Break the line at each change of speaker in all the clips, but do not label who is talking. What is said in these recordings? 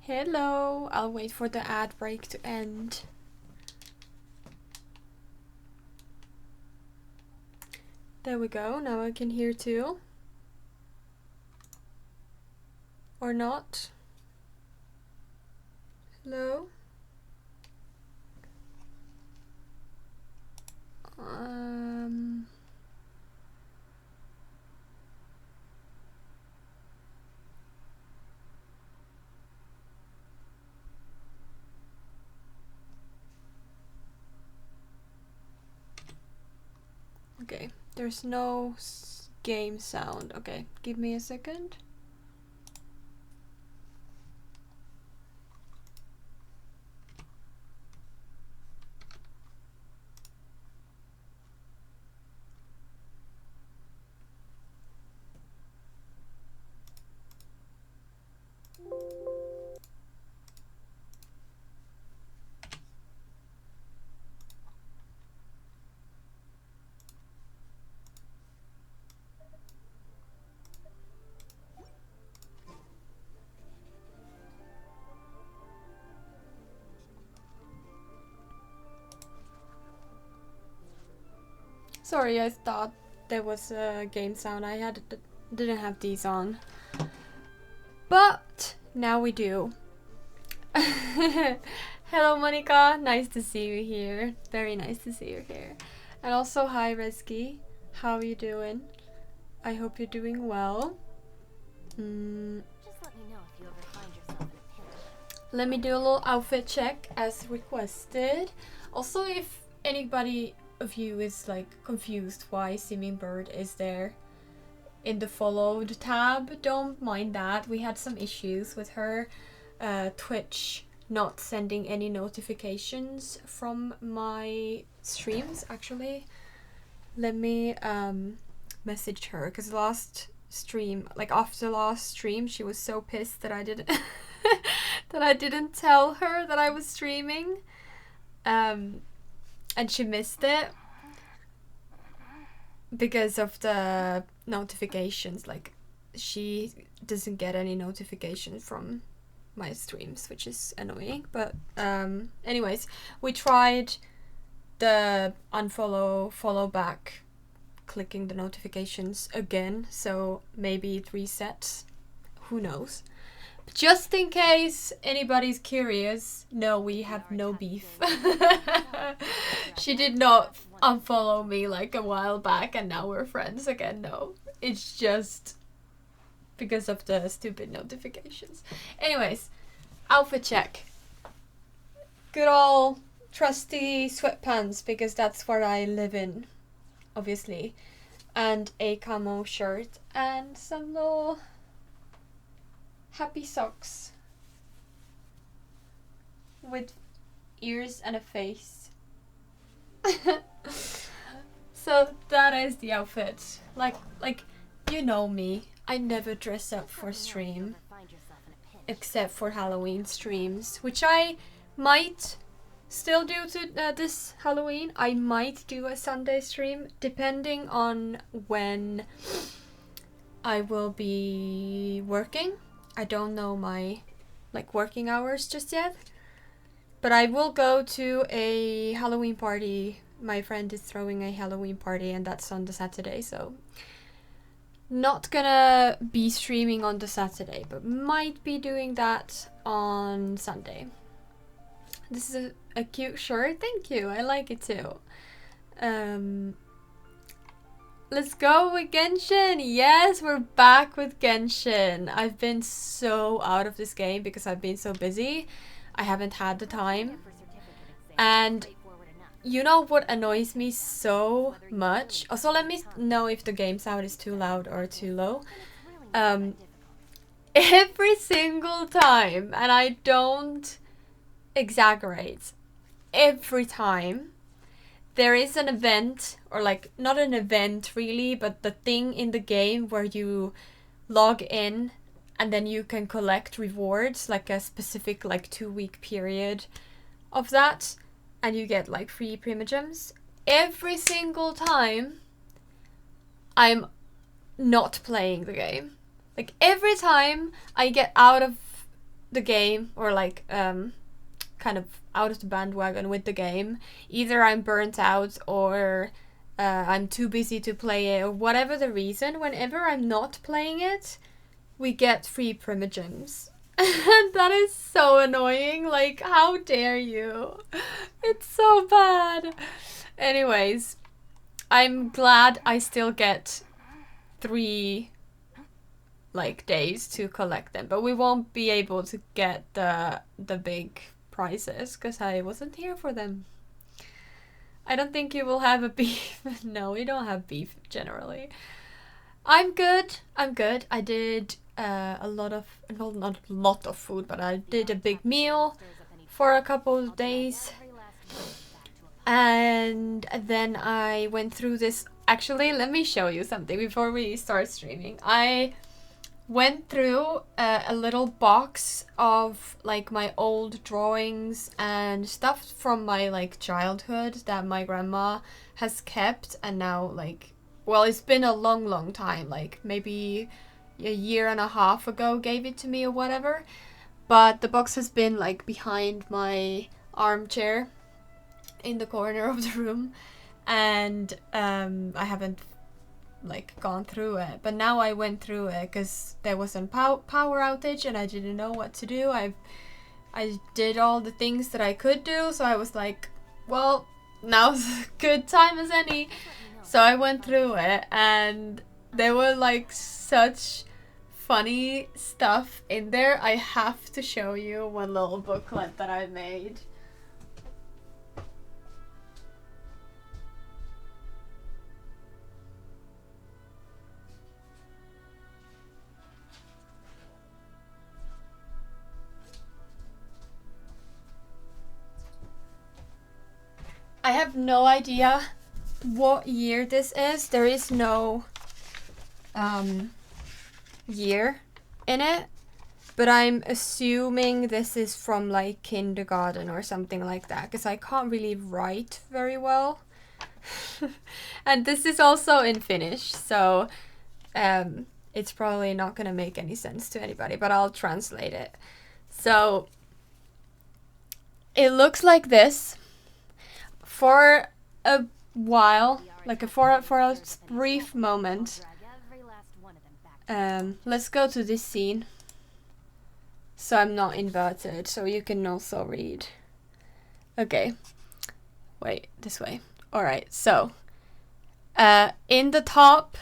Hello, I'll wait for the ad break to end. There we go, now I can hear too. Or not. Hello? Okay, there's no game sound. Okay, give me a second. Sorry, I thought there was a game sound. I didn't have these on. But now we do. Hello Monica, nice to see you here. Very nice to see you here. And also hi Reski, how are you doing? I hope you're doing well. Just let me know if you ever find yourself in a pinch. Let me do a little outfit check as requested. Also, if anybody of you is like confused why Simming Bird is there in the followed tab, don't mind that. We had some issues with her Twitch not sending any notifications from my streams. Actually, let me message her, because last stream, like after last stream, she was so pissed that I didn't that I didn't tell her that I was streaming, and she missed it because of the notifications. Like, she doesn't get any notification from my streams, which is annoying. But anyways, we tried the unfollow, follow back, clicking the notifications again, so maybe it resets, who knows. Just in case anybody's curious, no, we have no beef. She did not unfollow me like a while back and now we're friends again. No, it's just because of the stupid notifications. Anyways, outfit check. Good old trusty sweatpants, because that's what I live in, obviously. And a camo shirt and some little happy socks with ears and a face. So that is the outfit. Like you know me, I never dress up for stream except for Halloween streams, which I might still do to this Halloween. I might do a Sunday stream depending on when I will be working. I don't know my working hours just yet, but I will go to a Halloween party. My friend is throwing a Halloween party and that's on the Saturday, so not gonna be streaming on the Saturday, but might be doing that on Sunday. This is a cute shirt. Thank you. I like it too. Let's go with Genshin. Yes, we're back with Genshin. I've been so out of this game because I've been so busy. I haven't had the time. And you know what annoys me so much? Also, let me know if the game sound is too loud or too low. Every single time, and I don't exaggerate, every time there is an event, or not an event really, but the thing in the game where you log in and then you can collect rewards, like a specific 2-week period of that, and you get free primogems. Every single time I'm not playing the game. Every time I get out of the game, or like kind of out of the bandwagon with the game. Either I'm burnt out, or I'm too busy to play it, or whatever the reason. Whenever I'm not playing it, we get free primogems. And that is so annoying. Like, how dare you? It's so bad. Anyways, I'm glad I still get 3 like days to collect them, but we won't be able to get the big prizes because I wasn't here for them. I don't think you will have a beef. No, we don't have beef generally. I'm good. I did a lot of, well, not a lot of food, but I did a big meal for a couple of days. And then I went through this. Actually, let me show you something before we start streaming. I went through a little box of like my old drawings and stuff from my like childhood that my grandma has kept, and now like, well, it's been a long time, like maybe a year and a half ago gave it to me or whatever, but the box has been like behind my armchair in the corner of the room, and I haven't like gone through it, but now I went through it because there was a power outage and I didn't know what to do. I did all the things that I could do, so I was like, well, now's a good time as any. So I went through it, and there were like such funny stuff in there. I have to show you one little booklet that I made. I have no idea what year this is. There is no year in it, but I'm assuming this is from like kindergarten or something like that, because I can't really write very well. And this is also in Finnish, so it's probably not gonna make any sense to anybody, but I'll translate it. So it looks like this. For a while, like for a brief moment, let's go to this scene, so I'm not inverted, so you can also read. Okay, wait, this way. Alright, so in the top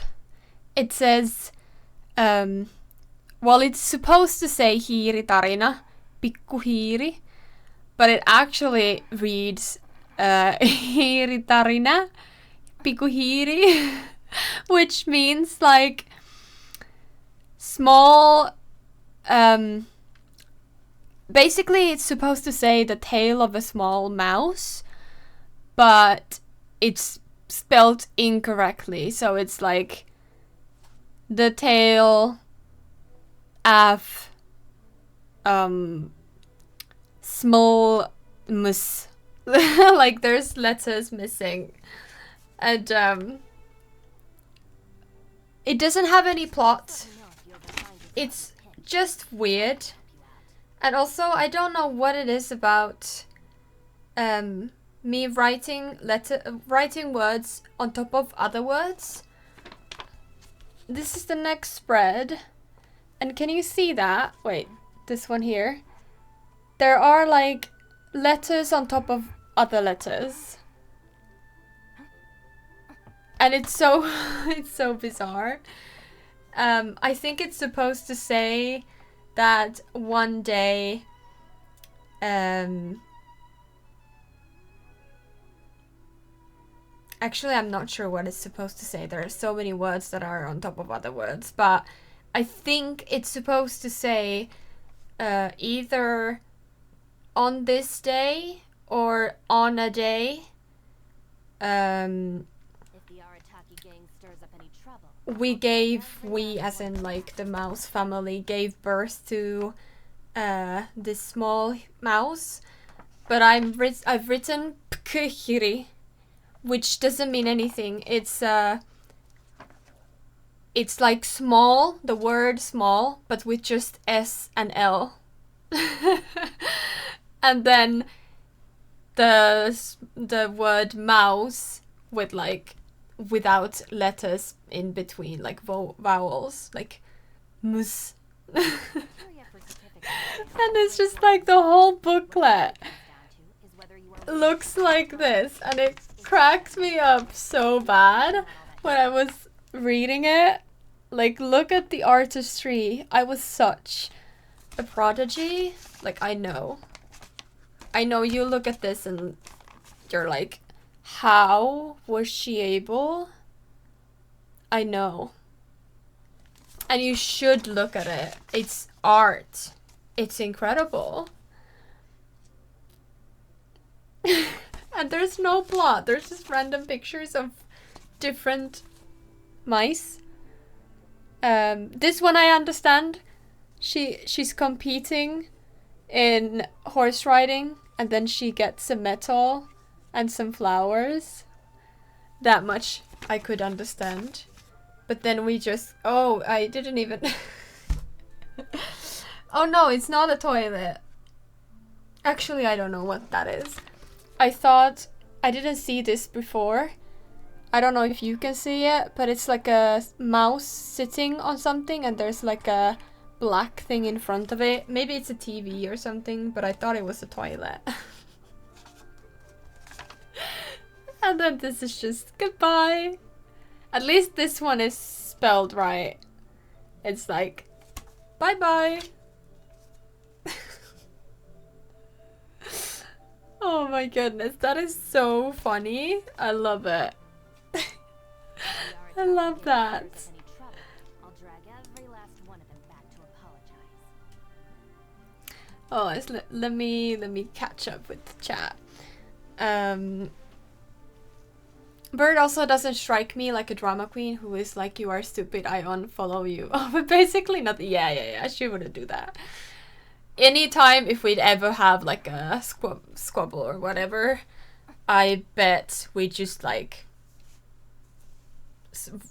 it says, well, it's supposed to say hiiritarina, pikkuhiiri, but it actually reads hiiritarina, pikkuhiiri, which means like small, basically it's supposed to say the tail of a small mouse, but it's spelled incorrectly, so it's like the tail of small mus. Like there's letters missing, and it doesn't have any plot. It's just weird, and also I don't know what it is about me writing words on top of other words. This is the next spread, and can you see that? Wait, this one here. There are like letters on top of other letters, and it's so it's so bizarre. I think it's supposed to say that one day actually I'm not sure what it's supposed to say. There are so many words that are on top of other words, but I think it's supposed to say either on this day or on a day, we as in like the mouse family gave birth to this small mouse, but I've written pkuhiri, which doesn't mean anything. It's like small, the word small, but with just S and L And then the word mouse with like without letters in between, like vowels, like mus. And it's just like the whole booklet looks like this, and it cracked me up so bad when I was reading it. Like, look at the artistry. I was such a prodigy. Like, I know you look at this and you're like, how was she able? I know. And you should look at it. It's art. It's incredible. And there's no plot. There's just random pictures of different mice. This one I understand. She's competing in horse riding, and then she gets a medal and some flowers. That much I could understand. But then we just... Oh, I didn't even... Oh no, it's not a toilet. Actually, I don't know what that is. I thought... I didn't see this before. I don't know if you can see it, but it's like a mouse sitting on something and there's like a black thing in front of it. Maybe it's a TV or something, but I thought it was a toilet. And then this is just goodbye. At least this one is spelled right. It's like, bye-bye. Oh my goodness, that is so funny. I love it. I love that. Oh, let me catch up with the chat. Bird also doesn't strike me like a drama queen who is like, you are stupid, I unfollow you. Oh, but basically not. Yeah, she wouldn't do that. Anytime if we'd ever have like a squabble or whatever, I bet we just like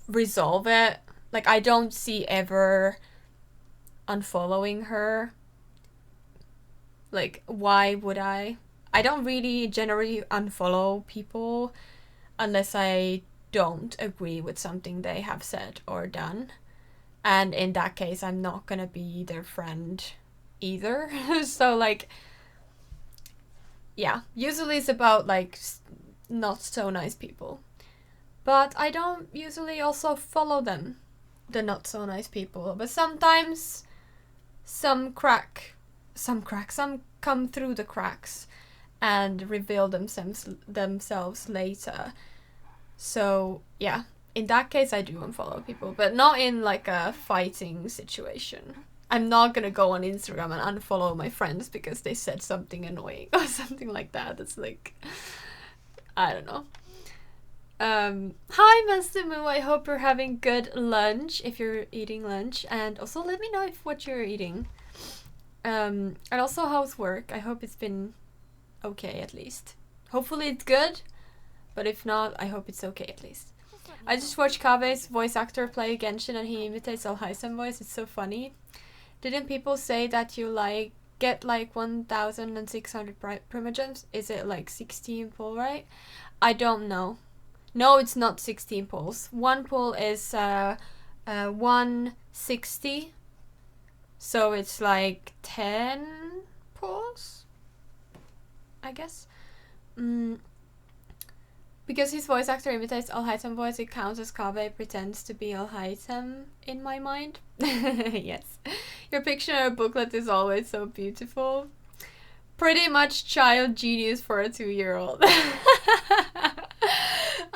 resolve it. Like, I don't see ever unfollowing her. Like, why would I? I don't really generally unfollow people unless I don't agree with something they have said or done. And in that case, I'm not gonna be their friend either. So, like, yeah, usually it's about, like, not so nice people. But I don't usually also follow them, the not so nice people. But sometimes some come through the cracks and reveal themselves later. So yeah, in that case I do unfollow people, but not in like a fighting situation. I'm not gonna go on Instagram and unfollow my friends because they said something annoying or something like that. It's like, I don't know. Hi Master Moo, I hope you're having good lunch if you're eating lunch, and also let me know what you're eating. And also how's work? I hope it's been okay at least. Hopefully it's good, but if not, I hope it's okay at least. I just watched Kabe's voice actor play Genshin and he imitates Alhaisen voice. It's so funny. Didn't people say that you like get like 1,600 primogems? Is it like 16 pull, right? I don't know. No, it's not 16 pulls. One pull is 160. So it's like 10 pulls, I guess. Because his voice actor imitates Alhaiten voice, it counts as Kabe pretends to be Alhaiten in my mind. Yes. Your picture booklet is always so beautiful. Pretty much child genius for a 2-year-old.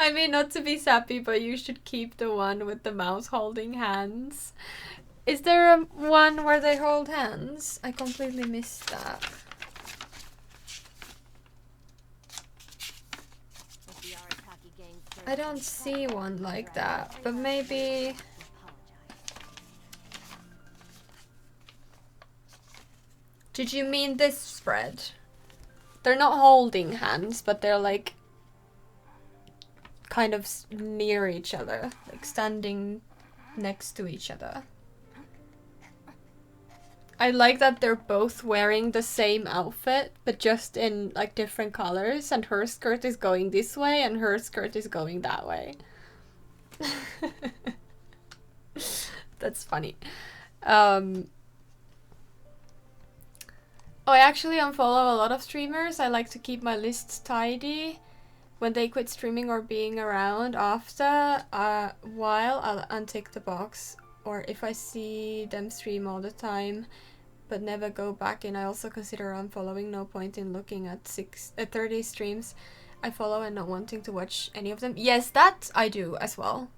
I mean, not to be sappy, but you should keep the one with the mouse holding hands. Is there a one where they hold hands? I completely missed that. I don't see one like that, but maybe... Did you mean this spread? They're not holding hands, but they're like kind of near each other, like standing next to each other. I like that they're both wearing the same outfit, but just in like different colors, and her skirt is going this way and her skirt is going that way. That's funny. Oh, I actually unfollow a lot of streamers. I like to keep my lists tidy. When they quit streaming or being around after a while, I'll untick the box. Or if I see them stream all the time but never go back in, I also consider unfollowing. No point in looking at 30 streams I follow and not wanting to watch any of them. Yes, that I do as well.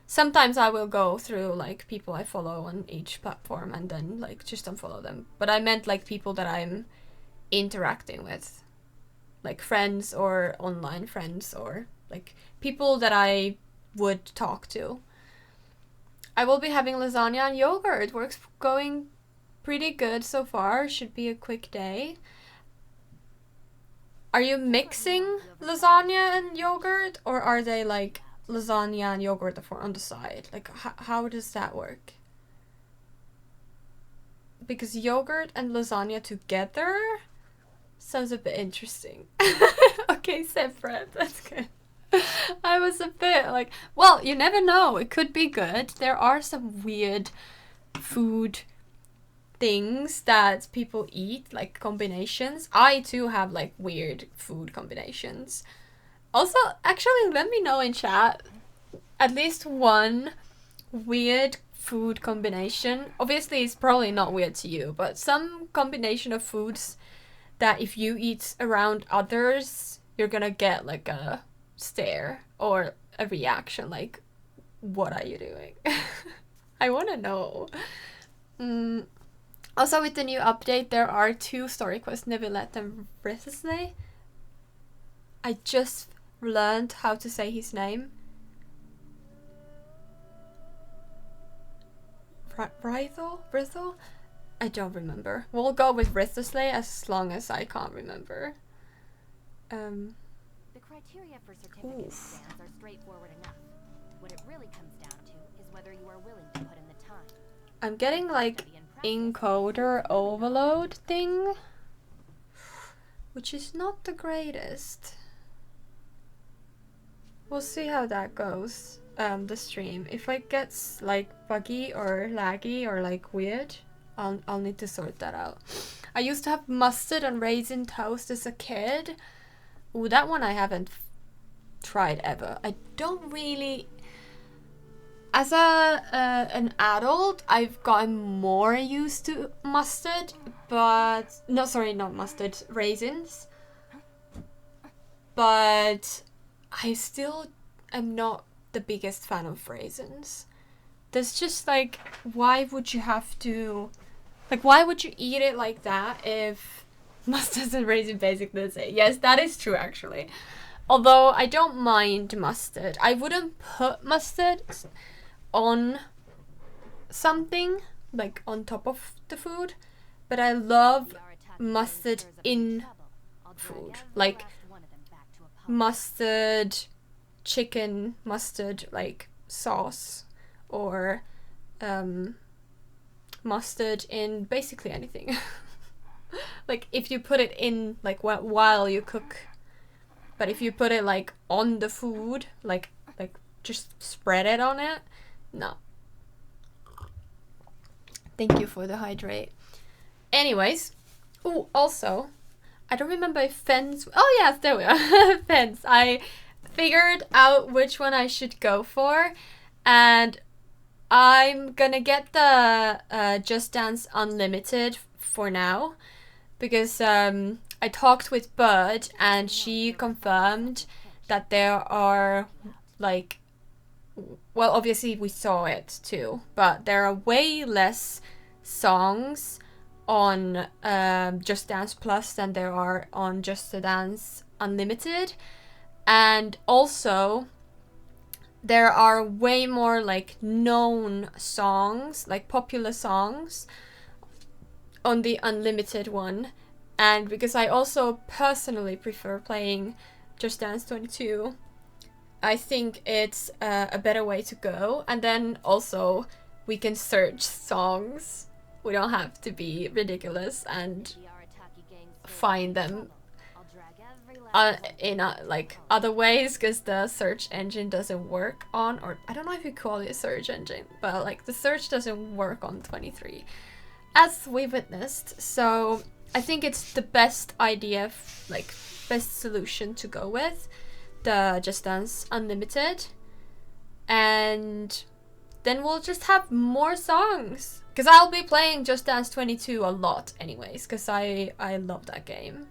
Sometimes I will go through like people I follow on each platform and then like just unfollow them. But I meant like people that I'm interacting with. Like friends or online friends or like people that I would talk to. I will be having lasagna and yogurt. Work's going pretty good so far. Should be a quick day. Are you mixing lasagna and yogurt, or are they like lasagna and yogurt on the side? Like how does that work? Because yogurt and lasagna together sounds a bit interesting. Okay, separate. That's good. I was a bit like, well, you never know. It could be good. There are some weird food things that people eat, like combinations. I too have like weird food combinations. Also, actually, let me know in chat at least one weird food combination. Obviously, it's probably not weird to you, but some combination of foods that if you eat around others, you're gonna get like a stare or a reaction like, what are you doing? I want to know. Also, with the new update, there are 2 story quests, Nevilet and Brithesney. I just learned how to say his name. Brithel? I don't remember. We'll go with Brithesney as long as I can't remember.
The criteria for certificate exams are straightforward enough. What it really comes down to is whether you are willing to put in the time.
I'm getting like encoder overload thing, which is not the greatest. We'll see how that goes, the stream. If it gets like buggy or laggy or like weird, I'll need to sort that out. I used to have mustard and raisin toast as a kid. Ooh, that one I haven't tried ever. I don't really... As an adult, I've gotten more used to mustard, but... No, sorry, not mustard. Raisins. But I still am not the biggest fan of raisins. There's just like, why would you have to... Like, why would you eat it like that if mustard and raisin basically the same? Yes, that is true actually. Although I don't mind mustard. I wouldn't put mustard on something, like on top of the food. But I love mustard in food. Like mustard, chicken mustard, like sauce. Or mustard in basically anything. Like if you put it in like while you cook, but if you put it like on the food, like just spread it on it, no. Thank you for the hydrate. Anyways, oh, also I don't remember if Fence, oh yes, there we are. Fence. I figured out which one I should go for, and I'm gonna get the Just Dance Unlimited for now, because I talked with Bird and she confirmed that there are like, well, obviously we saw it too, but there are way less songs on Just Dance Plus than there are on Just Dance Unlimited, and also there are way more like known songs, like popular songs on the unlimited one. And because I also personally prefer playing Just Dance 22, I think it's a better way to go. And then also we can search songs We don't have to be ridiculous and
The Arataki gang's still
find
in
them
trouble. I'll drag every last one
in
to
like
hell.
other ways, because the search engine doesn't work on, or I don't know if you call it a search engine, but like the search doesn't work on 23, as we witnessed. So I think it's the best idea, like best solution to go with, the Just Dance Unlimited, and then we'll just have more songs. Because I'll be playing Just Dance 22 a lot anyways, because I love that game.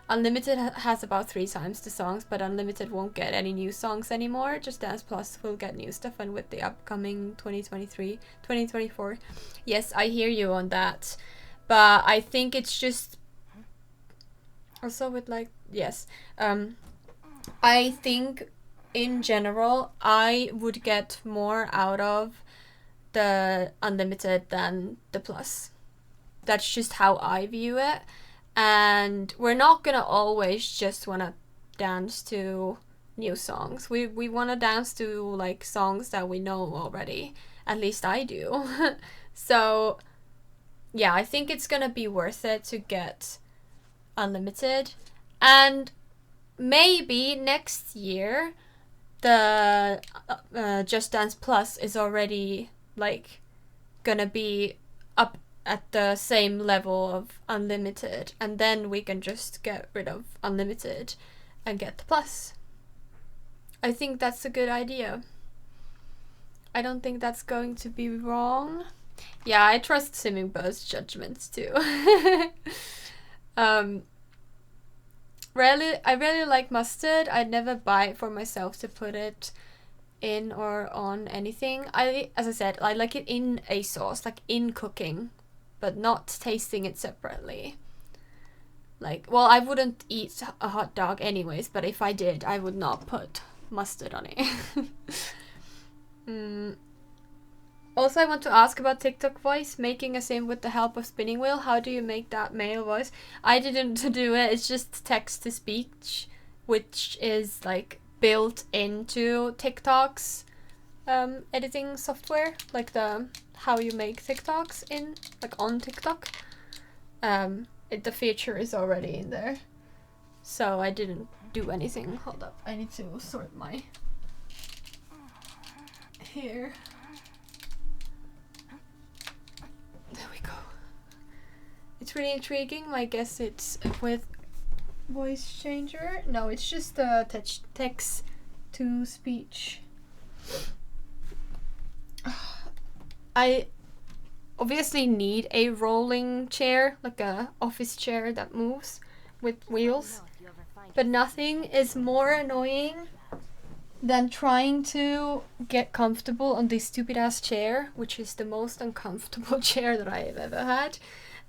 Unlimited has about 3 times the songs, but Unlimited won't get any new songs anymore. Just Dance Plus will get new stuff, and with the upcoming 2023, 2024. Yes, I hear you on that. But I think it's just... Also with like... Yes. I think in general, I would get more out of the Unlimited than the Plus. That's just how I view it. And we're not gonna always just wanna dance to new songs. We wanna dance to like songs that we know already. At least I do. So yeah, I think it's gonna be worth it to get Unlimited. And maybe next year the Just Dance Plus is already like gonna be up at the same level of Unlimited, and then we can just get rid of Unlimited and get the Plus. I think that's a good idea. I don't think that's going to be wrong. Yeah, I trust Simmingbo's judgments too. I really like mustard. I'd never buy it for myself to put it in or on anything. As I said, I like it in a sauce, like in cooking, but not tasting it separately. Like, well, I wouldn't eat a hot dog anyways, but if I did, I would not put mustard on it. Also, I want to ask about TikTok voice, making a sim with the help of spinning wheel. How do you make that male voice? I didn't do it. It's just text to speech, which is like built into TikTok's editing software, like the how you make TikToks in like on TikTok. The feature is already in there, so I didn't do anything. Hold up, I need to sort my hair. There we go. It's really intriguing. My guess it's with voice changer. No, it's just text to speech. I obviously need a rolling chair, like a office chair that moves with wheels, but nothing is more annoying than trying to get comfortable on this stupid ass chair, which is the most uncomfortable chair that I have ever had.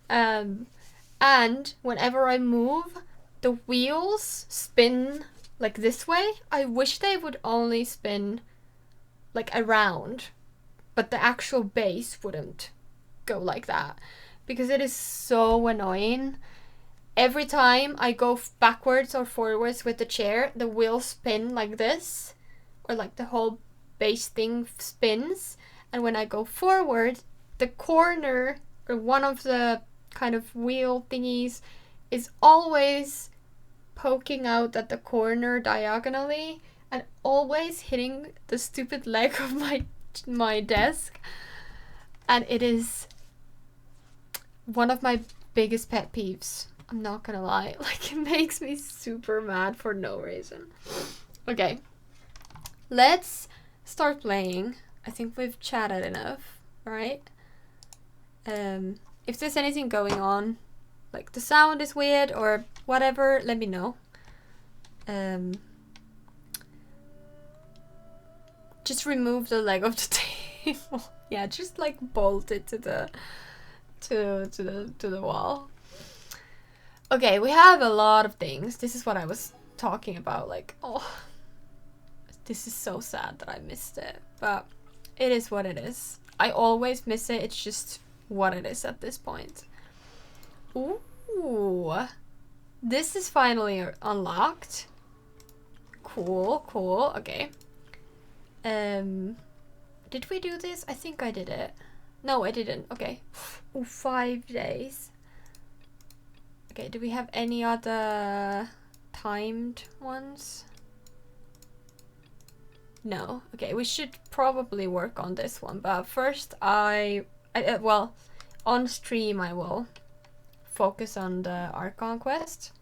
And whenever I move, the wheels spin like this way. I wish they would only spin like around, but the actual base wouldn't go like that, because it is so annoying. Every time I go backwards or forwards with the chair, the wheels spin like this, or like the whole base thing spins, and when I go forward, the corner or one of the kind of wheel thingies is always poking out at the corner diagonally and always hitting the stupid leg of my desk, and it is one of my biggest pet peeves. I'm not gonna lie, like it makes me super mad for no reason. Okay, let's start playing. I think we've chatted enough, right? If there's anything going on, like the sound is weird or whatever, let me know. Just remove the leg of the table. Yeah, just like bolt it to the wall. Okay, we have a lot of things. This is what I was talking about. Like, oh, this is so sad that I missed it, but it is what it is. I always miss it. It's just what it is at this point. Ooh, this is finally unlocked. Cool, cool. Okay. Did we do this? I think I did it. No, I didn't. Okay. Ooh, 5 days. Okay, do we have any other timed ones? No. Okay, we should probably work on this one, but first well, on stream I will focus on the Archon quest.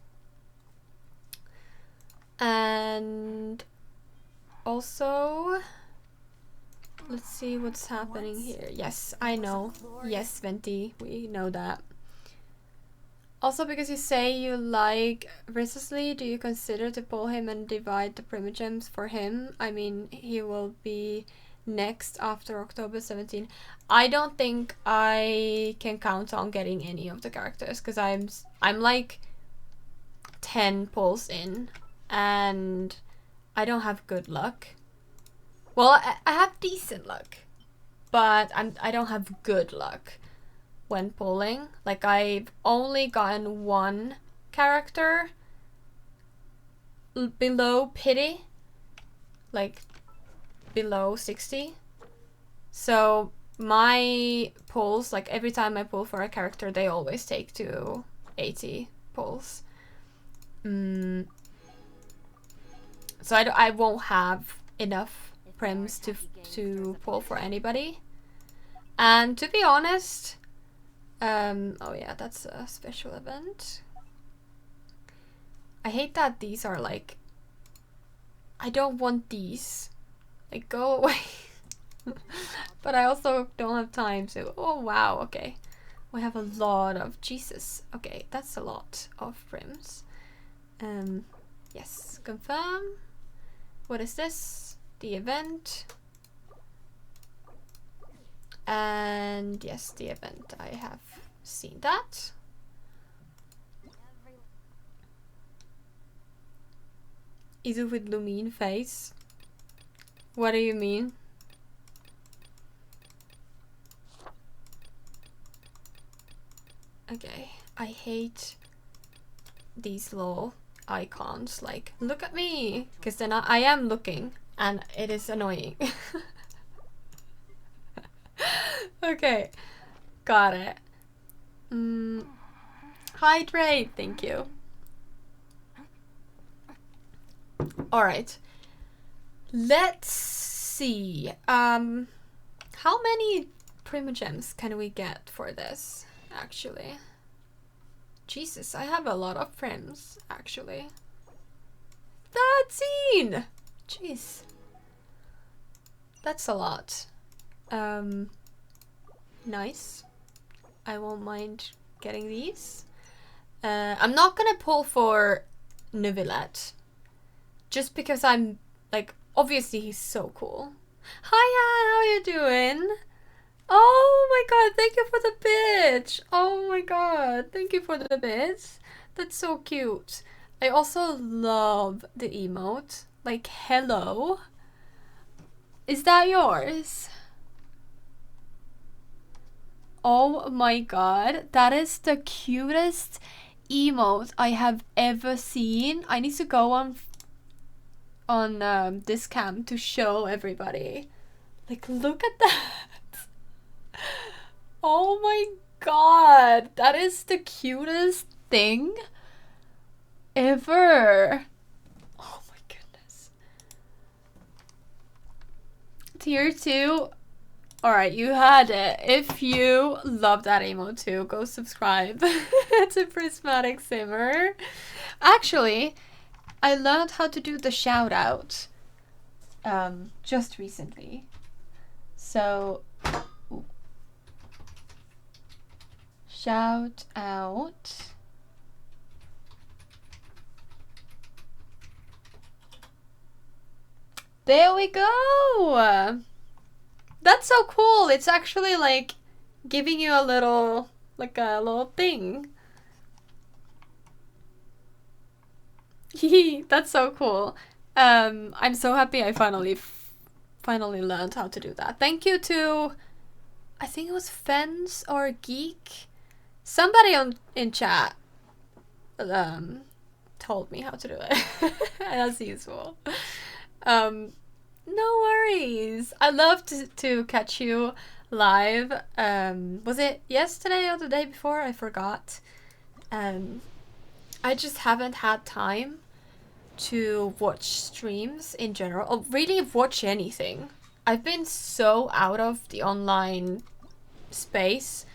And also, let's see what's happening here. Yes, I know. Yes, Venti, we know that. Also, because you say you like Risley, do you consider to pull him and divide the Primogems for him? I mean, he will be next after October 17. I don't think I can count on getting any of the characters, because I'm like 10 pulls in, and I don't have good luck. Well, I have decent luck, but I don't have good luck when pulling. Like, I've only gotten one character below pity, like below 60. So my pulls, like every time I pull for a character, they always take to 80 pulls. So I won't have enough prims to pull for anybody. And to be honest, oh yeah, that's a special event. I hate that these are like, I don't want these. Like, go away. But I also don't have time to, oh wow, okay. We have a lot of, Jesus. Okay, that's a lot of prims. Yes, confirm. What is this? The event. And yes, the event. I have seen that. Izu with Lumine face. What do you mean? Okay, I hate these little icons. Like, look at me, because then I am looking, and it is annoying. Okay, got it. Hydrate, thank you. All right, let's see. How many Primogems can we get for this, actually? Jesus, I have a lot of prims, actually. 13! Jeez. That's a lot. Nice. I won't mind getting these. I'm not gonna pull for Neuvillette. Just because I'm, like, obviously he's so cool. Hi, Anne, how are you doing? Oh my god, thank you for the bitch. Oh my god, thank you for the bits. That's so cute. I also love the emote. Like, hello. Is that yours? Oh my god, that is the cutest emote I have ever seen. I need to go on this cam to show everybody. Like, look at that. Oh my god, that is the cutest thing ever. Oh my goodness. Tier 2. Alright, you had it. If you love that emote too, go subscribe to Prismatic Simmer. Actually, I learned how to do the shout out just recently. So, shout out. There we go. That's so cool. It's actually like giving you a little, like a little thing. That's so cool. I'm so happy I finally learned how to do that. Thank you to, I think it was Fence or Geek. Somebody in chat told me how to do it. That's useful. No worries. I love to catch you live. Was it yesterday or the day before? I forgot. I just haven't had time to watch streams in general, or really watch anything. I've been so out of the online space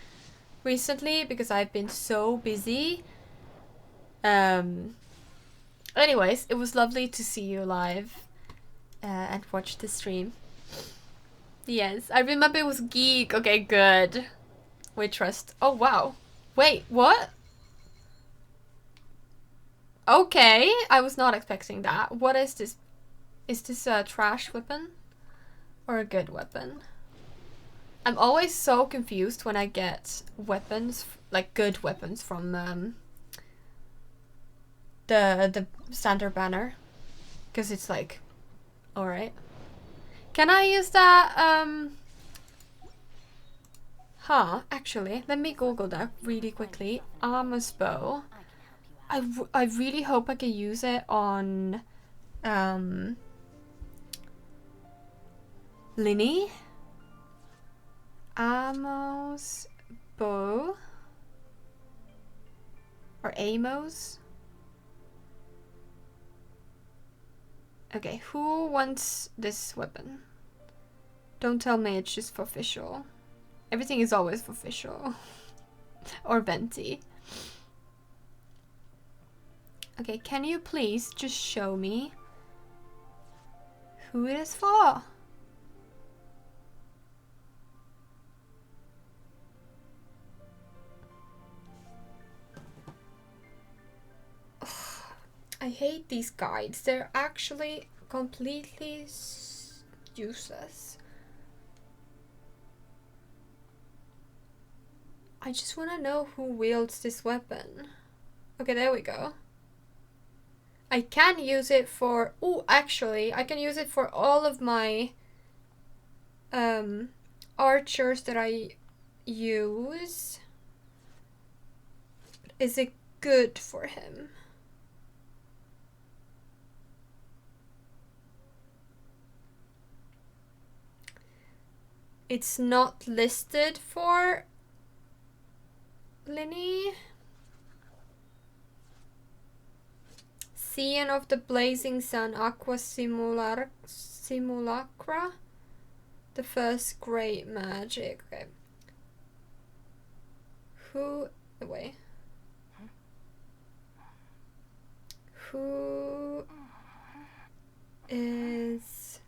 recently because I've been so busy. Anyways, it was lovely to see you live and watch the stream. Yes, I remember it was Geek. Okay, good. We trust. Oh, wow. Wait, what? Okay, I was not expecting that. What is this? Is this a trash weapon? Or a good weapon? I'm always so confused when I get weapons, like good weapons from the standard banner. Because it's like, alright. Can I use that, actually, let me Google that really quickly. Armor's bow. I really hope I can use it on, Linny. Amos bow. Or Amos. Okay, who wants this weapon? Don't tell me it's just for official. Everything is always for official. Or Venti. Okay, can you please just show me who it is for? I hate these guides. They're actually completely useless. I just want to know who wields this weapon. Okay, there we go. I can use it for... Oh, actually, I can use it for all of my archers that I use. Is it good for him? It's not listed for Linny. Scion of the Blazing Sun, Aqua Simulacra. The first great magic. Okay. Who... Wait. Who is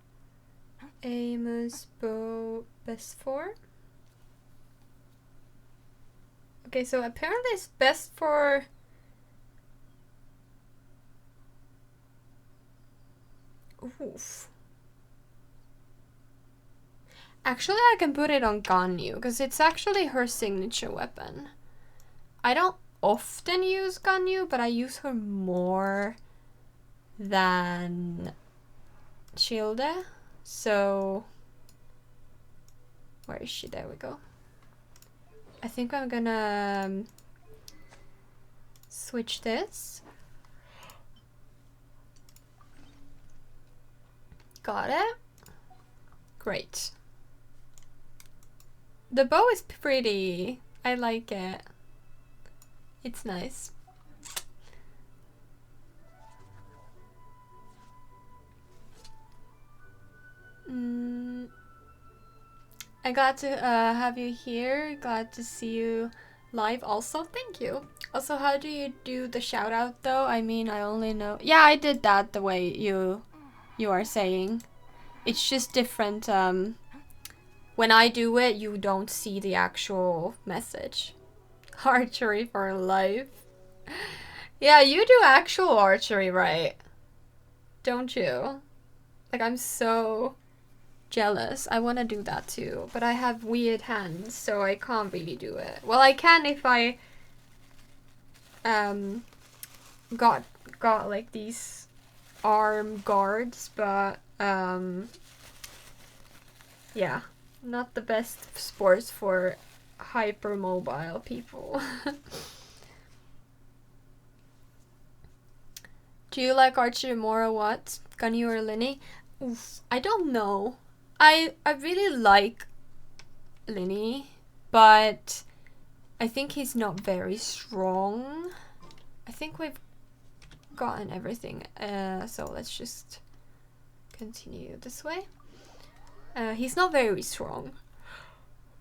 Amos bow best for? Okay, so apparently it's best for... Oof. Actually, I can put it on Ganyu, because it's actually her signature weapon. I don't often use Ganyu, but I use her more than Childe. So... Where is she? There we go. I think I'm gonna switch this. Got it. Great. The bow is pretty. I like it. It's nice. I'm glad to have you here. Glad to see you live also. Thank you. Also, how do you do the shout out though? I mean, I only know... Yeah, I did that the way you are saying. It's just different. When I do it, you don't see the actual message. Archery for life. Yeah, you do actual archery, right? Don't you? Like, I'm so jealous. I want to do that too, but I have weird hands, so I can't really do it. Well, I can if I got like these arm guards, but yeah, not the best sports for hypermobile people. Do you like archery more or what? Ganyu or Linny? Oof, I don't know. I really like Linny, but I think he's not very strong. I think we've gotten everything, so let's just continue this way. He's not very strong,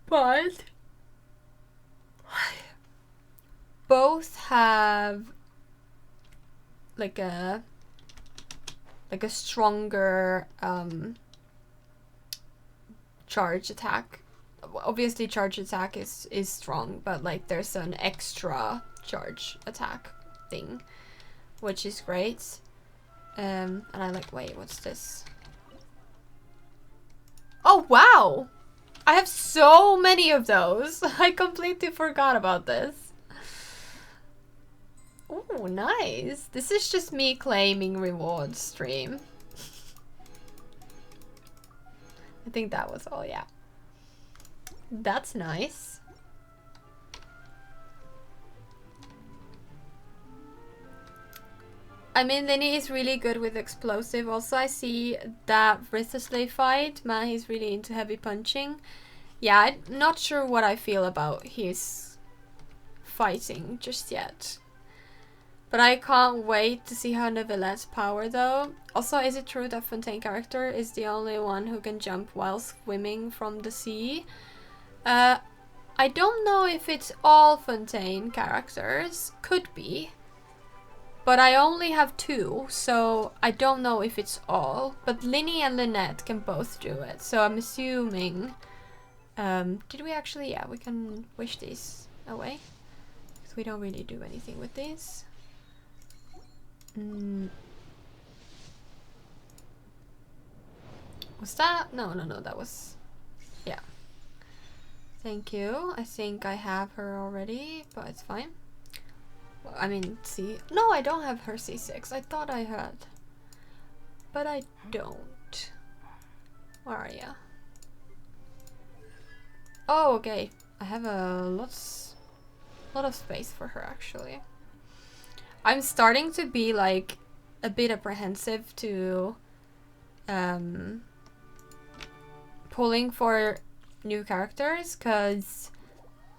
but both have like a stronger charge attack. Obviously charge attack is strong, but like there's an extra charge attack thing, which is great. And I like, wait, what's this? Oh wow, I have so many of those. I completely forgot about this. Oh, nice. This is just me claiming reward stream. I think that was all, yeah. That's nice. I mean, Linny is really good with explosive. Also, I see that Ristersley fight. Man, he's really into heavy punching. Yeah, I'm not sure what I feel about his fighting just yet. But I can't wait to see how Nevilette's power though. Also, is it true that Fontaine character is the only one who can jump while swimming from the sea? I don't know if it's all Fontaine characters. Could be. But I only have 2, so I don't know if it's all. But Linny and Lynette can both do it, so I'm assuming... did we actually... Yeah, we can wish these away. Because we don't really do anything with these. Was that? No, that was... Yeah. Thank you. I think I have her already, but it's fine. Well, I mean, C... No, I don't have her C6. I thought I had. But I don't. Where are you? Oh, okay. I have a lot of space for her, actually. I'm starting to be, like, a bit apprehensive to... pulling for new characters, because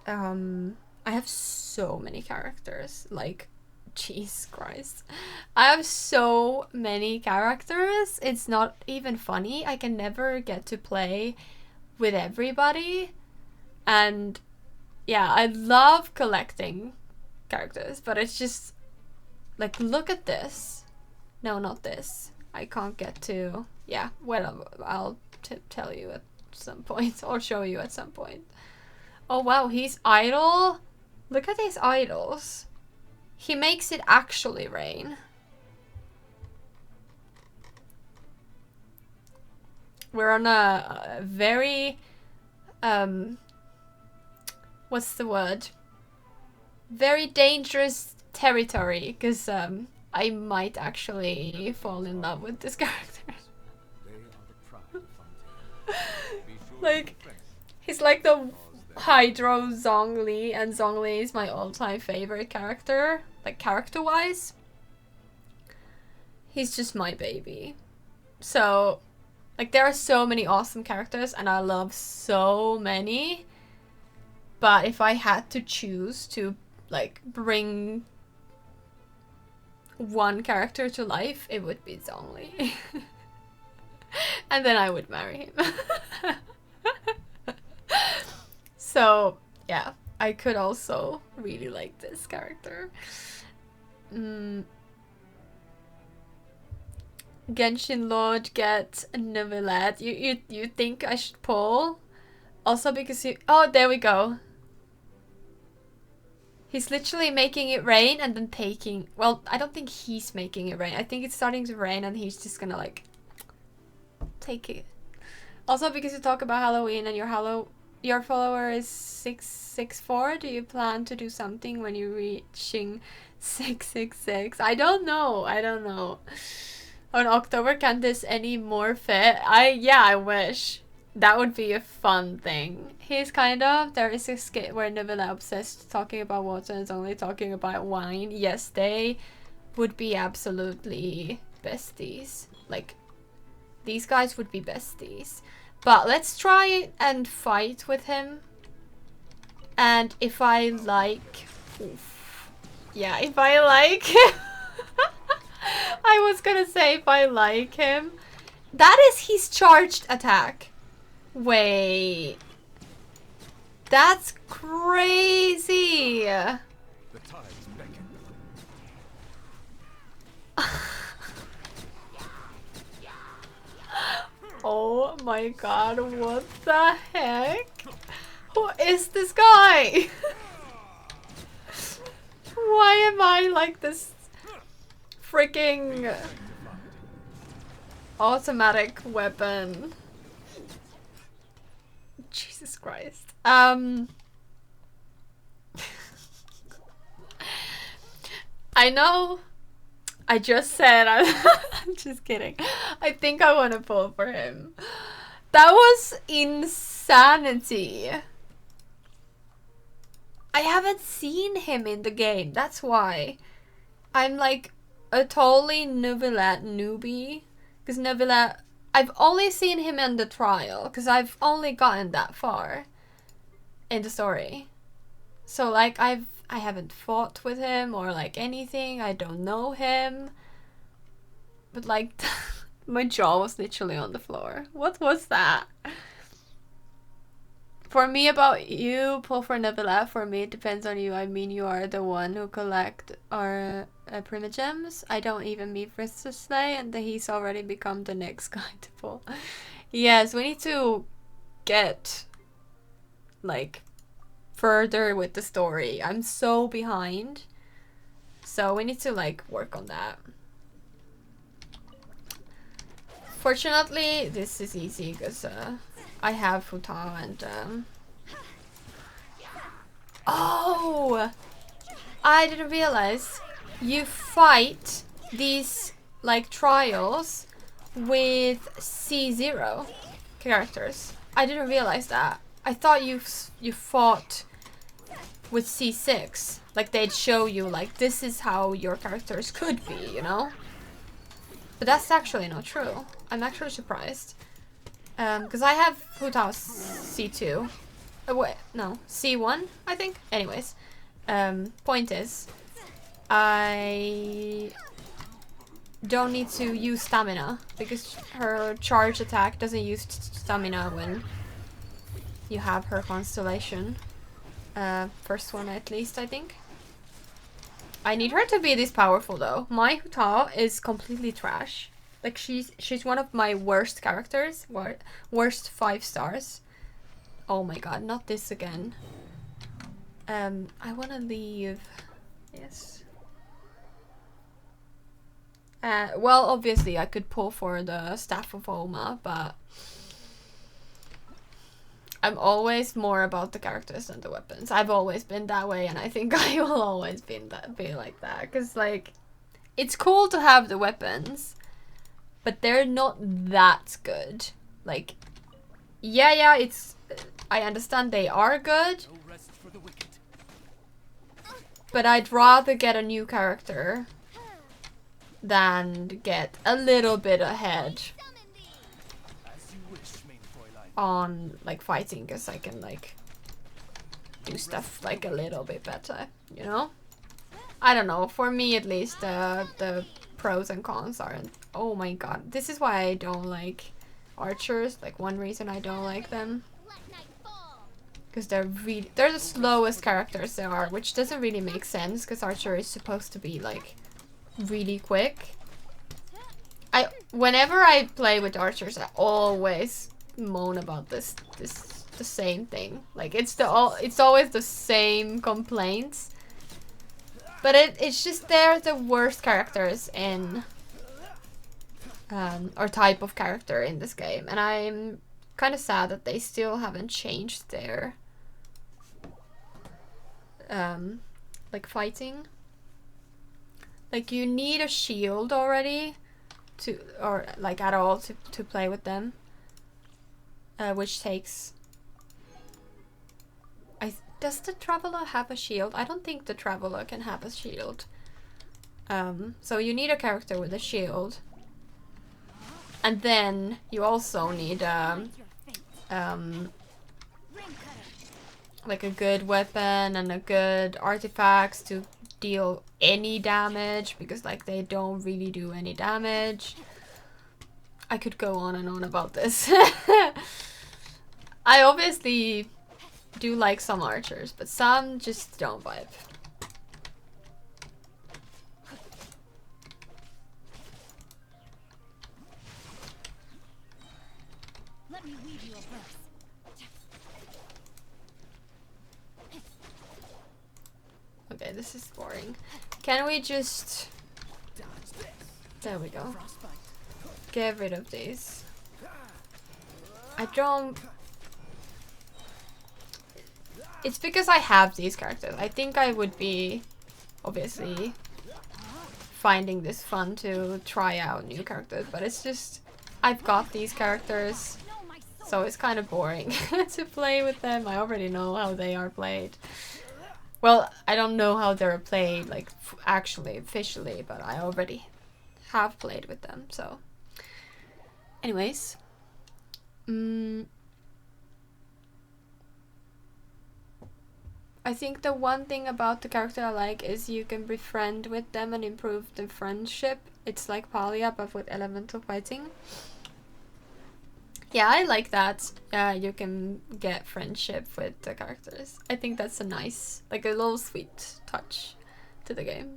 I have so many characters, like, jeez Christ. I have so many characters, it's not even funny. I can never get to play with everybody, and yeah, I love collecting characters, but it's just, like, look at this. No, not this. I can't get to, yeah, well, I'll tell you at some point, or show you at some point. Oh wow, he's idle. Look at his idols. He makes it actually rain. We're on a very what's the word? Very dangerous territory, because I might actually fall in love with this character. Like, he's like the Hydro Zhongli, and Zhongli is my all-time favorite character, like character-wise. He's just my baby. So, like, there are so many awesome characters, and I love so many. But if I had to choose to, like, bring one character to life, it would be Zhongli. And then I would marry him. So, yeah, I could also really like this character. Genshin Lord, get Nevilette. You think I should pull? Also because you... Oh, there we go. He's literally making it rain and then taking... Well, I don't think he's making it rain. I think it's starting to rain and he's just gonna, like, take it. Also because you talk about Halloween and your follower is 664. Do you plan to do something when you're reaching 666? I don't know. On October, can't this any more fit? Yeah, I wish. That would be a fun thing. He's kind of... There is a skit where Navia obsessed talking about water and is only talking about wine. Yes, they would be absolutely besties. Like, these guys would be besties. But let's try and fight with him. And if I like... Oof. Yeah, if I like him... I was gonna say if I like him. That is his charged attack. Wait. That's crazy.
The tides beckon.
Oh my god, what the heck? Who is this guy? Why am I like this freaking automatic weapon? Jesus Christ. I know. I just said I'm just kidding. I think I want to pull for him. That was insanity. I haven't seen him in the game. That's why. I'm like a totally Navia newbie. Because Navia... I've only seen him in the trial. Because I've only gotten that far in the story. So like I haven't fought with him or like anything. I don't know him. But like my jaw was literally on the floor. What was that? For me, about you, pull for Navia. For me, it depends on you. I mean, you are the one who collect our primogems. I don't even meet Mr. Slay, and he's already become the next guy to pull. Yes, we need to get like further with the story. I'm so behind, so we need to like work on that. Fortunately, this is easy because I have Futa and oh, I didn't realize you fight these like trials with C0 characters. I didn't realize that. I thought you fought with C6. Like they'd show you like this is how your characters could be, you know? But that's actually not true. I'm actually surprised. Because I have Futa C2. Wait, no, C1, I think. Anyways, point is, I don't need to use stamina because her charge attack doesn't use stamina when you have her constellation. First one at least, I think. I need her to be this powerful though. My Futa is completely trash. Like she's one of my worst characters. Worst 5 stars. Oh my god, not this again. I wanna leave. Yes. Well, obviously I could pull for the Staff of Oma, but I'm always more about the characters than the weapons. I've always been that way, and I think I will always be like that. Cause like, it's cool to have the weapons, but they're not that good. Like, yeah, it's. I understand they are good, but I'd rather get a new character than get a little bit ahead on like fighting, because I can like do stuff like a little bit better, you know? I don't know, for me at least the pros and cons aren't. Oh my god, this is why I don't like archers. Like one reason I don't like them, because they're the slowest characters there are, which doesn't really make sense because archer is supposed to be like really quick. Whenever I play with archers, I always moan about the same thing. Like it's always the same complaints. But it's just they're the worst characters in or type of character in this game, and I'm kind of sad that they still haven't changed their like fighting. Like you need a shield already or like at all to play with them. Which takes... does the Traveler have a shield? I don't think the Traveler can have a shield. So you need a character with a shield. And then you also need like a good weapon and a good artifacts to deal any damage, because like they don't really do any damage. I could go on and on about this. I obviously do like some archers, but some just don't vibe.
Let me weave you a verse.
Okay, this is boring. Can we just... There we go. Get rid of these. I don't... It's because I have these characters. I think I would be, obviously, finding this fun to try out new characters, but it's just... I've got these characters, so it's kind of boring to play with them. I already know how they are played. Well, I don't know how they're played, like, actually, officially, but I already have played with them, so... Anyways. I think the one thing about the character I like is you can befriend with them and improve the friendship. It's like Palia, but with elemental fighting. Yeah, I like that. You can get friendship with the characters. I think that's a nice, like a little sweet touch to the game.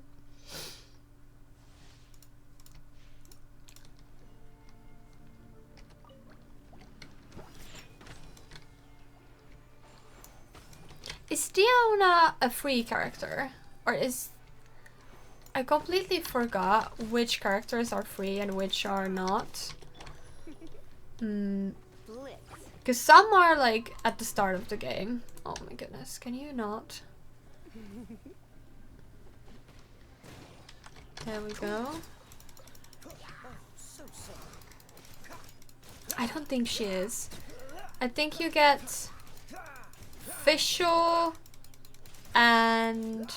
Is Diona a free character? Or is... I completely forgot which characters are free and which are not. Because some are like at the start of the game. Oh my goodness, can you not? There we go. I don't think she is. I think you get official and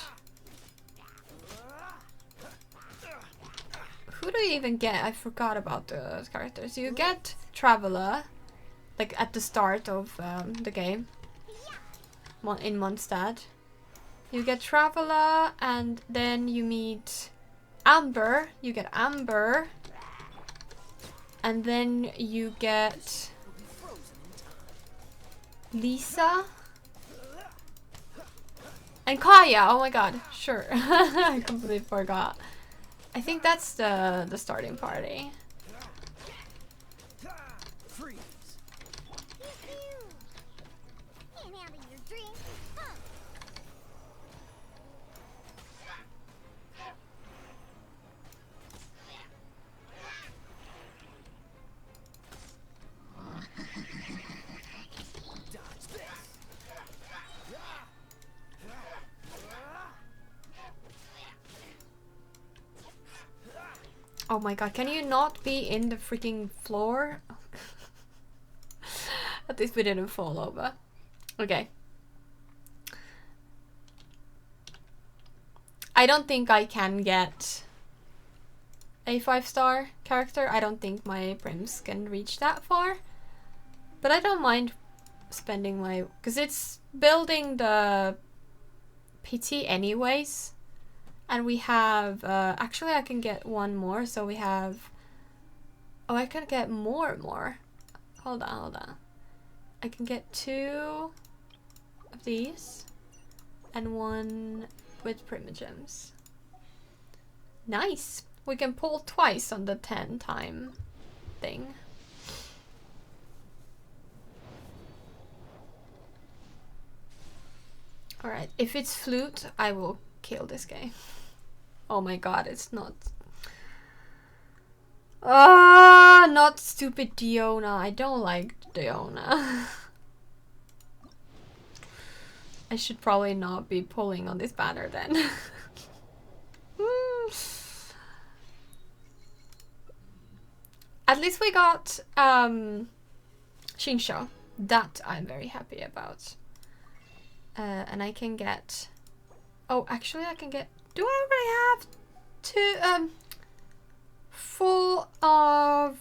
who do you even get? I forgot about the characters. You get Traveler, like at the start of the game, in Mondstadt. You get Traveler, and then you meet Amber. You get Amber, and then you get Lisa. And Kaya, oh my god, sure. I completely forgot. I think that's the starting party. Oh my god, can you not be in the freaking floor? At least we didn't fall over. Okay. I don't think I can get a 5-star character. I don't think my prims can reach that far. But I don't mind spending my... Because it's building the PT anyways. And we have, actually I can get one more, so we have, oh, I can get more. Hold on. I can get 2 of these, and 1 with primogems. Nice! We can pull twice on the 10 time thing. Alright, if it's flute, I will kill this guy. Oh my god, it's not... Ah, not stupid Diona. I don't like Diona. I should probably not be pulling on this banner then. At least we got Shinsha. That I'm very happy about. And I can get... Oh, actually I can get... Do I already have 2 full of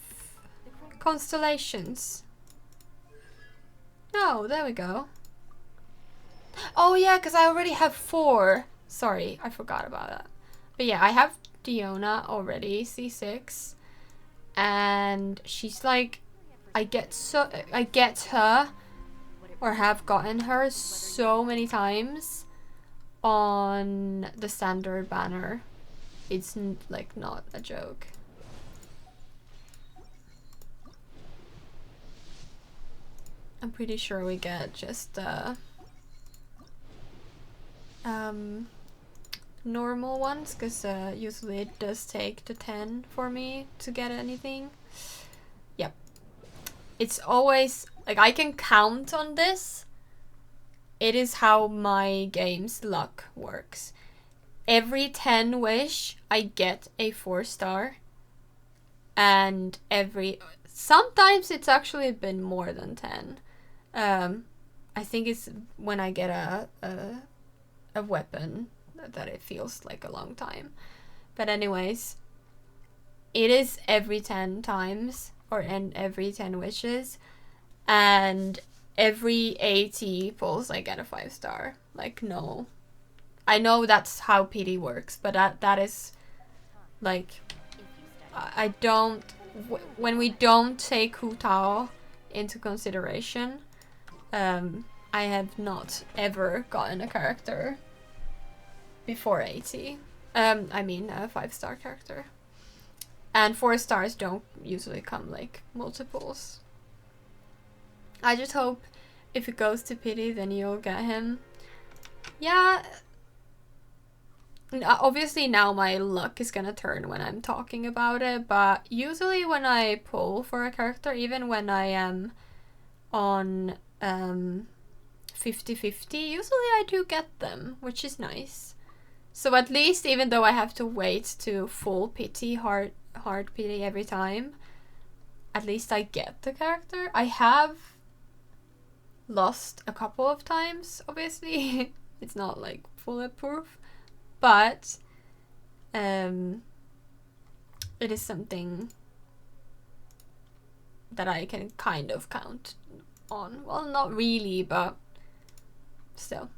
constellations? No, there we go. Oh yeah, because I already have 4. Sorry, I forgot about that. But yeah, I have Diona already, C6. And she's like, I get her, or have gotten her so many times on the standard banner. It's like not a joke. I'm pretty sure we get just normal ones, because usually it does take the 10 for me to get anything. Yep. It's always, like, I can count on this. It is how my game's luck works. Every 10 wish, I get a 4-star. And sometimes it's actually been more than 10. I think it's when I get a weapon that it feels like a long time. But anyways, it is every 10 times, or every 10 wishes, and every 80 pulls I get a 5-star. Like, no. I know that's how PD works, but that is like, I don't, when we don't take Hu Tao into consideration, I have not ever gotten a character before 80. I mean a 5-star character. And 4 stars don't usually come like multiples. I just hope if it goes to pity, then you'll get him. Yeah. Obviously now my luck is gonna turn when I'm talking about it, but usually when I pull for a character, even when I am on 50-50, usually I do get them, which is nice. So at least, even though I have to wait to full pity, hard pity every time, at least I get the character. I have lost a couple of times, obviously. It's not like bulletproof, but it is something that I can kind of count on. Well, not really, but still.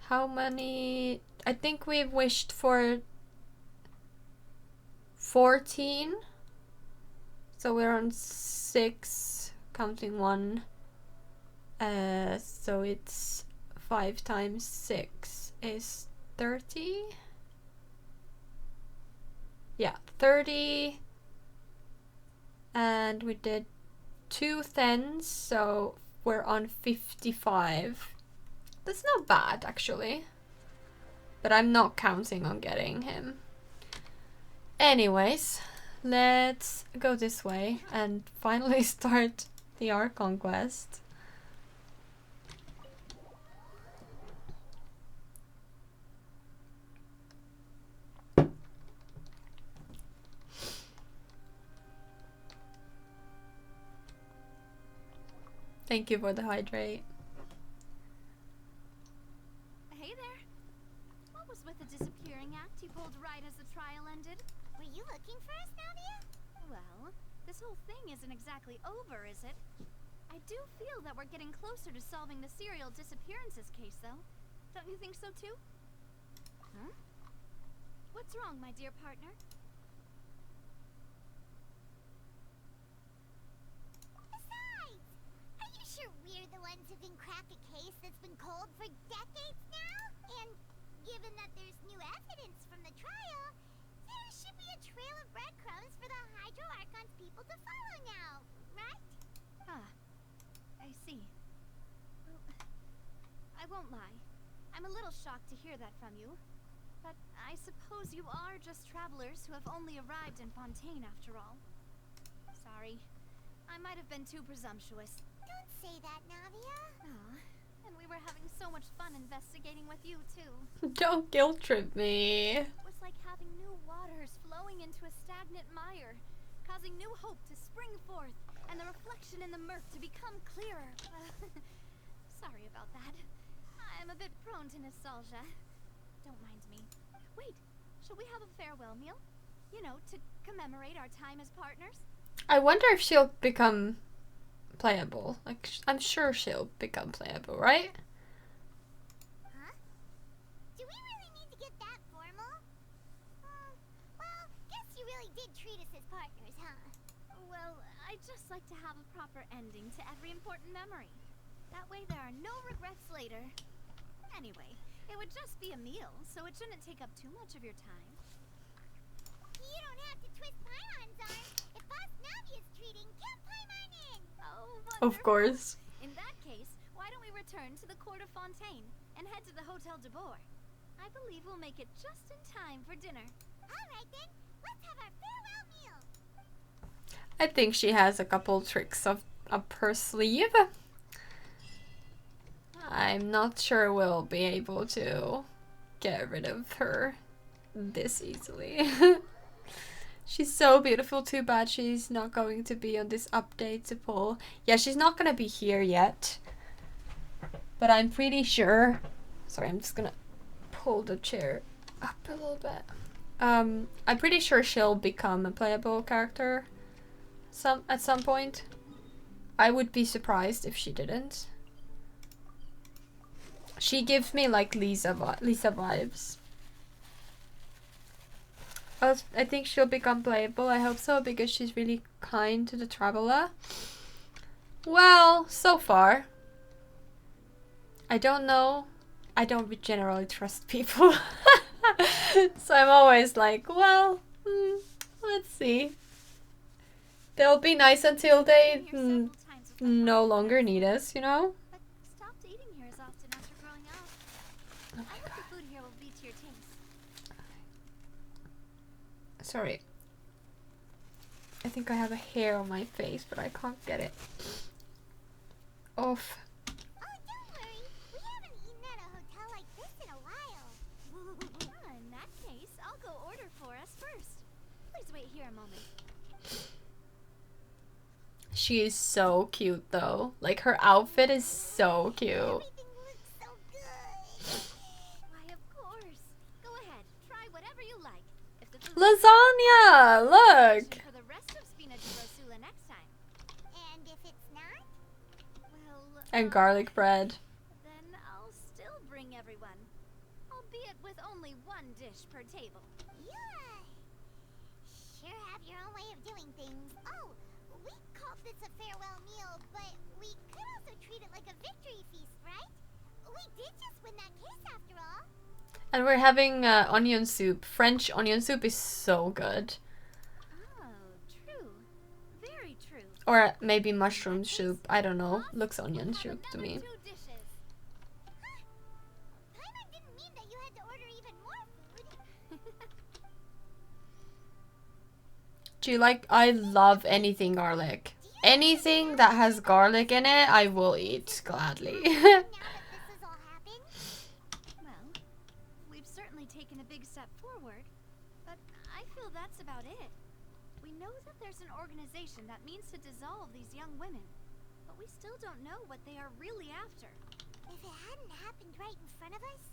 How many? I think we've wished for 14. So we're on 6, counting 1. So it's 5 times 6 is 30. Yeah, 30. And we did 2 10s, so we're on 55. That's not bad, actually. But I'm not counting on getting him. Anyways, let's go this way and finally start the Archon quest. Thank you for the hydrate.
Hey there. What was with the disappearing act you pulled right as the trial ended? Were you looking for us, Navia? Well, this whole thing isn't exactly over, is it? I do feel that we're getting closer to solving the serial disappearances case, though. Don't you think so, too? Huh? What's wrong, my dear partner? Besides, are you sure we're the ones who can crack a case that's been cold for decades now? And given that there's new evidence from the trial, there should be a trail of breadcrumbs for the Hydro Archon's people to follow now, right? Ah, I see. Well, I won't lie. I'm a little shocked to hear that from you. But I suppose you are just travelers who have only arrived in Fontaine after all. Sorry. I might have been too presumptuous. Don't say that, Navia. Aw, and we were having so much fun investigating with you, too.
Don't guilt trip me.
It was like having new waters flowing into a stagnant mire, causing new hope to spring forth, and the reflection in the murk to become clearer. Sorry about that. I'm a bit prone to nostalgia. Don't mind me. Wait, shall we have a farewell meal? You know, to commemorate our time as partners?
I wonder if she'll become playable. Like, I'm sure she'll become playable, right?
Huh? Do we really need to get that formal? Well, guess you really did treat us as partners, huh?
Well, I'd just like to have a proper ending to every important memory. That way there are no regrets later. Anyway, it would just be a meal, so it shouldn't take up too much of your time.
You don't have to twist Paimon's arm. If Boss Navia's treating, get Paimon in!
Oh, wonderful.
Of course.
In that case, why don't we return to the court of Fontaine and head to the Hotel de Boer? I believe we'll make it just in time for dinner.
Alright then, let's have our farewell meal!
I think she has a couple tricks up her sleeve. I'm not sure we'll be able to get rid of her this easily. She's so beautiful. Too bad she's not going to be on this update to pull. Yeah, she's not gonna be here yet. But I'm pretty sure... Sorry, I'm just gonna pull the chair up a little bit. I'm pretty sure she'll become a playable character at some point. I would be surprised if she didn't. She gives me like Lisa vibes. I think she'll become playable. I hope so, because she's really kind to the traveler. Well, so far. I don't know. I don't generally trust people. So I'm always like, well, let's see. They'll be nice until they no longer need us, you know?
But stopped eating here as often after growing up.
Oh my
I hope
god.
the food here will be to your taste.
Sorry. I think I have a hair on my face, but I can't get it off.
Oh, don't worry. We haven't eaten at a hotel like this in a while.
In that case, I'll go order for us first. Please wait here a moment.
She is so cute though. Like, her outfit is so cute.
Everything looks so good.
Why, of course. Go ahead, try whatever you like. If the food
Lasagna! Look!
for the rest of Spina di Rosula next time.
And if it's not?
Well,
And garlic bread.
then I'll still bring everyone. Albeit with only one dish per table.
Yeah. Sure have your own way of doing things. Oh, we called this a farewell meal, but we could also treat it like a victory feast, right? We did just win that case after all.
And we're having onion soup. French onion soup is so good.
Oh, true. Very true.
Or maybe mushroom soup. I don't know. Looks onion
Have
soup to me.
another 2 dishes.
Huh? Paimon didn't mean that you had to order even more food.
Do you like... I love anything garlic. Anything that has garlic in it, I will eat gladly.
Now that this has all happened,
Well, we've certainly taken a big step forward, but I feel that's about it. We know that there's an organization that means to dissolve these young women, but we still don't know what they are really after.
if it hadn't happened right in front of us,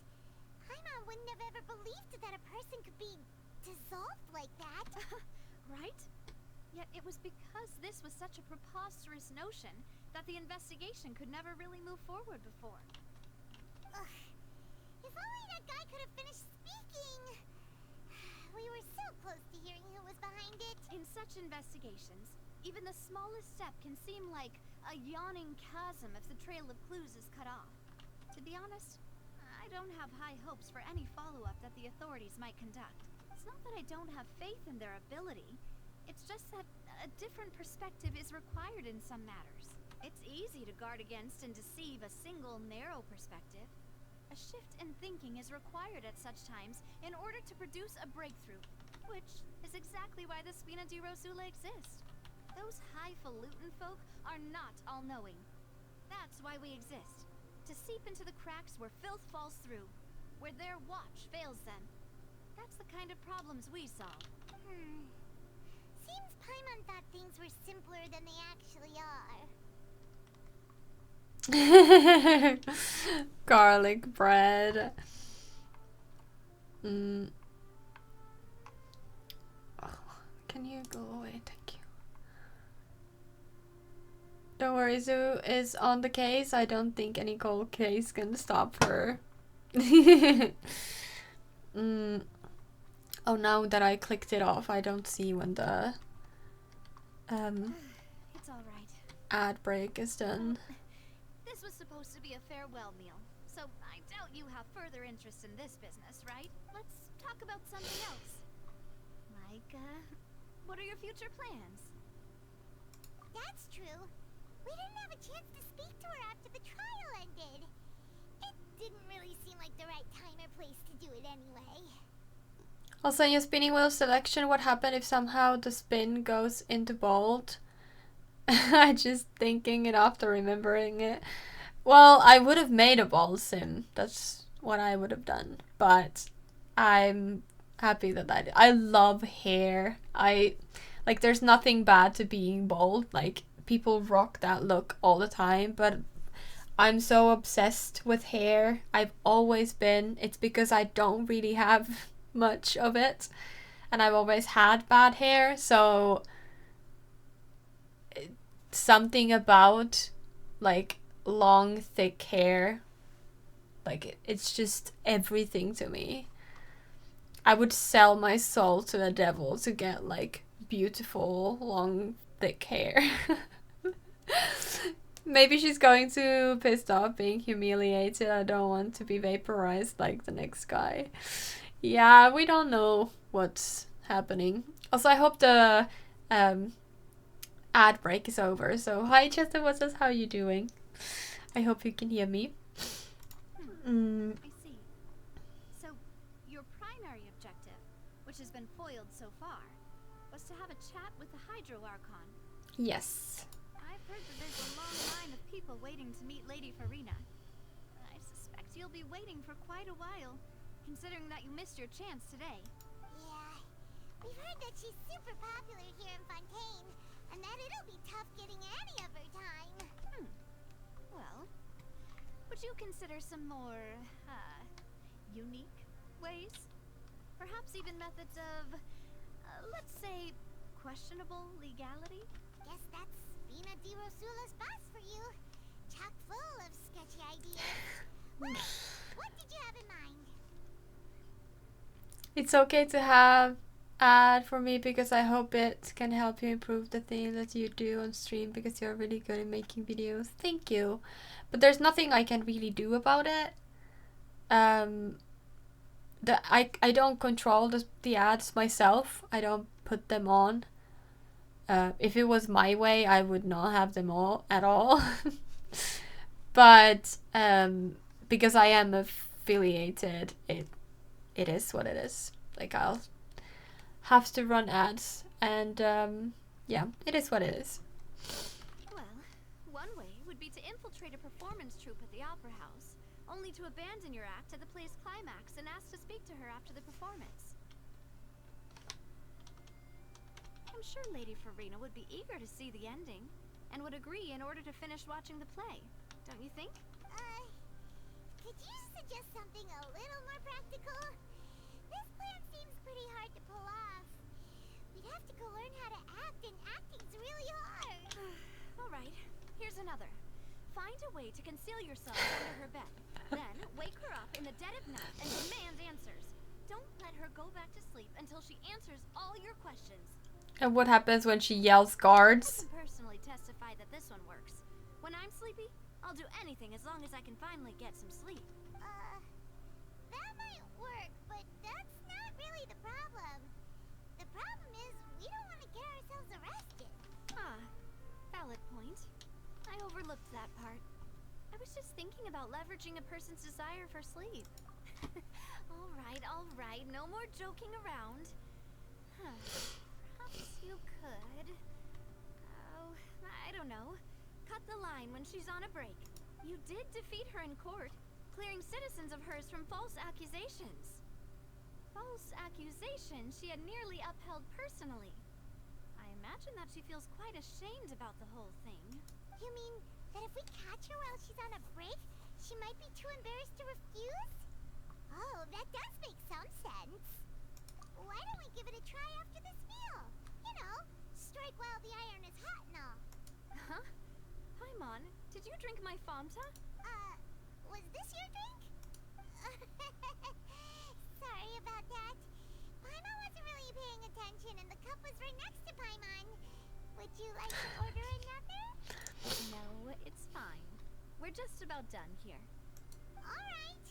Paimon wouldn't have ever believed that a person could be dissolved like that.
Right? Yet it was because this was such a preposterous notion that the investigation could never really move forward before.
Ugh. If only that guy could have finished speaking. We were so close to hearing who was behind it.
In such investigations, even the smallest step can seem like a yawning chasm if the trail of clues is cut off. To be honest, I don't have high hopes for any follow-up that the authorities might conduct. It's not that I don't have faith in their ability. It's just that a different perspective is required in some matters. It's easy to guard against and deceive a single narrow perspective. A shift in thinking is required at such times in order to produce a breakthrough, which is exactly why the Spina di Rosula exist. Those highfalutin folk are not all-knowing. That's why we exist. To seep into the cracks where filth falls through, where their watch fails them. That's the kind of problems we solve.
Seems Paimon thought things were simpler than they actually are.
Garlic bread. Oh, can you go away? Thank you. Don't worry, Zoo is on the case. I don't think any cold case can stop her. Oh, now that I clicked it off, I don't see when the
It's all right.
ad break is done.
This was supposed to be a farewell meal, so I doubt you have further interest in this business, right? Let's talk about something else. Like, what are your future plans?
That's true. We didn't have a chance to speak to her after the trial ended. It didn't really seem like the right time or place to do it anyway.
Also, in your spinning wheel selection, what happened if somehow the spin goes into bold? I just thinking it after remembering it. Well, I would have made a ball sim. That's what I would have done. But I'm happy that I did. I love hair. Like, there's nothing bad to being bold. Like, people rock that look all the time. But I'm so obsessed with hair. I've always been. It's because I don't really have much of it. And I've always had bad hair. So something about, like, long, thick hair, like, it's just everything to me. I would sell my soul to the devil to get, like, beautiful, long, thick hair. Maybe she's going to pissed off being humiliated. I don't want to be vaporized like the next guy. Yeah, we don't know what's happening. Also, I hope the ad break is over. So, hi Chester, what's up? How are you doing? I hope you can hear me.
I see. So, your primary objective, which has been foiled so far, was to have a chat with the Hydro Archon.
Yes.
I've heard that there's a long line of people waiting to meet Lady Farina. I suspect you'll be waiting for quite a while, considering that you missed your chance today.
Yeah, we've heard that she's super popular here in Fontaine, and that it'll be tough getting any of her time.
Well, would you consider some more, unique ways? Perhaps even methods of, let's say, questionable legality?
Guess that's Vina Di Rosula's boss for you. Chock full of sketchy ideas. What did you have in mind?
It's okay to have ad for me because I hope it can help you improve the thing that you do on stream because you're really good at making videos. Thank you. But there's nothing I can really do about it. I don't control the ads myself. I don't put them on. If it was my way, I would not have them all at all. But because I am affiliated, it is what it is. Like, I'll have to run ads, and yeah, it is what it is.
Well, one way would be to infiltrate a performance troupe at the Opera House, only to abandon your act at the play's climax and ask to speak to her after the performance. I'm sure Lady Farina would be eager to see the ending, and would agree in order to finish watching the play. Don't you think?
Could you suggest something a little more practical? This plan seems pretty hard to pull off. We'd have to go learn how to act, and acting's really hard.
Alright, here's another. Find a way to conceal yourself under her bed. Then, wake her up in the dead of night and demand answers. Don't let her go back to sleep until she answers all your questions.
And what happens when she yells guards?
I can personally testify that this one works. When I'm sleepy, I'll do anything as long as I can finally get some sleep.
That might work, but that's not really the problem. The problem is we don't want to get ourselves arrested.
Valid point. I overlooked that part. I was just thinking about leveraging a person's desire for sleep. Alright, no more joking around. Perhaps you could... Oh, I don't know. Cut the line when she's on a break. You did defeat her in court, clearing citizens of hers from false accusations. False accusations she had nearly upheld personally. I imagine that she feels quite ashamed about the whole thing.
You mean that if we catch her while she's on a break, she might be too embarrassed to refuse? Oh, that does make some sense. Why don't we give it a try after this meal? You know, strike while the iron is hot and all.
Huh? Paimon, did you drink my Fanta?
Was this your drink? Sorry about that. Paimon wasn't really paying attention and the cup was right next to Paimon. Would you like to order another?
No, it's fine. We're just about done here.
Alright.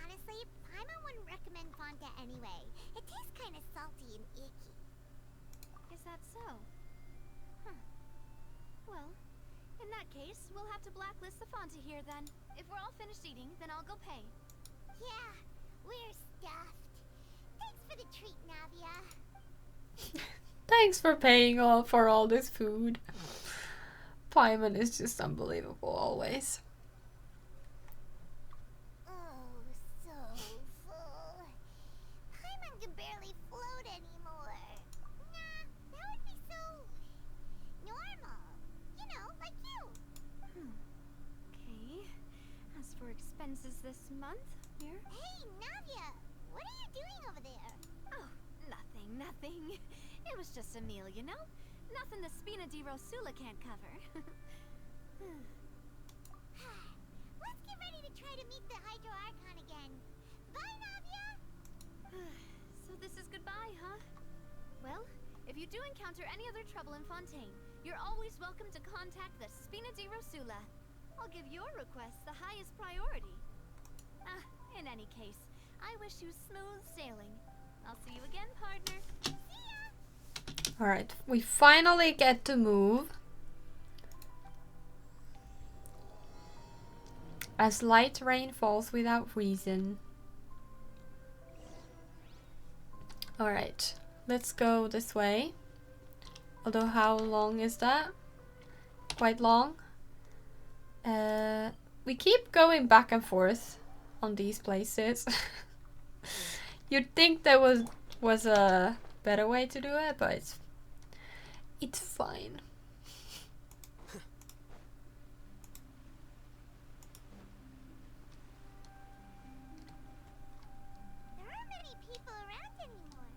Honestly, Paimon wouldn't recommend Fanta anyway. It tastes kind of salty and icky.
Is that so? Huh. Well, in that case, we'll have to blacklist the Fanta here then. If we're all finished eating, then I'll go pay.
Yeah, we're stuffed. Thanks for the treat, Navia.
Thanks for paying all for all this food. Paimon is just unbelievable always.
Oh, so full. Paimon can barely float anymore. Nah, that would be so normal. You know, like you.
Okay. As for expenses this month, here.
Hey, Navia, what are you doing over there?
Oh, nothing. It was just a meal, you know? Nothing the Spina di Rosula can't cover.
Let's get ready to try to meet the Hydro Archon again. Bye, Navia!
So this is goodbye, huh? Well, if you do encounter any other trouble in Fontaine, you're always welcome to contact the Spina di Rosula. I'll give your request the highest priority. In any case, I wish you smooth sailing. I'll see you again, partner.
Alright, we finally get to move. As light rain falls without reason. Alright, let's go this way. Although how long is that? Quite long. We keep going back and forth on these places. You'd think there was a better way to do it, but it's fine.
There aren't many people around anymore.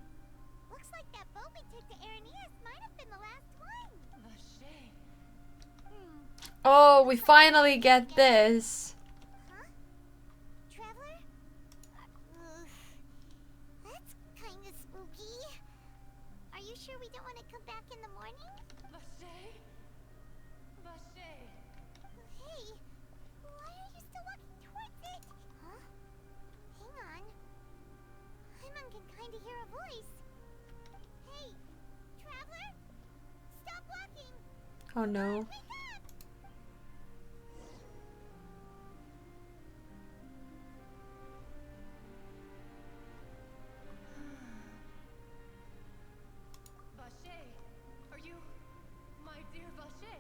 Looks like that boat we took to Araneas might have been the last one.
Oh, we finally get this.
Huh? Traveler? That's kinda spooky. Are you sure we don't want to come back in the morning? Hey, why are you still walking towards it? Huh? Hang on. Paimon can kinda hear a voice. Hey, Traveler? Stop walking!
Oh no.
Wake up!
Vache, are you my dear Vache?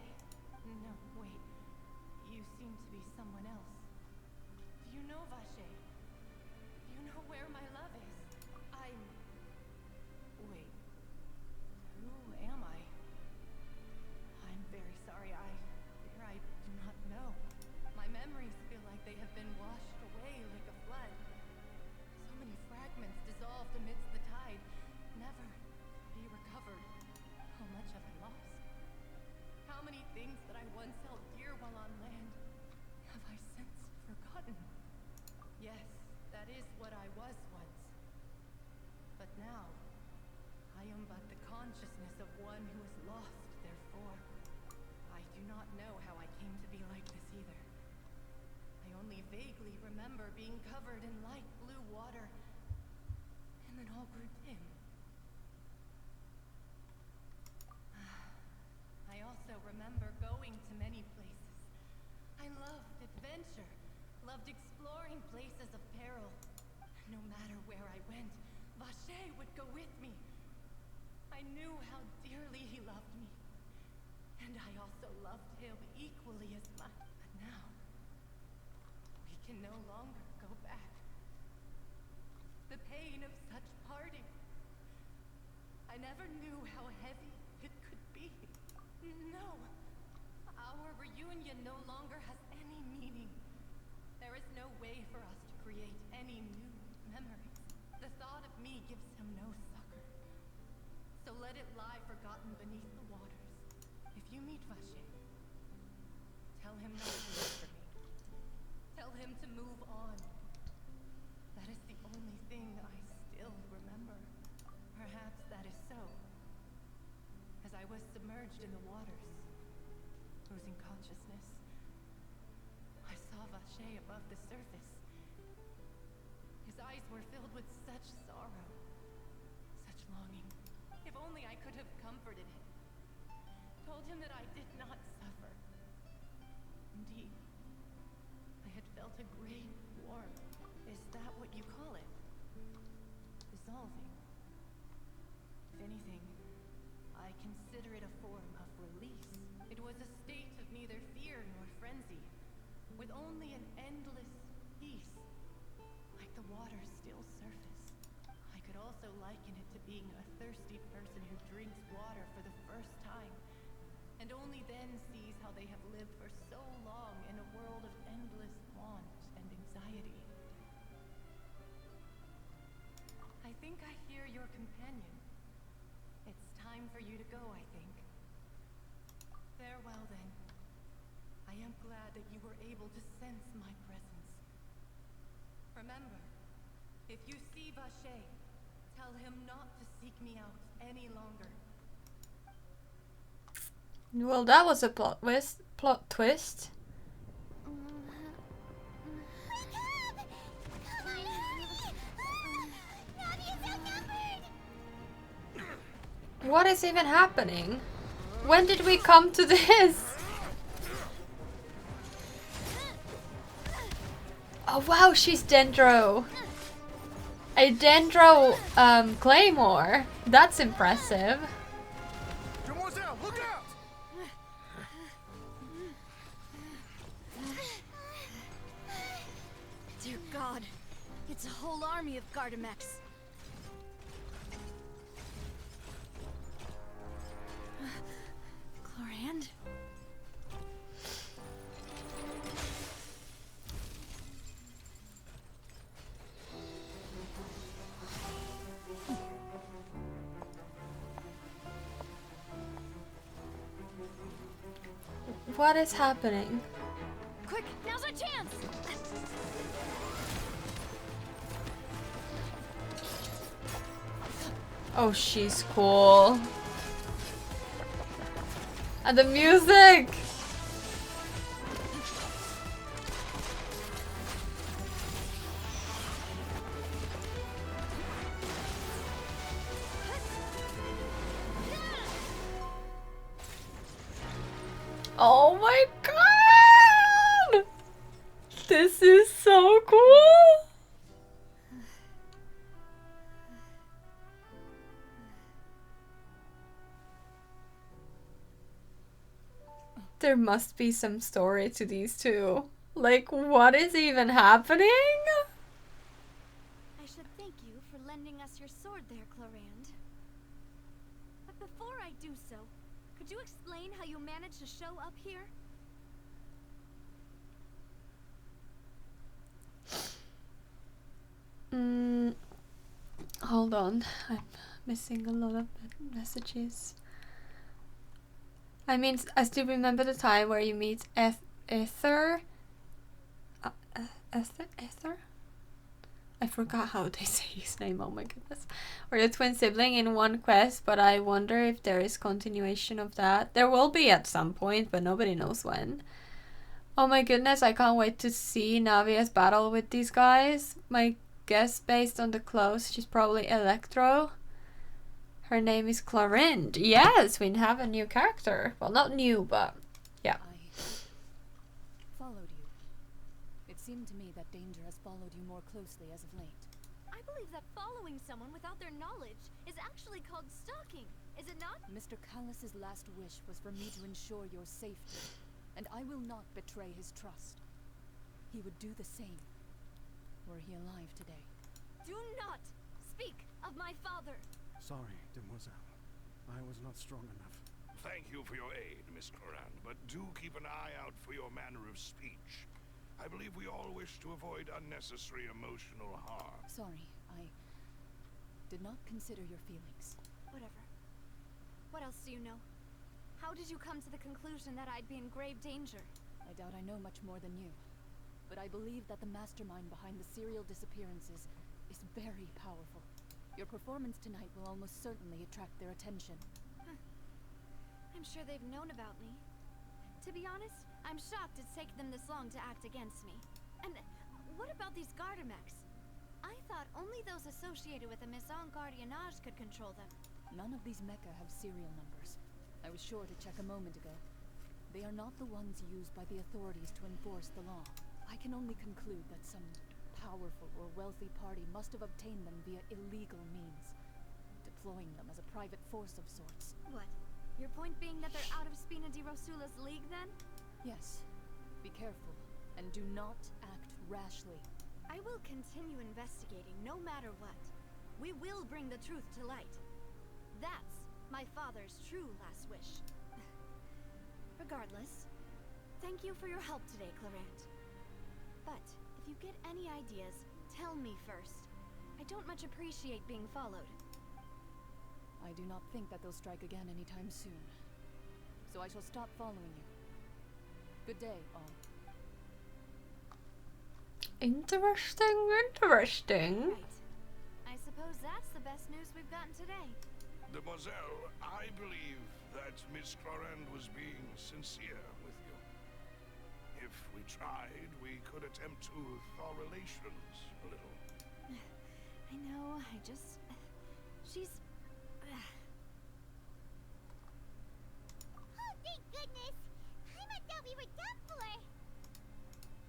No, wait. You seem to be someone else. Do you know Vache? Do you know where my love is? Wait. Who am I? I'm very sorry. I do not know. My memories feel like they have been washed away like a flood. So many fragments dissolved amidst the tide, never be recovered. How much have I lost? How many things that I once held dear while on land have I since forgotten? Yes, that is what I was once. But now, I am but the consciousness of one who is lost, therefore. I do not know how I came to be like this either. I only vaguely remember being covered in light blue water, and then all grew dim. I also remember going to many places. I loved adventure, loved exploring places of peril. No matter where I went, Vache would go with me. I knew how dearly he loved me, and I also loved him equally as much. But now, we can no longer go back. The pain of such parting. I never knew how heavy it could be. No, our reunion no longer has any meaning. There is no way for us to create any new memories. The thought of me gives him no succor. So let it lie forgotten beneath the waters. If you meet Vache, Tell him not to look for me. Tell him to move on. That is the only thing I still remember. Perhaps that is so. As I was submerged in the waters, losing consciousness, I saw Vache above the surface. His eyes were filled with such sorrow, such longing. If only I could have comforted him, told him that I did not suffer. Indeed, I had felt a great warmth. Is that what you call it? Dissolving. If anything, I consider it a form of release. It was a state of neither fear nor frenzy, with only an endless peace, like the water's still surface. I could also liken it to being a thirsty person who drinks water for the first time, and only then sees how they have lived for so long in a world of endless want and anxiety. I think I hear your companion. It's time for you to go, I think. Farewell, then. I am glad that you were able to sense my presence. Remember, if you see Vache, tell him not to seek me out any longer.
Well, that was a plot twist. What is even happening? When did we come to this? Oh wow, she's Dendro. A Dendro claymore. That's impressive.
Demoiselle, look out!
Dear God, it's a whole army of Gardamex. Chlorand?
What is happening?
Quick, now's our chance!
Oh, she's cool. And the music! Oh my god! This is so cool! There must be some story to these two. Like, what is even happening?
I should thank you for lending us your sword there, Chlorand. But before I do so, could you explain how you managed to show up here?
Hold on. I'm missing a lot of messages. I mean, I still remember the time where you meet Ether. Ether? I forgot how they say his name, oh my goodness. Or the twin sibling in one quest, but I wonder if there is continuation of that. There will be at some point, but nobody knows when. Oh my goodness, I can't wait to see Navia's battle with these guys. My guess, based on the clothes, she's probably Electro. Her name is Chlorand. Yes, we have a new character. Well, not new, but yeah.
I followed you. It seemed to me that danger has followed you more closely as of late.
I believe that following someone without their knowledge is actually called stalking, is it not?
Mr. Callus's last wish was for me to ensure your safety, and I will not betray his trust. He would do the same, were he alive today.
Do not speak of my father!
Sorry, demoiselle. I was not strong enough.
Thank you for your aid, Miss Chlorand, but do keep an eye out for your manner of speech. I believe we all wish to avoid unnecessary emotional harm.
Sorry, I did not consider your feelings.
Whatever. What else do you know? How did you come to the conclusion that I'd be in grave danger?
I doubt I know much more than you, but I believe that the mastermind behind the serial disappearances is very powerful. Your performance tonight will almost certainly attract their attention.
I'm sure they've known about me. To be honest, I'm shocked it's taken them this long to act against me. And what about these Gardamex? I thought only those associated with the Maison Gardiennage could control them.
None of these mecha have serial numbers. I was sure to check a moment ago. They are not the ones used by the authorities to enforce the law. I can only conclude that some powerful or wealthy party must have obtained them via illegal means, deploying them as a private force of sorts.
What? Your point being that they're out of Spina di Rosula's league, then?
Yes. Be careful, and do not act rashly.
I will continue investigating, no matter what. We will bring the truth to light. That's my father's true last wish. Regardless, thank you for your help today, Clarant. But if you get any ideas, tell me first. I don't much appreciate being followed.
I do not think that they'll strike again anytime soon. So I shall stop following you. Good day, all.
Interesting, interesting.
Right. I suppose that's the best news we've gotten today.
Demoiselle, I believe that Miss Clorand was being sincere with you. If we tried, we could attempt to thaw relations a little.
I know, she's...
Oh, thank goodness! I thought we were done for!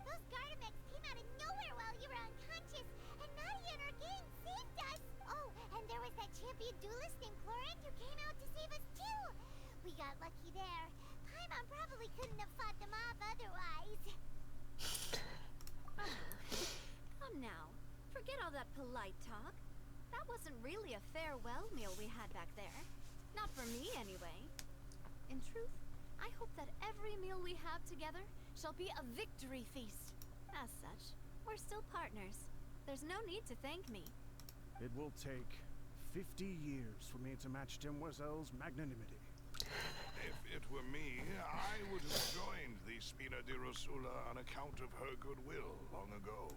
Those Gardamex came out of nowhere while you were unconscious, and Navia and her gang saved us! Oh, and there was that champion duelist named Clorant who came out to save us too! We got lucky there. Paimon probably couldn't have fought them off otherwise.
Come now. Forget all that polite talk. That wasn't really a farewell meal we had back there. Not for me, anyway. In truth, I hope that every meal we have together shall be a victory feast. As such, we're still partners. There's no need to thank me.
It will take 50 years for me to match Demoiselle's magnanimity.
If it were me, I would have joined the Spina di Rosula on account of her goodwill long ago.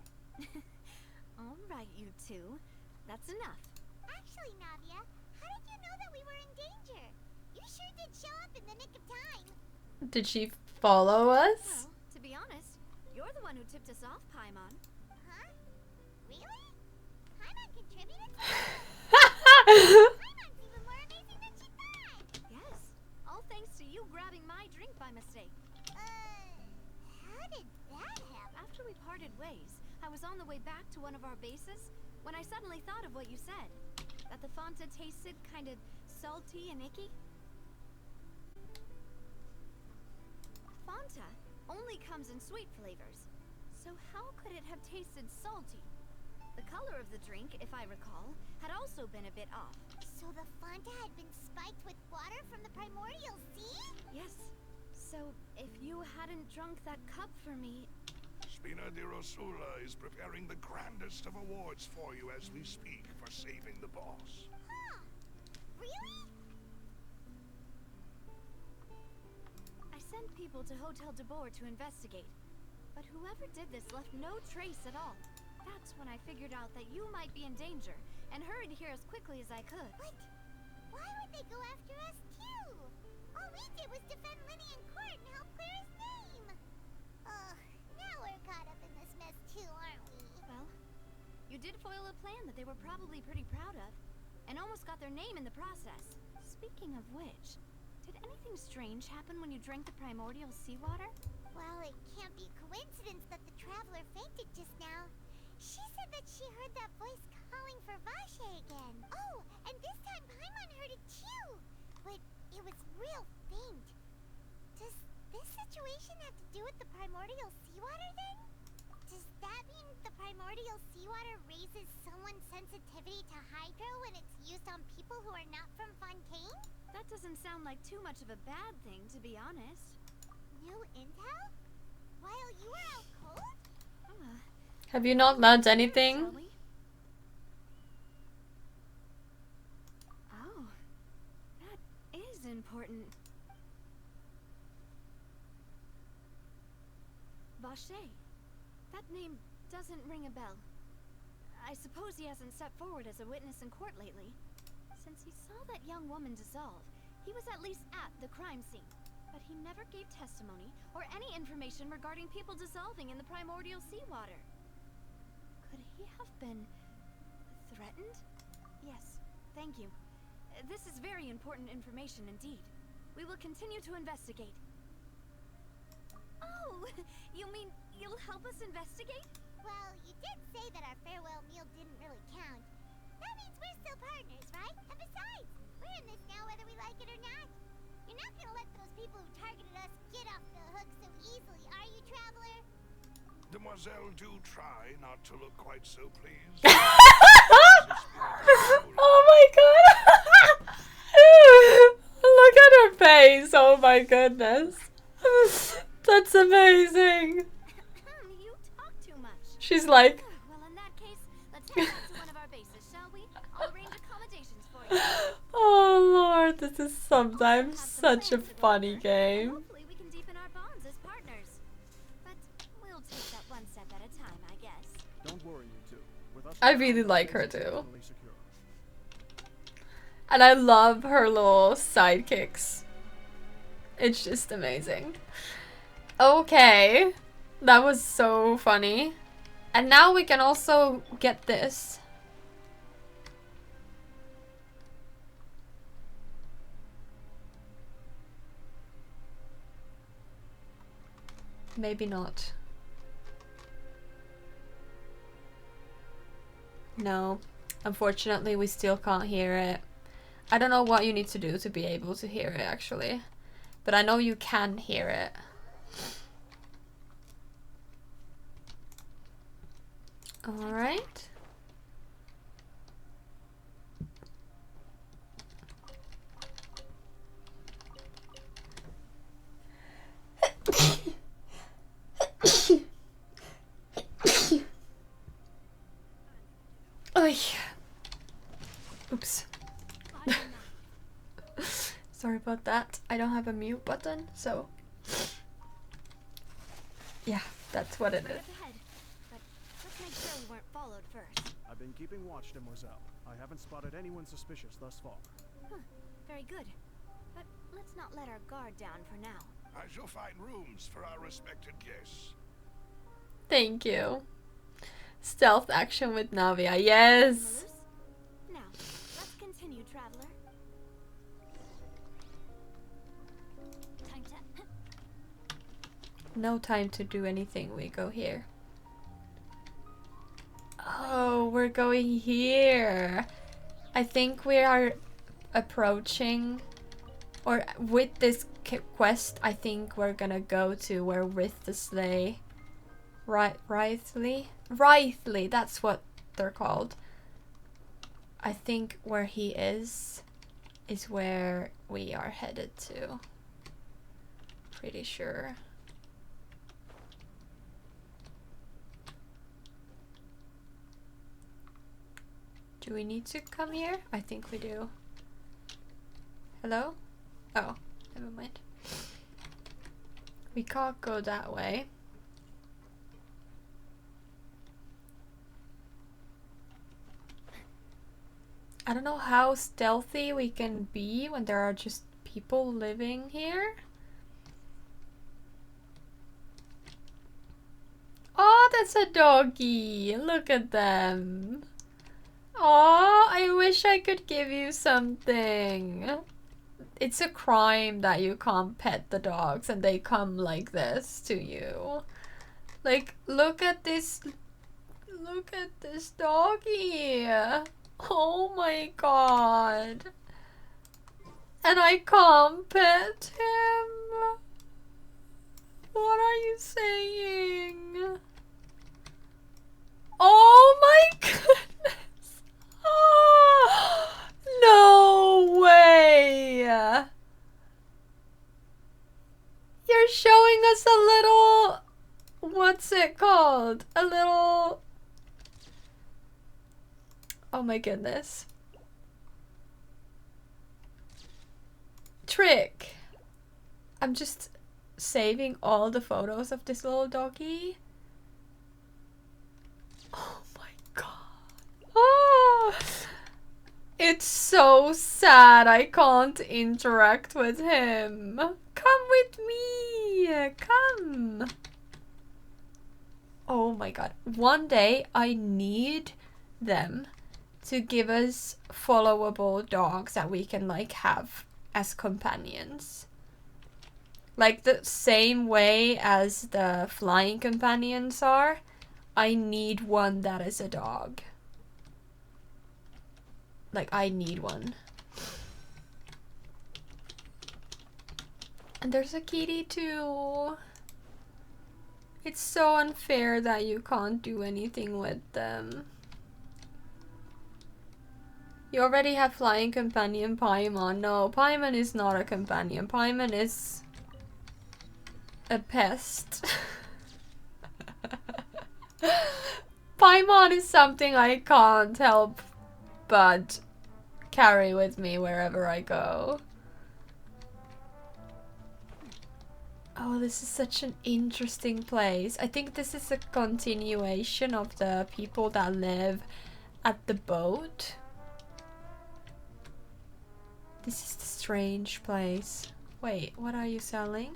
All right, you two. That's enough.
Actually, Navia, how did you know that we were in danger? You sure did show up in the nick of time.
Did she follow us?
Well, to be honest, you're the one who tipped us off, Paimon.
Huh? Really? Paimon contributed to it? Paimon's even more amazing than she thought!
Yes, all thanks to you grabbing my drink by mistake.
How did that happen?
After we parted ways, I was on the way back to one of our bases when I suddenly thought of what you said. That the Fanta tasted kind of salty and icky. Fanta only comes in sweet flavors, so how could it have tasted salty? The color of the drink, if I recall, had also been a bit off.
So the Fanta had been spiked with water from the primordial sea?
Yes. So if you hadn't drunk that cup for me...
Spina di Rosula is preparing the grandest of awards for you as we speak for saving the boss.
Huh. Really?
I sent people to Hotel de Boer to investigate, but whoever did this left no trace at all. That's when I figured out that you might be in danger, and hurried here as quickly as I could.
But why would they go after us too? All we did was defend Linny in court and help clear his name. Ugh, now we're caught up in this mess too, aren't we?
Well, you did foil a plan that they were probably pretty proud of, and almost got their name in the process. Speaking of which, did anything strange happen when you drank the primordial seawater?
Well, it can't be a coincidence that the traveler fainted just now. She said that she heard that voice calling for Vache again. Oh, and this time Paimon heard it too. But it was real faint. Does this situation have to do with the primordial seawater then? Does that mean the primordial seawater raises someone's sensitivity to hydro when it's used on people who are not from Fontaine?
That doesn't sound like too much of a bad thing, to be honest.
New intel? While you were out cold?
Have you not learned anything?
Shall we? Oh, that is important. Vacher. That name doesn't ring a bell. I suppose he hasn't stepped forward as a witness in court lately. Since he saw that young woman dissolve, he was at least at the crime scene. But he never gave testimony or any information regarding people dissolving in the primordial seawater. Could he have been threatened? Yes, thank you. This is very important information indeed. We will continue to investigate. Oh, you mean you'll help us investigate?
Well, you did say that our farewell meal didn't really count. That means we're still partners, right? And besides, we're in this now whether we like it or not. You're not gonna let those people who targeted us get off the hook so easily, are you, Traveler?
Demoiselle, do try not to look quite so pleased.
Oh my god! Look at her face! Oh my goodness! That's amazing!
You talk too much.
She's like,
Well, in that case, let's head out to one of our bases, shall we? I'll arrange accommodations for you.
oh lord, this is sometimes
Have some
such a
plans to go
funny
over, and
game.
hopefully we can deepen our bonds as partners. But we'll take that one step at a time, I guess.
Don't worry, you two. With us,
I really like her
it's
too.
definitely secure.
And I love her little sidekicks. It's just amazing. Okay. That was so funny. And now we can also get this. Maybe not. No. Unfortunately, we still can't hear it. I don't know what you need to do to be able to hear it, actually. But I know you can hear it. Alright. Oy. Oops. Sorry about that. I don't have a mute button, so yeah, that's what it
Right
is.
up ahead. But let's make sure we weren't followed first.
I've been keeping watch, Demoiselle. I haven't spotted anyone suspicious thus far.
Huh, very good. But let's not let our guard down for now.
I shall find rooms for our respected guests.
Thank you. Stealth action with Navia. Yes.
Malus? Now, let's continue, traveler. Time to...
No time to do anything. We go here. Oh, we're going here. I think we are approaching, or with this quest, I think we're gonna go to where with the sleigh. Wraithly, that's what they're called. I think where he is where we are headed to. Pretty sure. Do we need to come here? I think we do. Hello? Oh, never mind. We can't go that way. I don't know how stealthy we can be when there are just people living here. Oh, that's a doggy. Look at them. Oh, I wish I could give you something. It's a crime that you can't pet the dogs and they come like this to you. Like, look at this. Look at this doggy. Oh my god. And I can't pet him. What are you saying? Oh my goodness. Oh, no way. You're showing us a little, what's it called? A little, oh my goodness. Trick. I'm just, saving all the photos of this little doggy. Oh my god. Oh, it's so sad I can't interact with him. Come with me. Come. Oh my god. One day I need them to give us followable dogs that we can like have as companions. Like the same way as the flying companions are, I need one that is a dog. Like, I need one. And there's a kitty too. It's so unfair that you can't do anything with them. You already have flying companion Paimon. No, Paimon is not a companion. Paimon is a pest. Paimon is something I can't help but carry with me wherever I go. Oh, this is such an interesting place. I think this is a continuation of the people that live at the boat. This is the strange place. Wait, what are you selling?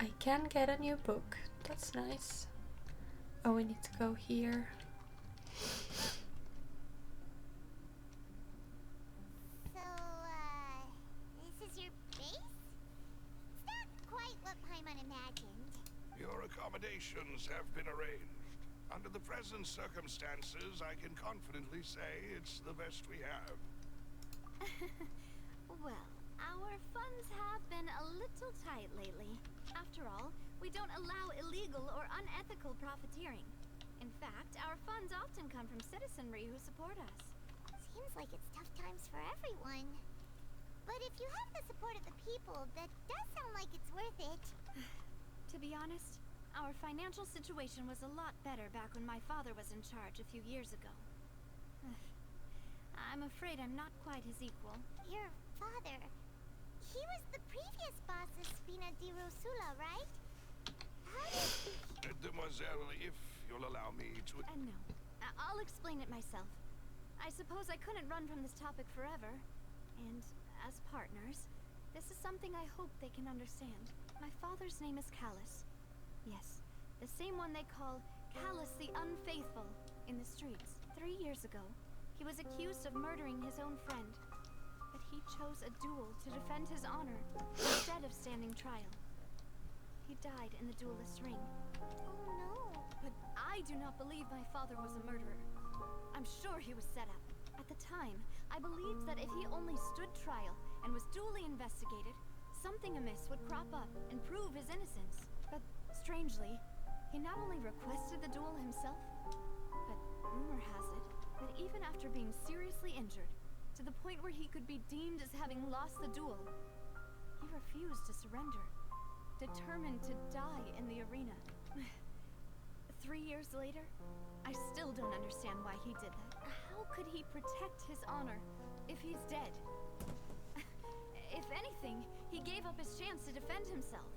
I can get a new book. That's nice. Oh, we need to go here.
So, this is your base? It's not quite what Paimon imagined.
Your accommodations have been arranged. Under the present circumstances, I can confidently say it's the best we have.
Well, our funds have been a little tight lately. After all, we don't allow illegal or unethical profiteering. In fact, our funds often come from citizenry who support us.
Seems like it's tough times for everyone. But if you have the support of the people, that does sound like it's worth it.
To be honest, our financial situation was a lot better back when my father was in charge a few years ago. I'm afraid I'm not quite his equal.
Your father... He was the previous boss of Spina di Rosula, right? How did...
Demoiselle, if you'll allow me to...
No. I'll explain it myself. I suppose I couldn't run from this topic forever. And, as partners, this is something I hope they can understand. My father's name is Callus. Yes, the same one they call Callus the Unfaithful in the streets. 3 years ago, he was accused of murdering his own friend. But he chose a duel to defend his honor instead of standing trial. He died in the duelist's ring.
Oh no.
But I do not believe my father was a murderer. I'm sure he was set up. At the time, I believed that if he only stood trial and was duly investigated, something amiss would crop up and prove his innocence. But strangely, he not only requested the duel himself, but rumor has it that even after being seriously injured, to the point where he could be deemed as having lost the duel, he refused to surrender, determined to die in the arena. 3 years later, I still don't understand why he did that. How could he protect his honor if he's dead? If anything, he gave up his chance to defend himself.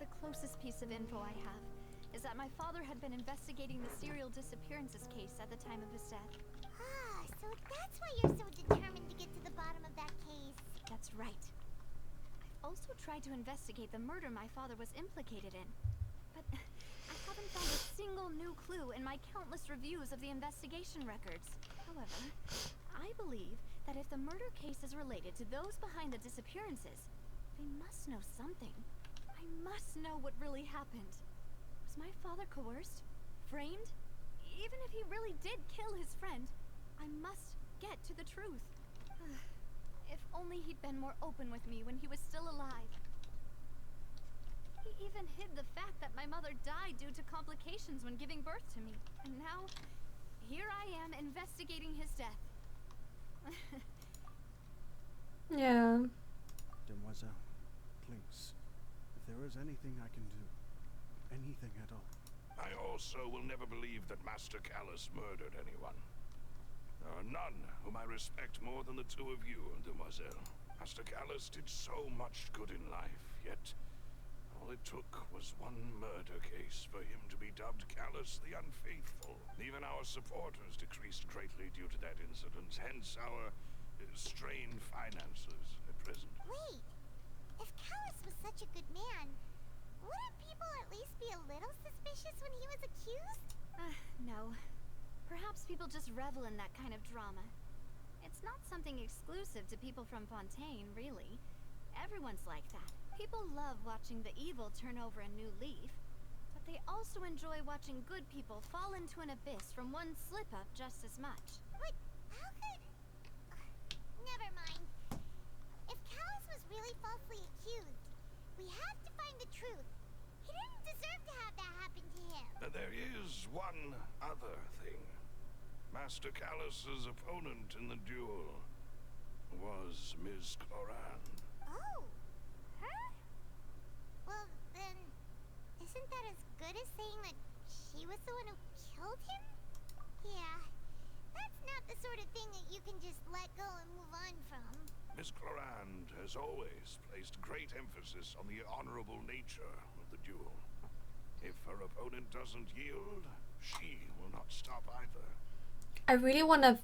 The closest piece of info I have is that my father had been investigating the serial disappearances case at the time of his death.
Ah, so that's why you're so determined to get to the bottom of that case.
That's right. I've also tried to investigate the murder my father was implicated in. But I haven't found a single new clue in my countless reviews of the investigation records. However, I believe that if the murder case is related to those behind the disappearances, they must know something. I must know what really happened. Was my father coerced? Framed? Even if he really did kill his friend, I must get to the truth. If only he'd been more open with me when he was still alive. He even hid the fact that my mother died due to complications when giving birth to me. And now, here I am investigating his death.
Yeah.
Demoiselle, please. If there there is anything I can do. Anything at all.
I also will never believe that Master Callus murdered anyone. There are none whom I respect more than the two of you, Demoiselle. Master Callus did so much good in life, yet all it took was one murder case for him to be dubbed Callus the Unfaithful. Even our supporters decreased greatly due to that incident, hence our strained finances at present.
Wait, if Callus was such a good man, wouldn't people at least be a little suspicious when he was accused?
No. Perhaps people just revel in that kind of drama. It's not something exclusive to people from Fontaine, really. Everyone's like that. People love watching the evil turn over a new leaf, but they also enjoy watching good people fall into an abyss from one slip-up just as much.
But how could... Never mind. If Callus was really falsely accused, we have to find the truth. He didn't deserve to have that happen to him.
There is one other thing. Master Callus's opponent in the duel was Ms. Clorand.
Oh, her? Well, then, isn't that as good as saying that she was the one who killed him? Yeah, that's not the sort of thing that you can just let go and move on from.
Miss Clorand has always placed great emphasis on the honorable nature of the duel. If her opponent doesn't yield, she will not stop either.
I really want to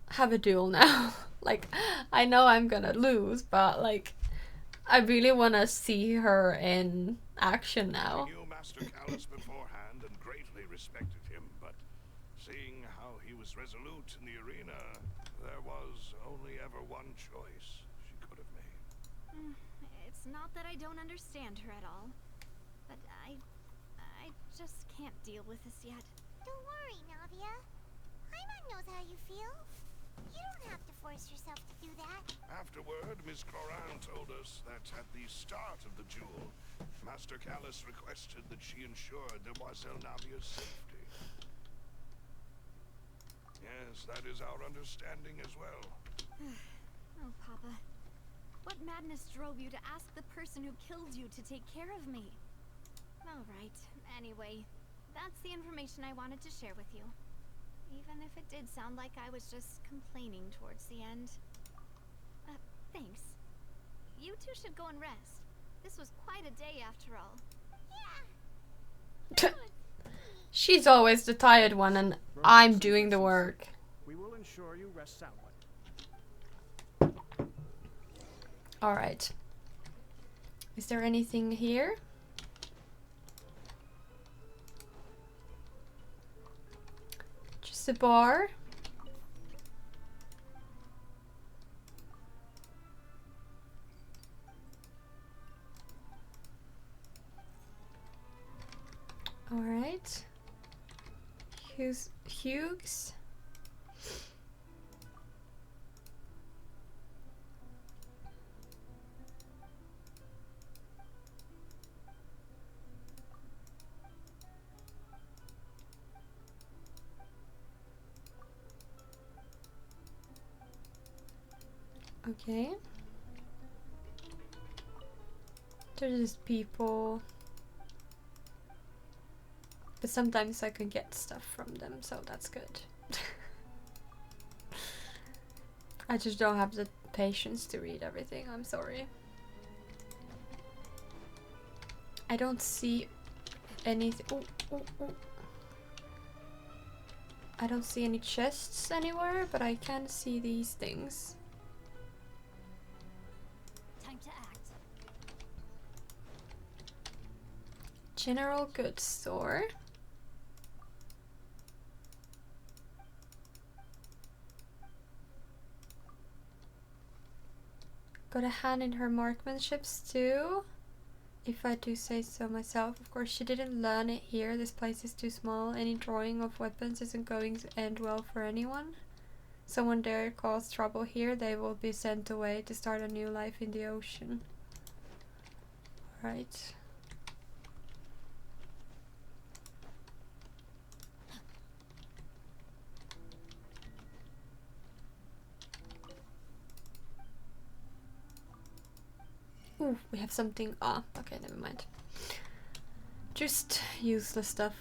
have a duel now. Like, I know I'm gonna lose, but like, I really want to see her in action now.
I knew Master Callus beforehand and greatly respected him, but seeing how he was resolute in the arena, there was only ever one choice she could have made.
It's not that I don't understand her at all, but I just can't deal with this yet.
Don't worry, Navia. Paimon knows how you feel. You don't have to force yourself to do that.
Afterward, Miss Clorand told us that at the start of the duel, Master Callus requested that she ensure Demoiselle Navia's safety. Yes, that is our understanding as well.
Oh, Papa. What madness drove you to ask the person who killed you to take care of me? All right. Anyway, that's the information I wanted to share with you. Even if it did sound like I was just complaining towards the end. Thanks. You two should go and rest. This was quite a day after all.
Yeah.
She's always the tired one and I'm doing the work.
We will ensure you rest soundly.
Alright. Is there anything here? Just a bar. Alright. Hughes. Okay. There's just people. But sometimes I can get stuff from them, so that's good. I just don't have the patience to read everything, I'm sorry. I don't see anything. Oh. I don't see any chests anywhere, but I can see these things.
Time to act.
General goods store. Got a hand in her marksmanships too, if I do say so myself. Of course, she didn't learn it here. This place is too small. Any drawing of weapons isn't going to end well for anyone. Someone dare cause trouble here, they will be sent away to start a new life in the ocean. Right. Ooh, we have something. Ah, okay, never mind. Just useless stuff.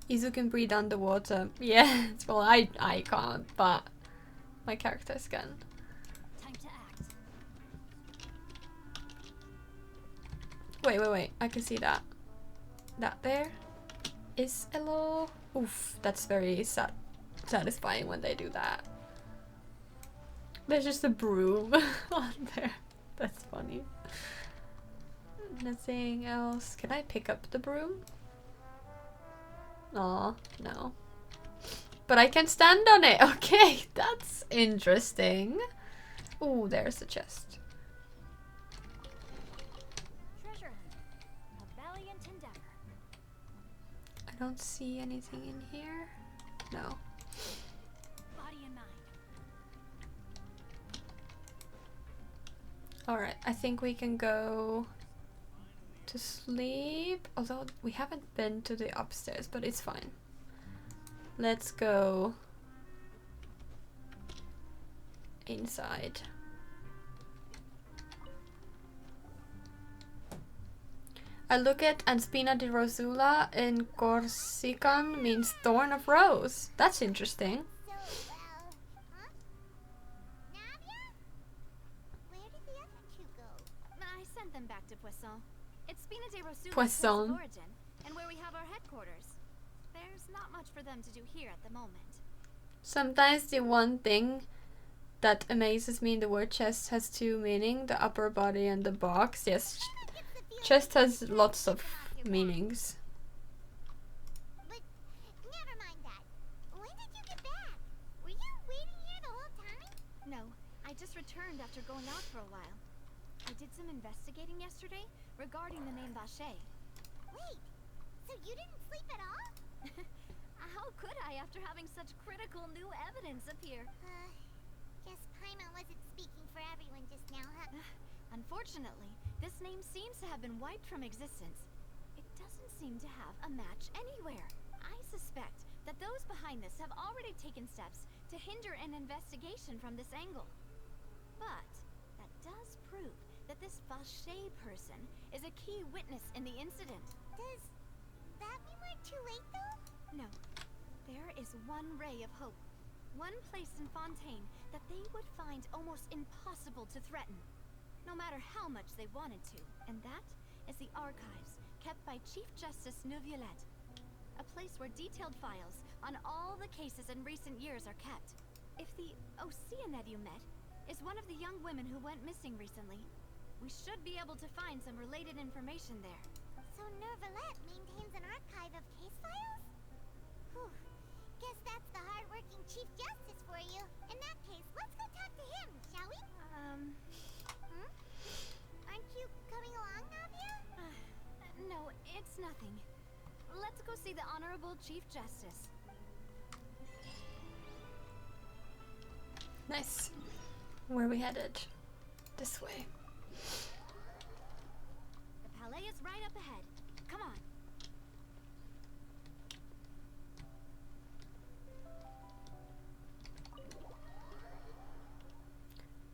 Izu can breathe underwater. Yeah, well, I can't, but my characters can.
Time to act.
Wait. I can see that. That there is Elo. Oof, that's very satisfying when they do that. There's just a broom on there. That's funny. Nothing else. Can I pick up the broom? Aw, no. But I can stand on it. Okay, that's interesting. Ooh, there's the chest.
Treasure hunter. A valiant endeavor.
I don't see anything in here. No.
Body and mind.
Alright, I think we can go to sleep. Although we haven't been to the upstairs, but it's fine. Let's go inside. I look at Anspina di Rosula in Corsican means thorn of rose. That's interesting.
So, huh? Navia? Where did the other two go?
I sent them back to Poisson. It's Spina de Rosula's place
Poisson.
of origin, and where we have our headquarters. There's not much for them to do here at the moment.
Sometimes the one thing that amazes me in the word chest has two meanings, the upper body and the box. Yes, chest has lots of meanings.
But never mind that. When did you get back? Were you waiting here the whole time?
No, I just returned after going out for a while. I did some investigating yesterday regarding the name Vache.
Wait, so you didn't sleep at all?
How could I after having such critical new evidence appear?
Guess Paimon wasn't speaking for everyone just now, huh?
Unfortunately, this name seems to have been wiped from existence. It doesn't seem to have a match anywhere. I suspect that those behind this have already taken steps to hinder an investigation from this angle. But that does prove that this Vache person is a key witness in the incident.
Does that mean we're too late, though?
No. There is one ray of hope. One place in Fontaine that they would find almost impossible to threaten, no matter how much they wanted to. And that is the archives kept by Chief Justice Neuvillette. A place where detailed files on all the cases in recent years are kept. If the Oceanette you met is one of the young women who went missing recently, we should be able to find some related information there.
So Neuvillette maintains an archive of case files? Whew. Guess that's the hard-working Chief Justice for you. In that case, let's go talk to him, shall we? Aren't you coming along, Navia?
No, it's nothing. Let's go see the Honorable Chief Justice.
Nice. Where are we headed? This way.
The palais is right up ahead. Come on.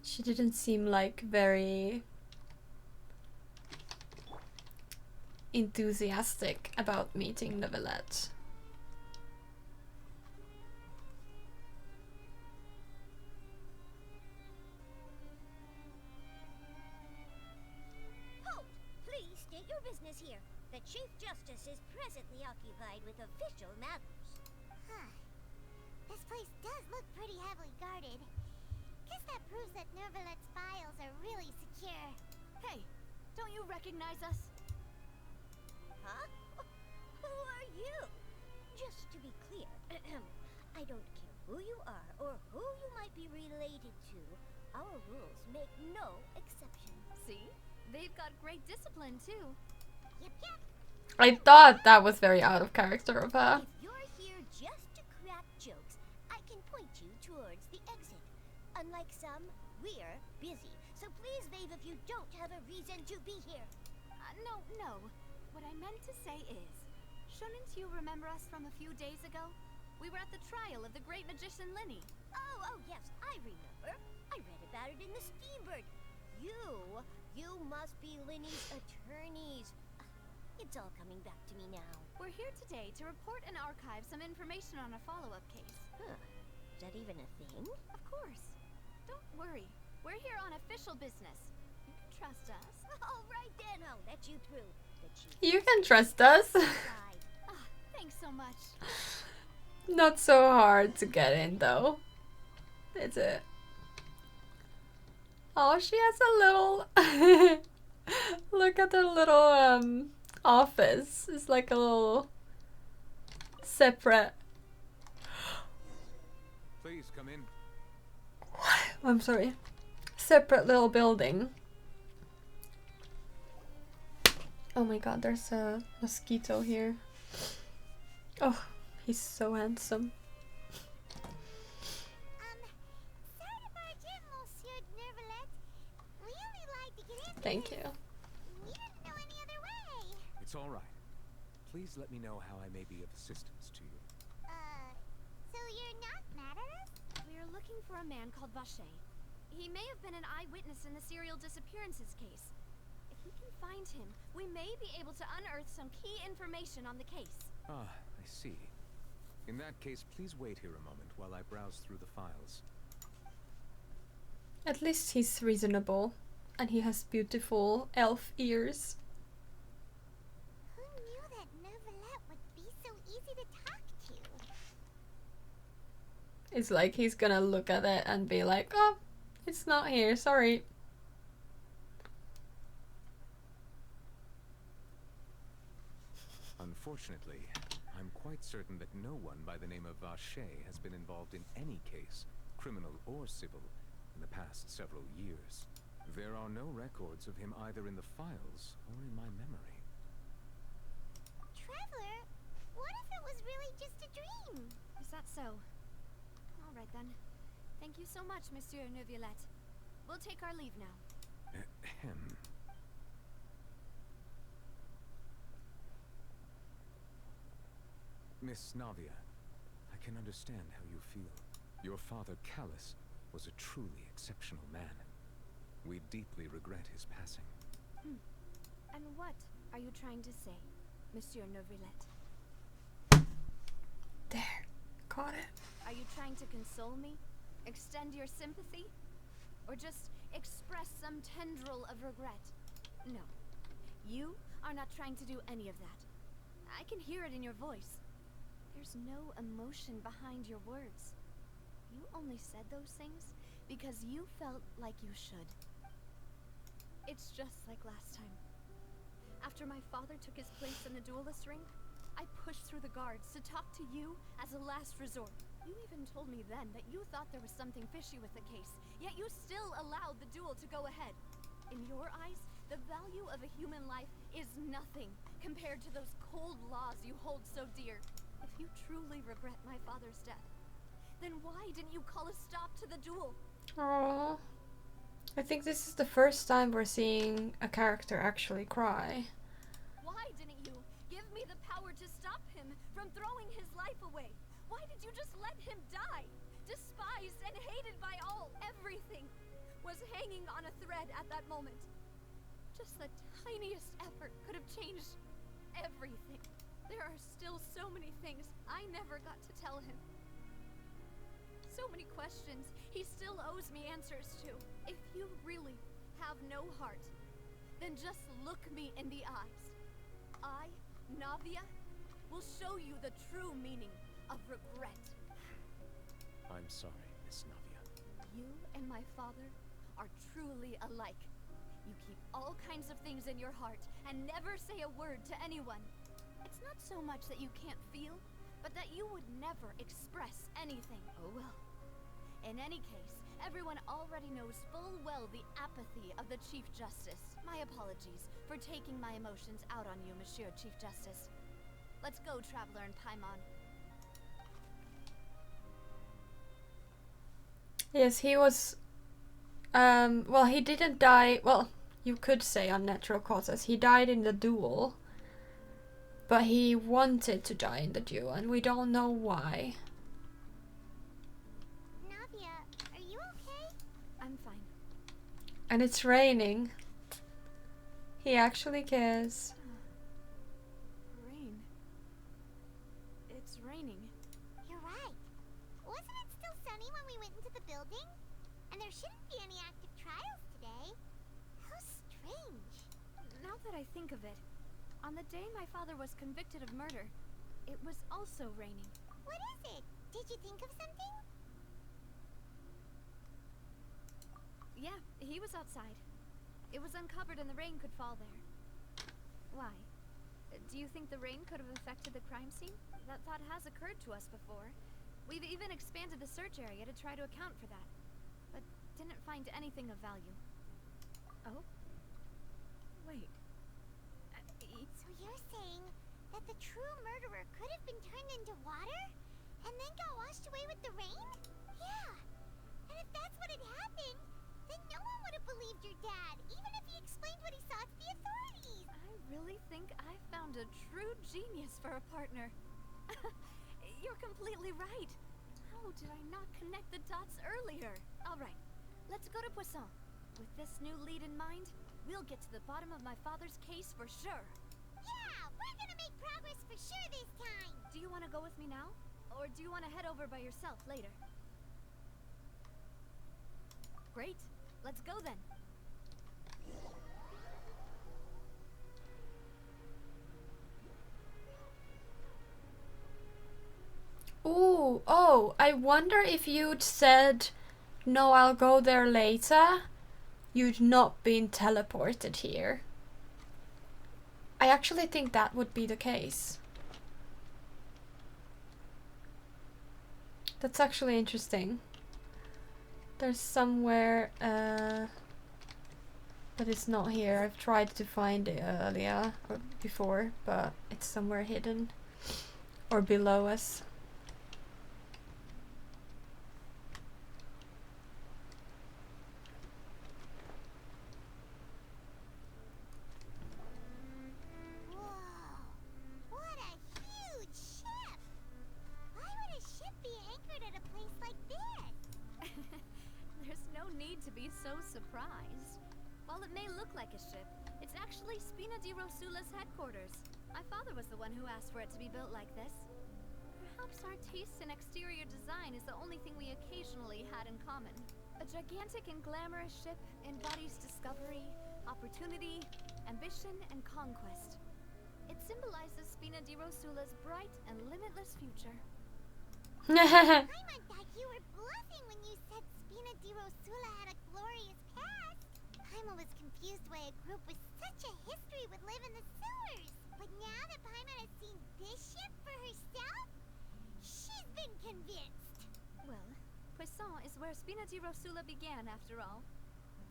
She didn't seem like very enthusiastic about meeting Neuvillette.
Halt! Please state your business here. The Chief Justice is presently occupied with official matters. Huh. This place does look pretty heavily guarded. Guess that proves that Neuvillette's files are really secure.
Hey, don't you recognize us?
Huh? Who are you? Just to be clear, I don't care who you are or who you might be related to. Our rules make no exception.
See? They've got great discipline, too.
Yep, yep.
I thought that was very out of character of her.
If you're here just to crack jokes, I can point you towards the exit. Unlike some, we're busy, so please leave if you don't have a reason to be here.
No. What I meant to say is, shouldn't you remember us from a few days ago? We were at the trial of the great magician Linny.
Oh, yes, I remember. I read about it in the Steambird. You You must be Linny's attorneys. It's all coming back to me now.
We're here today to report and archive some information on a follow-up case.
Huh. Is that even a thing?
Of course. Don't worry. We're here on official business. You can trust us.
All right then, I'll let you through. The chief
You can trust us.
side.
Ah, thanks so much.
Not so hard to get in though. Is it? Oh, she has a little look at the little office. It's like a little separate.
Please come in.
I'm sorry. Separate little building. Oh my god, there's a mosquito here. Oh, he's so handsome.
Sorry to barge in, Monsieur Nervalet. We only like to get in.
Thank you.
We didn't know any other way.
It's all right. Please let me know how I may be of assistance to you.
So you're not mad at us?
We're looking for a man called Vacher. He may have been an eyewitness in the serial disappearances case. If we can find him, we may be able to unearth some key information on the case.
Ah, I see. In that case, please wait here a moment while I browse through the files.
At least he's reasonable. And he has beautiful elf ears.
Who knew that Nervalet would be so easy to talk to?
It's like he's gonna look at it and be like, oh, it's not here, sorry.
Unfortunately, I'm quite certain that no one by the name of Vacher has been involved in any case, criminal or civil, in the past several years. There are no records of him either in the files or in my memory.
Traveler, what if it was really just a dream?
Is that so? All right then. Thank you so much, Monsieur Neuvillette. We'll take our leave now.
Ahem. Miss Navia, I can understand how you feel. Your father, Callus, was a truly exceptional man. We deeply regret his passing.
And what are you trying to say, Monsieur Neuvillette?
There, caught it.
Are you trying to console me? Extend your sympathy? Or just express some tendril of regret? No. You are not trying to do any of that. I can hear it in your voice. There's no emotion behind your words. You only said those things because you felt like you should. It's just like last time. After my father took his place in the duelist ring, I pushed through the guards to talk to you as a last resort. You even told me then that you thought there was something fishy with the case, yet you still allowed the duel to go ahead. In your eyes, the value of a human life is nothing compared to those cold laws you hold so dear. If you truly regret my father's death, then why didn't you call a stop to the duel?
Aww. I think this is the first time we're seeing a character actually cry.
Why didn't you give me the power to stop him from throwing his life away? Why did you just let him die? Despised and hated by all. Everything was hanging on a thread at that moment. Just the tiniest effort could have changed everything. There are still so many things I never got to tell him. So many questions he still owes me answers to. If you really have no heart, then just look me in the eyes. I, Navia, will show you the true meaning of regret.
I'm sorry, Miss Navia.
You and my father are truly alike. You keep all kinds of things in your heart and never say a word to anyone. It's not so much that you can't feel, but that you would never express anything. Oh well. In any case, everyone already knows full well the apathy of the Chief Justice. My apologies for taking my emotions out on you, Monsieur Chief Justice. Let's go, Traveler and Paimon.
Yes, he was... well, he didn't die... Well, you could say unnatural causes. He died in the duel. But he wanted to die in the duel, and we don't know why.
Navia, are you okay?
I'm fine.
And it's raining. He actually cares.
Rain. It's raining.
You're right. Wasn't it still sunny when we went into the building? And there shouldn't be any active trials today. How strange.
Now that I think of it, on the day my father was convicted of murder, it was also raining.
What is it? Did you think of something?
Yeah, he was outside. It was uncovered and the rain could fall there. Why? Do you think the rain could have affected the crime scene? That thought has occurred to us before. We've even expanded the search area to try to account for that, but didn't find anything of value. Oh? Wait.
So you're saying that the true murderer could have been turned into water and then got washed away with the rain? Yeah. And if that's what had happened, then no one would have believed your dad, even if he explained what he saw to the authorities.
I really think I found a true genius for a partner. You're completely right. How did I not connect the dots earlier? All right, let's go to Poisson. With this new lead in mind, we'll get to the bottom of my father's case for sure.
Yeah, we're gonna make progress for sure this time.
Do you want to go with me now? Or do you want to head over by yourself later? Great. Let's go then.
Ooh, oh, I wonder if you'd said, no, I'll go there later, you'd not been teleported here. I actually think that would be the case. That's actually interesting. There's somewhere, but it's not here. I've tried to find it earlier, or before, but it's somewhere hidden, or below us.
Headquarters. My father was the one who asked for it to be built like this. Perhaps our taste in exterior design is the only thing we occasionally had in common. A gigantic and glamorous ship embodies discovery, opportunity, ambition, and conquest. It symbolizes Spina di Rosula's bright and limitless future.
I thought you were bluffing when you said Spina di Rosula had a glorious past. Paima was confused why a group with such a history would live in the sewers. But now that Paima has seen this ship for herself, she's been convinced.
Well, Poisson is where Spina di Rosula began, after all.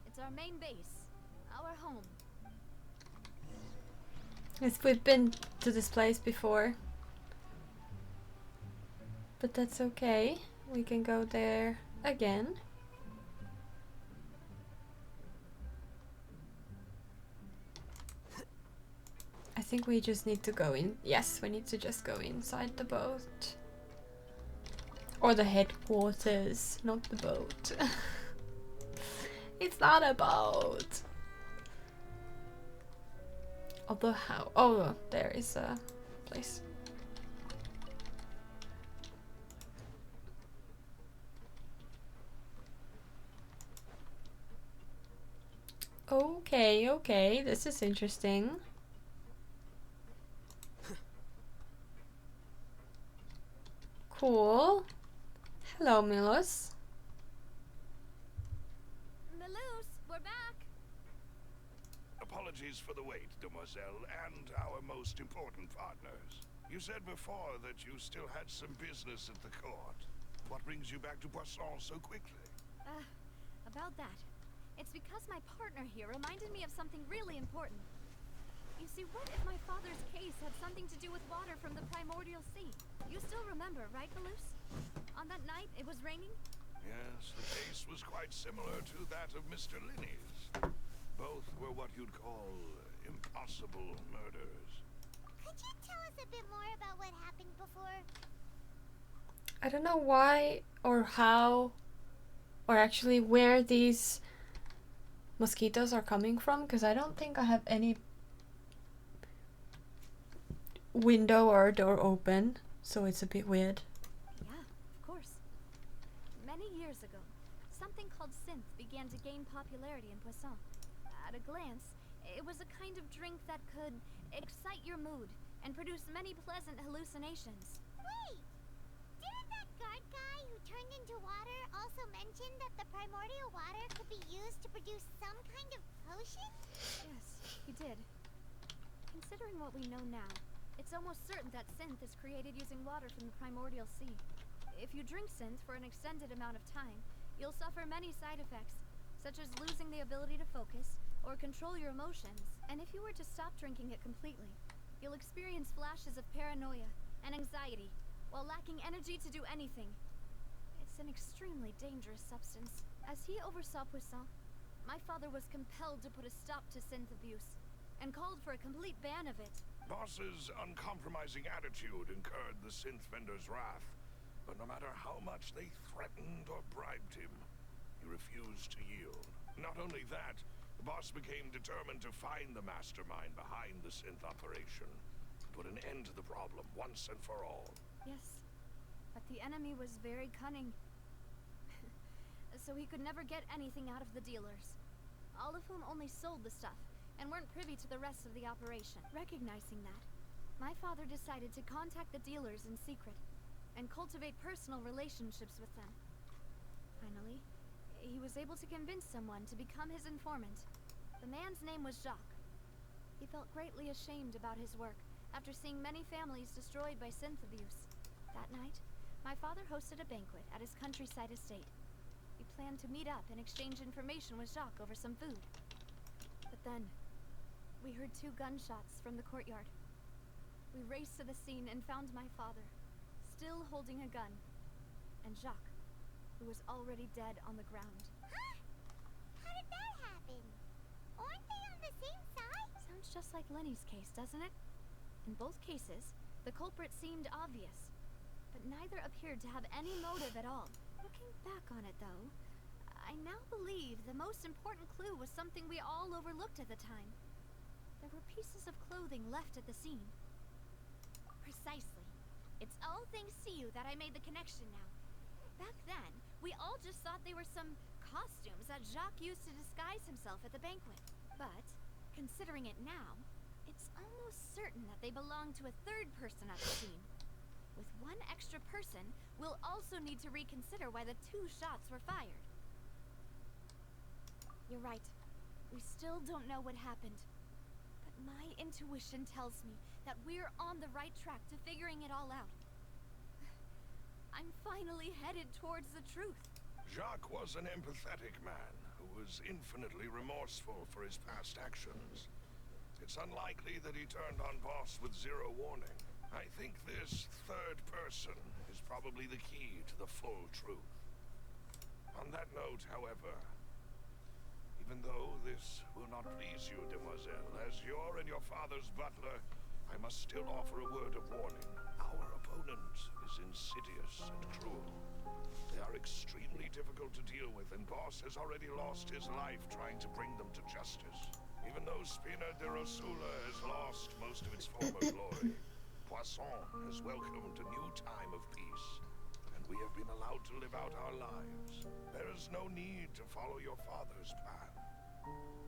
It's our main base, our home.
Yes, we've been to this place before. But that's okay. We can go there again. I think we just need to go in. Yes, we need to just go inside the boat. Or the headquarters, not the boat. It's not a boat. Although how? Oh, there is a place. Okay, okay, this is interesting. Cool. Hello, Milos.
Miloh, we're back.
Apologies for the wait, demoiselle, and our most important partners. You said before that you still had some business at the court. What brings you back to Poisson so quickly?
About that. It's because my partner here reminded me of something really important. You see, what if my father's case had something to do with water from the primordial sea? You still remember, right, Miloh? On that night, it was raining?
Yes, the case was quite similar to that of Mr. Linney's. Both were what you'd call impossible murders.
Could you tell us a bit more about what happened before?
I don't know why or how or actually where these mosquitoes are coming from, because I don't think I have any window or door open, so it's a bit weird.
Yeah, of course. Many years ago, something called synth began to gain popularity in Poisson. At a glance, it was a kind of drink that could excite your mood and produce many pleasant hallucinations.
Wait! Didn't that guard guy who turned into water also mention that the primordial water could be used to produce some kind of potion?
Yes, he did. Considering what we know now, it's almost certain that synth is created using water from the primordial sea. If you drink synth for an extended amount of time, you'll suffer many side effects, such as losing the ability to focus or control your emotions. And if you were to stop drinking it completely, you'll experience flashes of paranoia and anxiety while lacking energy to do anything. It's an extremely dangerous substance. As he oversaw Poisson, my father was compelled to put a stop to synth abuse and called for a complete ban of it.
Boss's uncompromising attitude incurred the synth vendor's wrath, but no matter how much they threatened or bribed him, he refused to yield. Not only that, the boss became determined to find the mastermind behind the synth operation and put an end to the problem once and for all.
Yes, but the enemy was very cunning, so he could never get anything out of the dealers, all of whom only sold the stuff and weren't privy to the rest of the operation. Recognizing that, my father decided to contact the dealers in secret and cultivate personal relationships with them. Finally, he was able to convince someone to become his informant. The man's name was Jacques. He felt greatly ashamed about his work after seeing many families destroyed by synth abuse. That night, my father hosted a banquet at his countryside estate. We planned to meet up and exchange information with Jacques over some food. But then, we heard 2 gunshots from the courtyard. We raced to the scene and found my father, still holding a gun, and Jacques, who was already dead on the ground.
Huh? How did that happen? Aren't they on the same side?
Sounds just like Lenny's case, doesn't it? In both cases, the culprit seemed obvious, but neither appeared to have any motive at all. Looking back on it, though, I now believe the most important clue was something we all overlooked at the time. There were pieces of clothing left at the scene.
Precisely. It's all thanks to you that I made the connection now. Back then, we all just thought they were some costumes that Jacques used to disguise himself at the banquet. But, considering it now, it's almost certain that they belong to a third person at the scene. With one extra person, we'll also need to reconsider why the 2 shots were fired. You're right. We still don't know what happened. But my intuition tells me that we're on the right track to figuring it all out. I'm finally headed towards the truth.
Jacques was an empathetic man who was infinitely remorseful for his past actions. It's unlikely that he turned on Boss with zero warning. I think this third person is probably the key to the full truth. On that note, however, even though this will not please you, demoiselle, as you're and your father's butler, I must still offer a word of warning. Our opponent is insidious and cruel. They are extremely difficult to deal with, and Boss has already lost his life trying to bring them to justice. Even though Spina de Rosula has lost most of its former glory, Poisson has welcomed a new time of peace, and we have been allowed to live out our lives. There is no need to follow your father's path.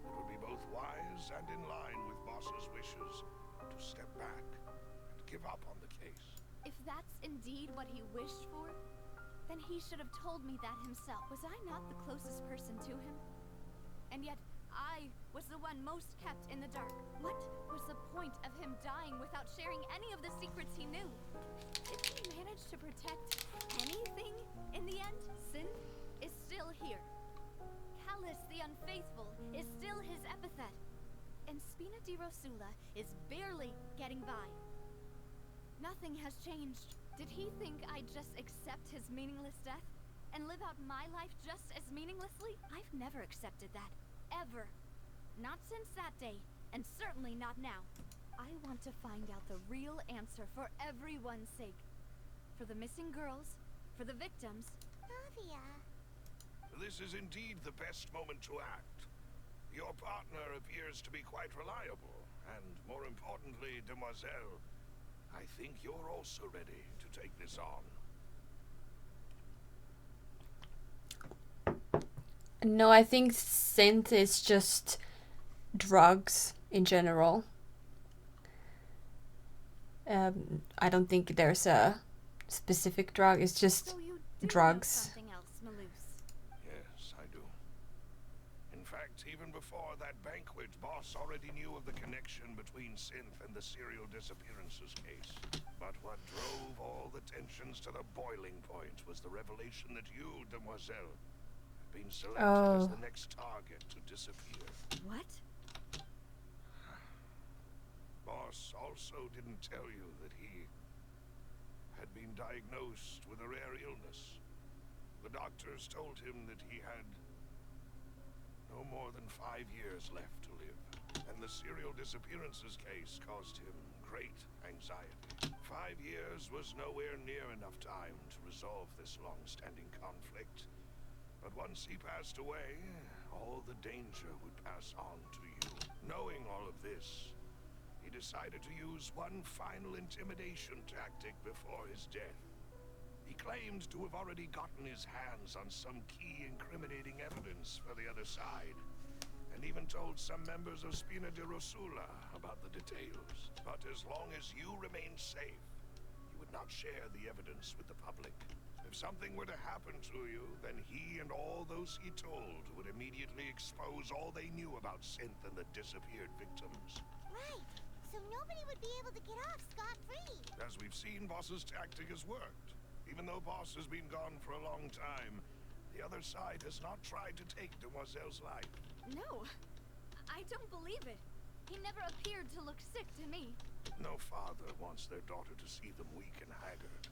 It would be both wise and in line with Boss's wishes to step back and give up on the case.
If that's indeed what he wished for, then he should have told me that himself. Was I not the closest person to him? And yet, I was the one most kept in the dark. What was the point of him dying without sharing any of the secrets he knew? Did he manage to protect anything in the end? Synth is still here. Callus the Unfaithful is still his epithet. And Spina di Rosula is barely getting by. Nothing has changed. Did he think I'd just accept his meaningless death and live out my life just as meaninglessly? I've never accepted that. Ever. Not since that day, and certainly not now. I want to find out the real answer for everyone's sake. For the missing girls, for the victims.
Navia.
This is indeed the best moment to act. Your partner appears to be quite reliable, and more importantly, Demoiselle, I think you're also ready to take this on.
No, I think synth is just drugs in general. I don't think there's a specific drug. It's just
So you do
drugs.
know something else, Maloose.
Yes, I do. In fact, even before that banquet, Boss already knew of the connection between Synth and the serial disappearances case. But what drove all the tensions to the boiling point was the revelation that you, Demoiselle, had been selected as the next target to disappear.
What?
Boss also didn't tell you that he had been diagnosed with a rare illness. The doctors told him that he had no more than 5 years left to live, and the serial disappearances case caused him great anxiety. 5 years was nowhere near enough time to resolve this long-standing conflict, but once he passed away, all the danger would pass on to you. Knowing all of this, he decided to use one final intimidation tactic before his death. He claimed to have already gotten his hands on some key incriminating evidence for the other side, and even told some members of Spina di Rosula about the details. But as long as you remained safe, he would not share the evidence with the public. If something were to happen to you, then he and all those he told would immediately expose all they knew about Synth and the disappeared victims.
Right. So nobody would be able to get off scot-free.
As we've seen, Boss's tactic has worked. Even though Boss has been gone for a long time, the other side has not tried to take Demoiselle's life.
No, I don't believe it. He never appeared to look sick to me.
No father wants their daughter to see them weak and haggard,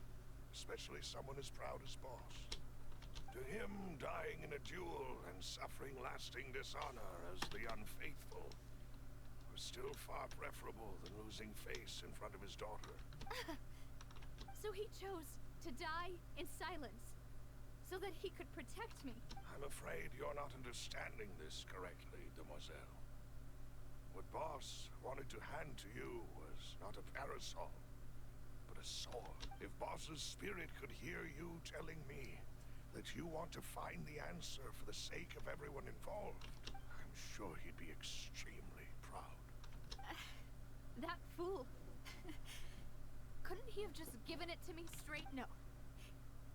especially someone as proud as Boss. To him, dying in a duel and suffering lasting dishonor as the unfaithful was still far preferable than losing face in front of his daughter.
So he chose to die in silence, so that he could protect me.
I'm afraid you're not understanding this correctly, Demoiselle. What Boss wanted to hand to you was not a parasol, but a sword. If Boss's spirit could hear you telling me that you want to find the answer for the sake of everyone involved, I'm sure he'd be extremely proud.
That fool. Couldn't he have just given it to me straight? No.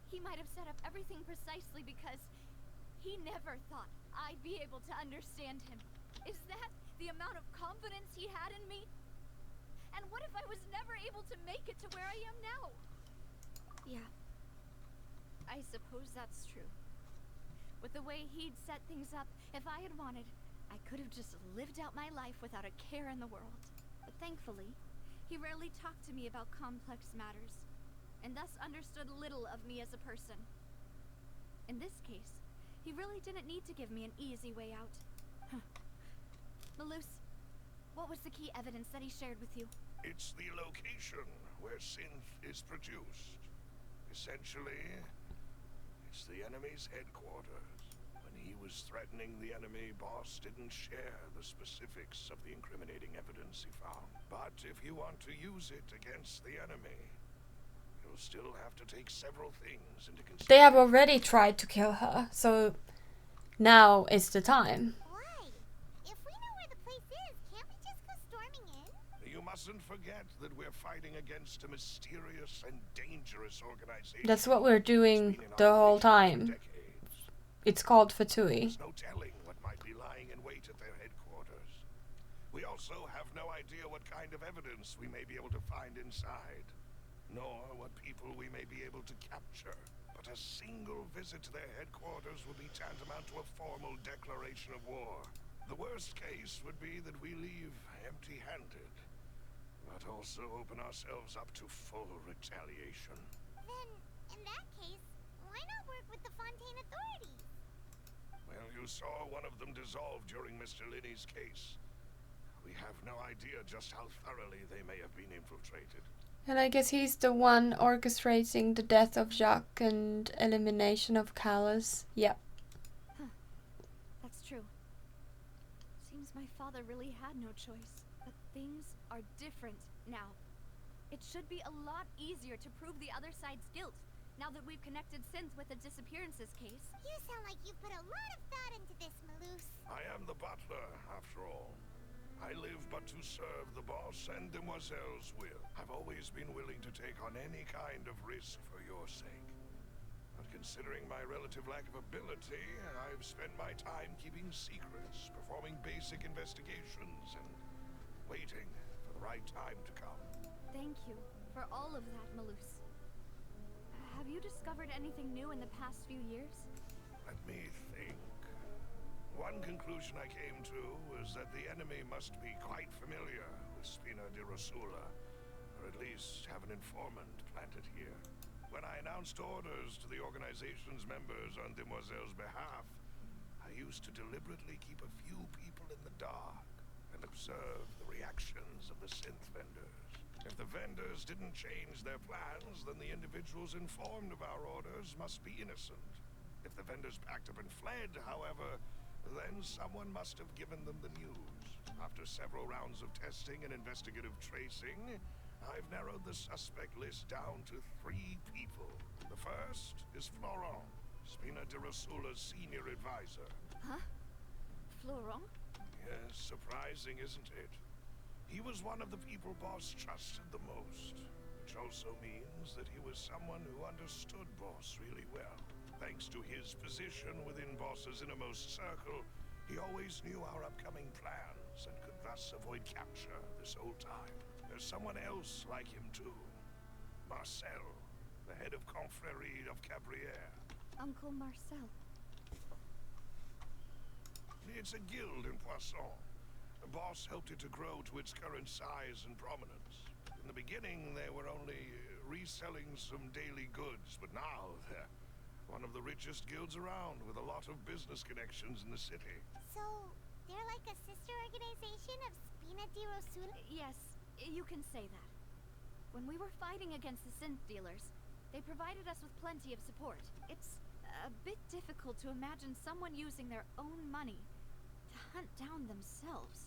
He might have set up everything precisely because he never thought I'd be able to understand him. Is that the amount of confidence he had in me? And what if I was never able to make it to where I am now? Yeah. I suppose that's true. With the way he'd set things up, if I had wanted, I could have just lived out my life without a care in the world. But thankfully, he rarely talked to me about complex matters, and thus understood little of me as a person. In this case, he really didn't need to give me an easy way out. Maloose, what was the key evidence that he shared with you?
It's the location where Synth is produced. Essentially, it's the enemy's headquarters. When he was threatening the enemy, Boss didn't share the specifics of the incriminating evidence he found. But if you want to use it against the enemy, you'll still have to take several things into consideration.
They have already tried to kill her, so now is the time.
Why? If we know where the place is, can't we just go storming in?
You mustn't forget that we're fighting against a mysterious and dangerous organization.
That's what we're doing
It's been in
the whole
operation for
time.
decades.
It's called Fatui.
There's no telling what might be lying in wait at their headquarters. We also have no idea what kind of evidence we may be able to find inside, nor what people we may be able to capture. But a single visit to their headquarters would be tantamount to a formal declaration of war. The worst case would be that we leave empty-handed, but also open ourselves up to full retaliation.
Then, in that case, why not work with the Fontaine authorities?
Well, you saw one of them dissolve during Mr. Linney's case. We have no idea just how thoroughly they may have been infiltrated.
And I guess he's the one orchestrating the death of Jacques and elimination of Callus. Yep.
That's true. seems my father really had no choice. But things are different now. It should be a lot easier to prove the other side's guilt, now that we've connected Synth with the disappearances case.
You sound like you've put a lot of thought into this, Miloh.
I am the butler, after all. I live but to serve the boss and Demoiselle's will. I've always been willing to take on any kind of risk for your sake. But considering my relative lack of ability, I've spent my time keeping secrets, performing basic investigations, and waiting for the right time to come.
Thank you for all of that, Miloh. Have you discovered anything new in the past few years?
Let me think. One conclusion I came to was that the enemy must be quite familiar with Spina di Rosula, or at least have an informant planted here. When I announced orders to the organization's members on Demoiselle's behalf, I used to deliberately keep a few people in the dark and observe the reactions of the synth vendors. If the vendors didn't change their plans, then the individuals informed of our orders must be innocent. If the vendors packed up and fled, however, then someone must have given them the news. After several rounds of testing and investigative tracing, I've narrowed the suspect list down to 3 people. The first is Florent, Spina di Rosula's senior advisor.
Huh? Florent?
Yes, surprising, isn't it? He was one of the people Boss trusted the most, which also means that he was someone who understood Boss really well. Thanks to his position within Boss's innermost circle, he always knew our upcoming plans and could thus avoid capture this whole time. There's someone else like him too. Marcel, the head of Confrérie of Cabrières.
Uncle Marcel.
It's a guild in Poisson. The Boss helped it to grow to its current size and prominence. In the beginning, they were only reselling some daily goods, but now they're one of the richest guilds around, with a lot of business connections in the city.
So, they're like a sister organization of Spina di Rosula?
Yes, you can say that. When we were fighting against the synth dealers, they provided us with plenty of support. It's a bit difficult to imagine someone using their own money to hunt down themselves.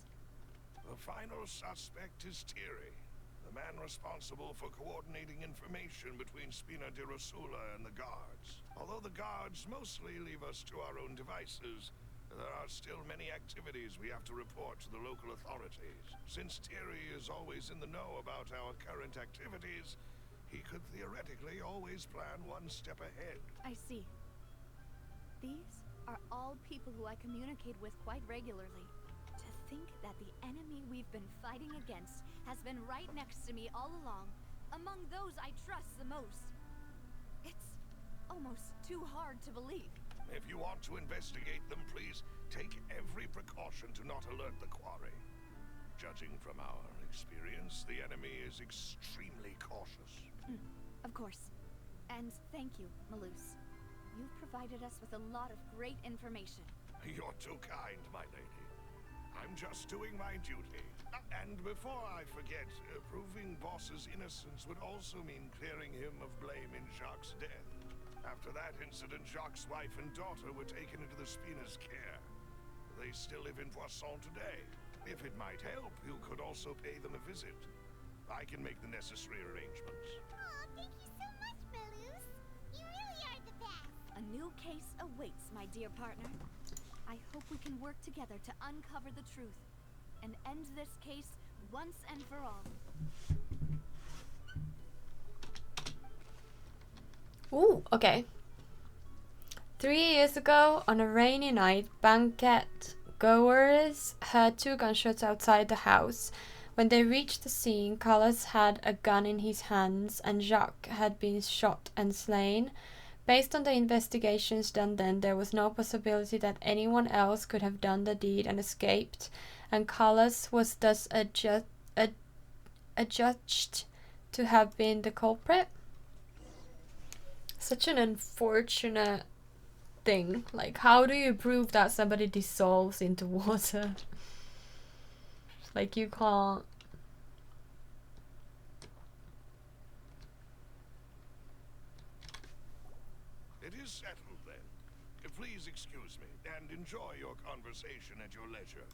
The final suspect is Thierry, the man responsible for coordinating information between Spina di Rosula and the guards. Although the guards mostly leave us to our own devices, there are still many activities we have to report to the local authorities. Since Thierry is always in the know about our current activities, he could theoretically always plan one step ahead.
I see. These are all people who I communicate with quite regularly. To think that the enemy we've been fighting against has been right next to me all along, among those I trust the most. It's almost too hard to believe.
If you want to investigate them, please take every precaution to not alert the quarry. Judging from our experience, the enemy is extremely cautious.
Of course. And thank you, Miloh. You've provided us with a lot of great information.
You're too kind, my lady. I'm just doing my duty. And before I forget, proving Boss's innocence would also mean clearing him of blame in Jacques' death. After that incident, Jacques' wife and daughter were taken into the Spina's care. They still live in Poisson today. If it might help, you could also pay them a visit. I can make the necessary arrangements.
Aw, thank you so much, Miloh. You really are the best.
A new case awaits, my dear partner. I hope we can work together to uncover the truth and end this case once and for all.
Ooh, okay. 3 years ago, on a rainy night, banquet goers heard 2 gunshots outside the house. When they reached the scene, Carlos had a gun in his hands and Jacques had been shot and slain. Based on the investigations done then, there was no possibility that anyone else could have done the deed and escaped, and Carlos was thus adjudged to have been the culprit. Such an unfortunate thing. Like, how do you prove that somebody dissolves into water? Like, you can't.
It is settled then. Please excuse me and enjoy your conversation at your leisure.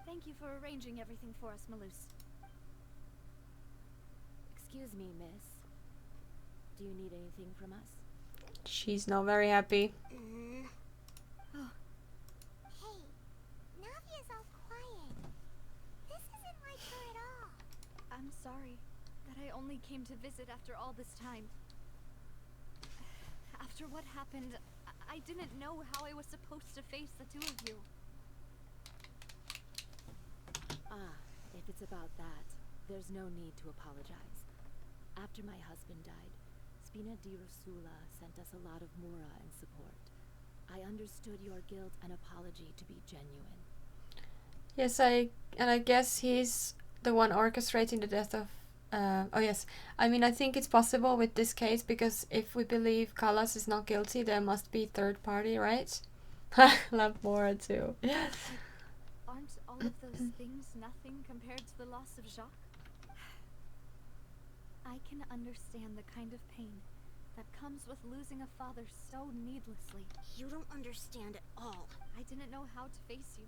Thank you for arranging everything for us, Miloh.
Excuse me, miss. Do you need anything from us?
She's not very happy.
Oh,
Hey, Navia's all quiet. This isn't like her at all.
I'm sorry that I only came to visit after all this time. After what happened, I didn't know how I was supposed to face the two of you.
Ah, if it's about that, there's no need to apologize. After my husband died, Spina di Rosula sent us a lot of mura and support. I understood your guilt and apology to be genuine.
Yes, I guess he's the one orchestrating the death of. Oh yes, I mean I think it's possible with this case because if we believe Callas is not guilty, there must be third party, right? Love Mora too.
Aren't all of those things nothing compared to the loss of Jacques? I can understand the kind of pain that comes with losing a father so needlessly.
You don't understand at all.
I didn't know how to face you,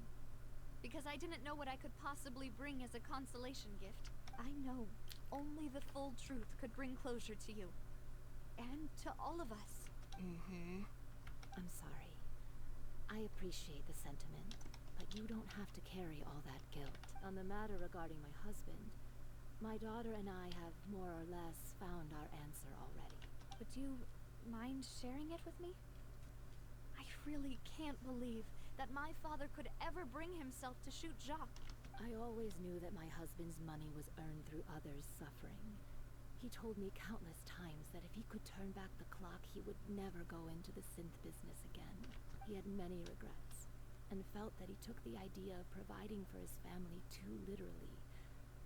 because I didn't know what I could possibly bring as a consolation gift. I know only the full truth could bring closure to you, and to all of us.
I'm sorry. I appreciate the sentiment, but you don't have to carry all that guilt. On the matter regarding my husband, my daughter and I have more or less found our answer already.
Would you mind sharing it with me? I really can't believe that my father could ever bring himself to shoot Jacques.
I always knew that my husband's money was earned through others' suffering. He told me countless times that if he could turn back the clock, he would never go into the synth business again. He had many regrets, and felt that he took the idea of providing for his family too literally.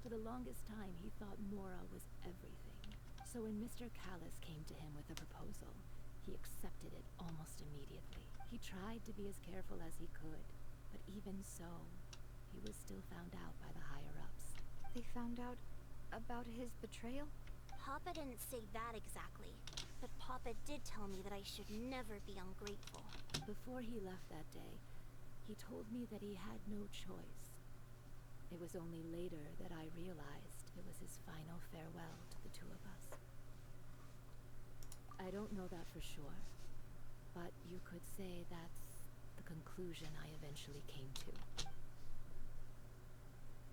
For the longest time, he thought Mora was everything. So when Mr. Callas came to him with a proposal, he accepted it almost immediately. He tried to be as careful as he could, but even so, he was still found out by the higher-ups.
They found out about his betrayal?
Papa didn't say that exactly, but Papa did tell me that I should never be ungrateful.
Before he left that day, he told me that he had no choice. It was only later that I realized it was his final farewell to the two of us. I don't know that for sure, but you could say that's the conclusion I eventually came to.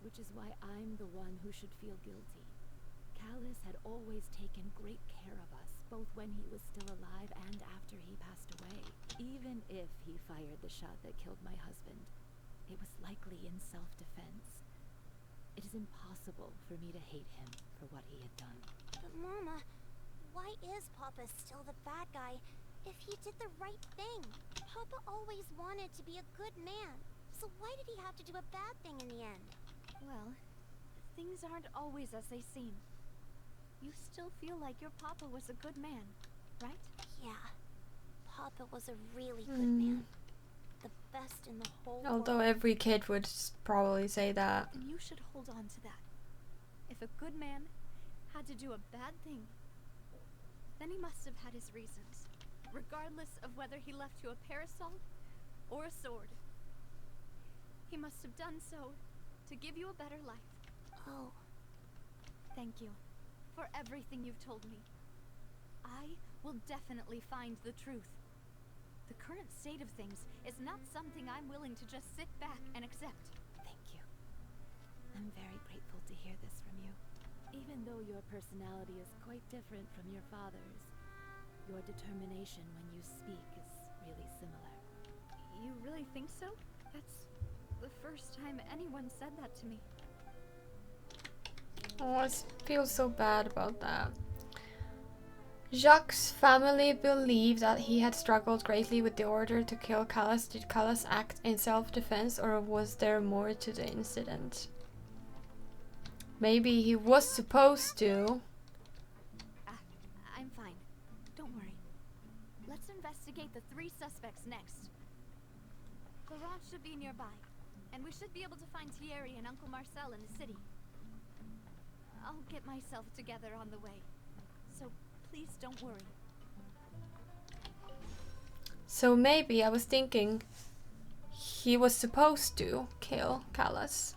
Which is why I'm the one who should feel guilty. Callas had always taken great care of us, both when he was still alive and after he passed away. Even if he fired the shot that killed my husband, it was likely in self-defense. It is impossible for me to hate him for what he had done.
But Mama, why is Papa still the bad guy if he did the right thing? Papa always wanted to be a good man, so why did he have to do a bad thing in the end?
Well, things aren't always as they seem. You still feel like your papa was a good man, right?
Yeah, Papa was a really good man. The best in the whole
Although
world.
every kid would probably say that.
And you should hold on to that. If a good man had to do a bad thing, then he must have had his reasons, regardless of whether he left you a parasol or a sword. He must have done so to give you a better life.
Oh,
Thank you for everything you've told me. I will definitely find the truth. The current state of things is not something I'm willing to just sit back and accept.
Thank you. I'm very grateful to hear this from you. Even though your personality is quite different from your father's, your determination when you speak is really similar.
You really think so? That's the first time anyone said that to me.
Oh, I feel so bad about that. Jacques' family believed that he had struggled greatly with the order to kill Callas. Did Callas act in self-defense, or was there more to the incident? Maybe he was supposed to.
I'm fine. Don't worry. Let's investigate the 3 suspects next. Laurent should be nearby, and we should be able to find Thierry and Uncle Marcel in the city. I'll get myself together on the way, so please don't worry.
So maybe I was thinking he was supposed to kill Callus.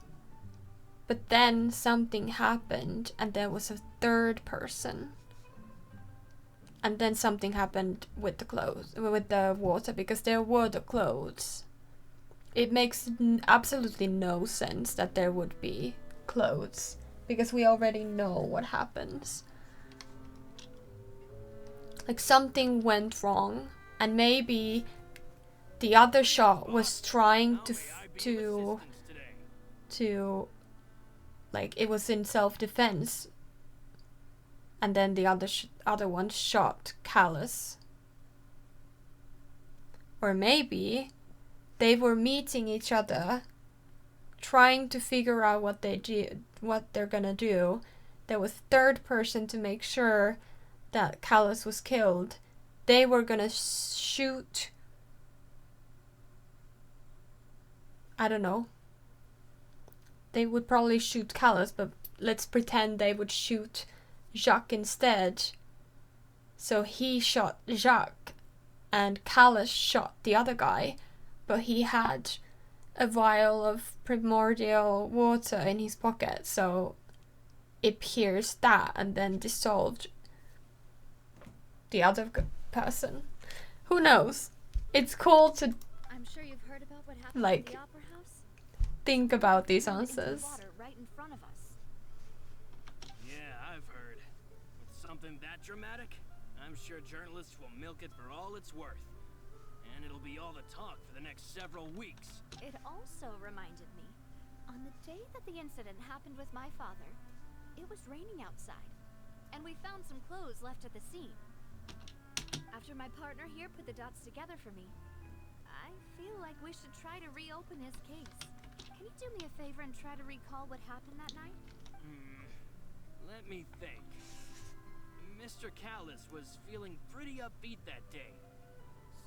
But then something happened and there was a third person. And then something happened with the clothes, with the water, because there were the clothes. It makes absolutely no sense that there would be clothes, because we already know what happens. Like something went wrong, and maybe the other shot was trying to like, it was in self-defense, and then the other one shot Callus. Or maybe they were meeting each other, trying to figure out what they're gonna do. There was third person to make sure that Callus was killed. They were gonna shoot, I don't know. They would probably shoot Callus, but let's pretend they would shoot Jacques instead. So he shot Jacques and Callus shot the other guy, but he had a vial of primordial water in his pocket, so it pierced that and then dissolved the other person. Who knows? It's cool to
I'm sure you've heard about what happened
like
at the Opera House.
think about these
Thrown into the
answers.
water right in front of us.
Yeah, I've heard. With something that dramatic, I'm sure journalists will milk it for all it's worth. And it'll be all the talk for the next several weeks.
It also reminded me, on the day that the incident happened with my father, it was raining outside, and we found some clothes left at the scene. After my partner here put the dots together for me, I feel like we should try to reopen his case. Can you do me a favor and try to recall what happened that night?
Let me think. Mr. Callus was feeling pretty upbeat that day.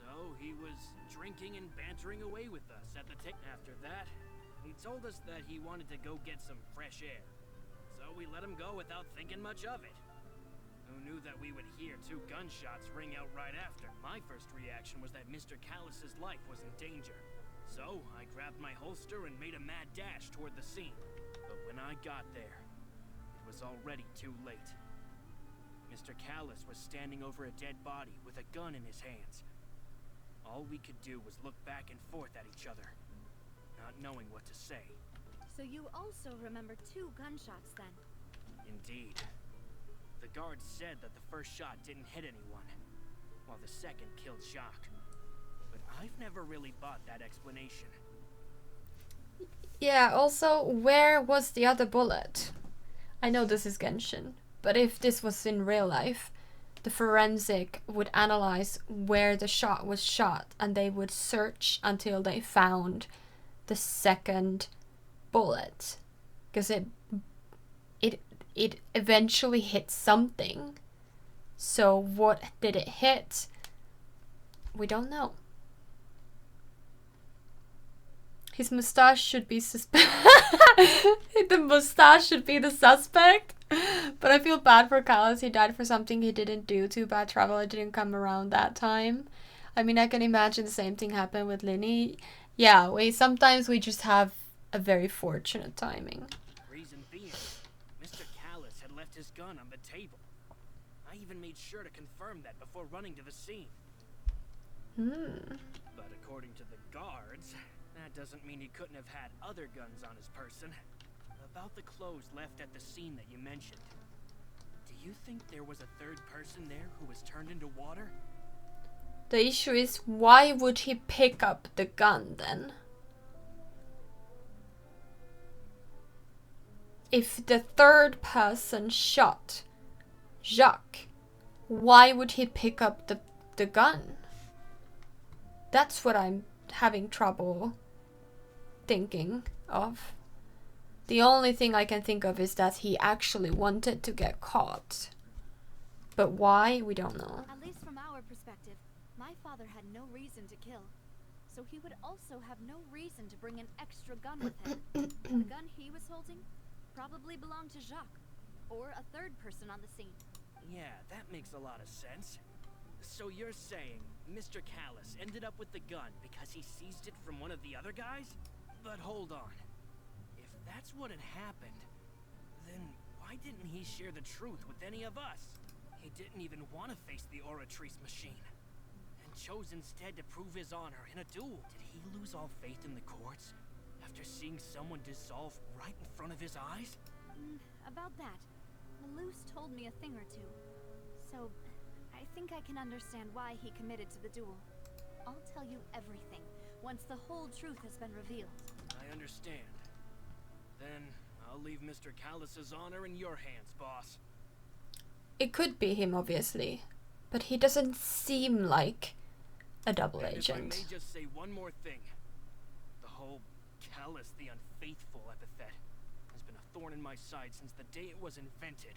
So he was drinking and bantering away with us at the After that, he told us that he wanted to go get some fresh air. So we let him go without thinking much of it. Who knew that we would hear 2 gunshots ring out right after? My first reaction was that Mr. Callus's life was in danger. So I grabbed my holster and made a mad dash toward the scene. But when I got there, it was already too late. Mr. Callus was standing over a dead body with a gun in his hands. All we could do was look back and forth at each other, not knowing what to say.
So you also remember 2 gunshots then?
Indeed. The guards said that the first shot didn't hit anyone, while the second killed Jacques. But I've never really bought that explanation.
Yeah, also, where was the other bullet? I know this is Genshin, but if this was in real life, the forensic would analyze where the shot was shot, and they would search until they found the second bullet, because it eventually hit something. So what did it hit? We don't know. His mustache should be the mustache should be the suspect. But I feel bad for Callus. He died for something he didn't do. Too bad Traveler didn't come around that time. I mean, I can imagine the same thing happened with Linny. Yeah, sometimes we just have a very fortunate timing.
Reason being, Mr. Callus had left his gun on the table. I even made sure to confirm that before running to the scene. But according to the guards, that doesn't mean he couldn't have had other guns on his person. About the clothes left at the scene that you mentioned, do you think there was a third person there who was turned into water?
The issue is, why would he pick up the gun then? If the third person shot Jacques, why would he pick up the gun? That's what I'm having trouble thinking of. The only thing I can think of is that he actually wanted to get caught. But why? We don't know.
At least from our perspective, my father had no reason to kill. So he would also have no reason to bring an extra gun with him. The gun he was holding probably belonged to Jacques, or a third person on the scene.
Yeah, that makes a lot of sense. So you're saying Mr. Callus ended up with the gun because he seized it from one of the other guys? But hold on. If that's what had happened, then why didn't he share the truth with any of us? He didn't even want to face the Oratrice machine, and chose instead to prove his honor in a duel. Did he lose all faith in the courts after seeing someone dissolve right in front of his eyes?
About that, Miloh's told me a thing or two. So, I think I can understand why he committed to the duel. I'll tell you everything once the whole truth has been revealed.
I understand. Then I'll leave Mr. Callus's honor in your hands, boss.
It could be him, obviously, but he doesn't seem like a double
And
agent.
if I may just say one more thing. The whole Callus the Unfaithful epithet has been a thorn in my side since the day it was invented.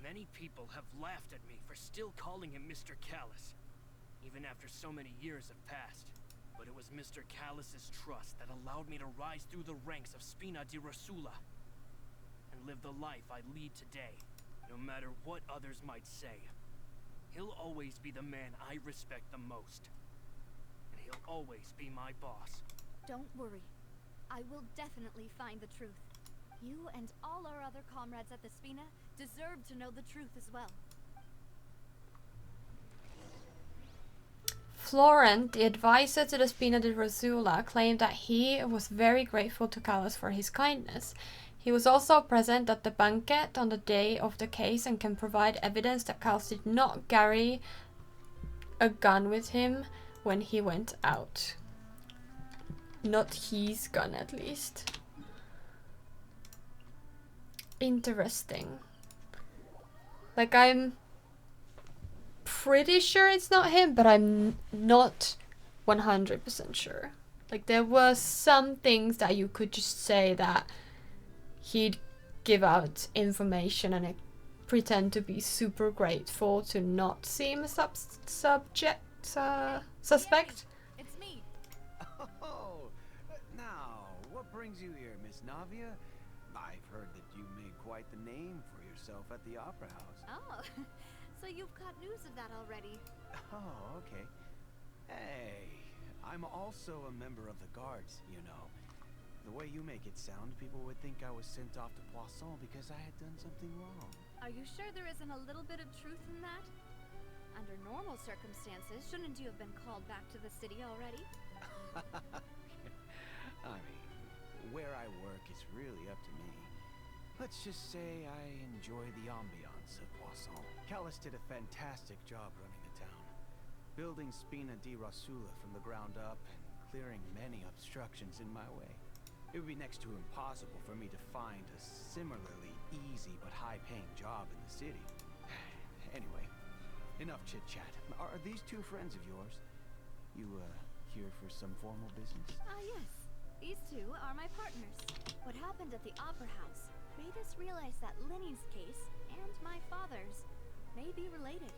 Many people have laughed at me for still calling him Mr. Callus, even after so many years have passed. But it was Mr. Callus's trust that allowed me to rise through the ranks of Spina di Rosula and live the life I lead today, no matter what others might say. He'll always be the man I respect the most, and he'll always be my boss.
Don't worry. I will definitely find the truth. You and all our other comrades at the Spina deserve to know the truth as well.
Florent, the advisor to the Spina di Rosula, claimed that he was very grateful to Callus for his kindness. He was also present at the banquet on the day of the case and can provide evidence that Callus did not carry a gun with him when he went out. Not his gun, at least. Interesting. Like, I'm pretty sure it's not him, but I'm not 100% sure. Like, there were some things that you could just say that he'd give out information and pretend to be super grateful to not seem a suspect.
It's me.
Oh, now, what brings you here, Miss Navia? I've heard that you made quite the name for yourself at the Opera House.
Oh, so you've got news of that already.
Oh, okay. Hey, I'm also a member of the guards, you know. The way you make it sound, people would think I was sent off to Poisson because I had done something wrong.
Are you sure there isn't a little bit of truth in that? Under normal circumstances, shouldn't you have been called back to the city already?
I mean, where I work is really up to me. Let's just say I enjoy the ambiance of Poisson. Callus did a fantastic job running the town, building Spina di Rosula from the ground up and clearing many obstructions in my way. It would be next to impossible for me to find a similarly easy but high-paying job in the city. Anyway, enough chit-chat. Are these two friends of yours? You, here for some formal business?
Ah, yes. These two are my partners. What happened at the Opera House made us realize that Linny's case and my father's may be related.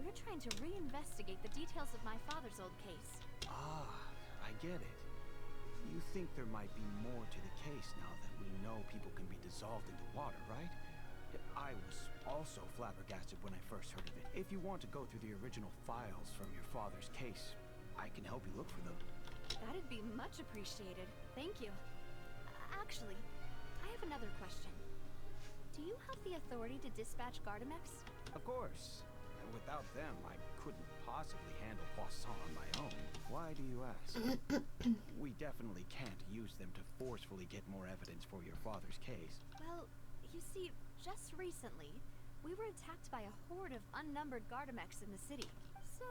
We're trying to reinvestigate the details of my father's old case.
Ah, I get it. You think there might be more to the case now that we know people can be dissolved into water, right? I was also flabbergasted when I first heard of it. If you want to go through the original files from your father's case, I can help you look for them.
That'd be much appreciated. Thank you. Actually, I have another question. Do you have the authority to dispatch Gardamex?
Of course. Without them, I couldn't possibly handle Poisson on my own. Why do you ask? We definitely can't use them to forcefully get more evidence for your father's case.
Well, you see, just recently, we were attacked by a horde of unnumbered Gardamex in the city. So,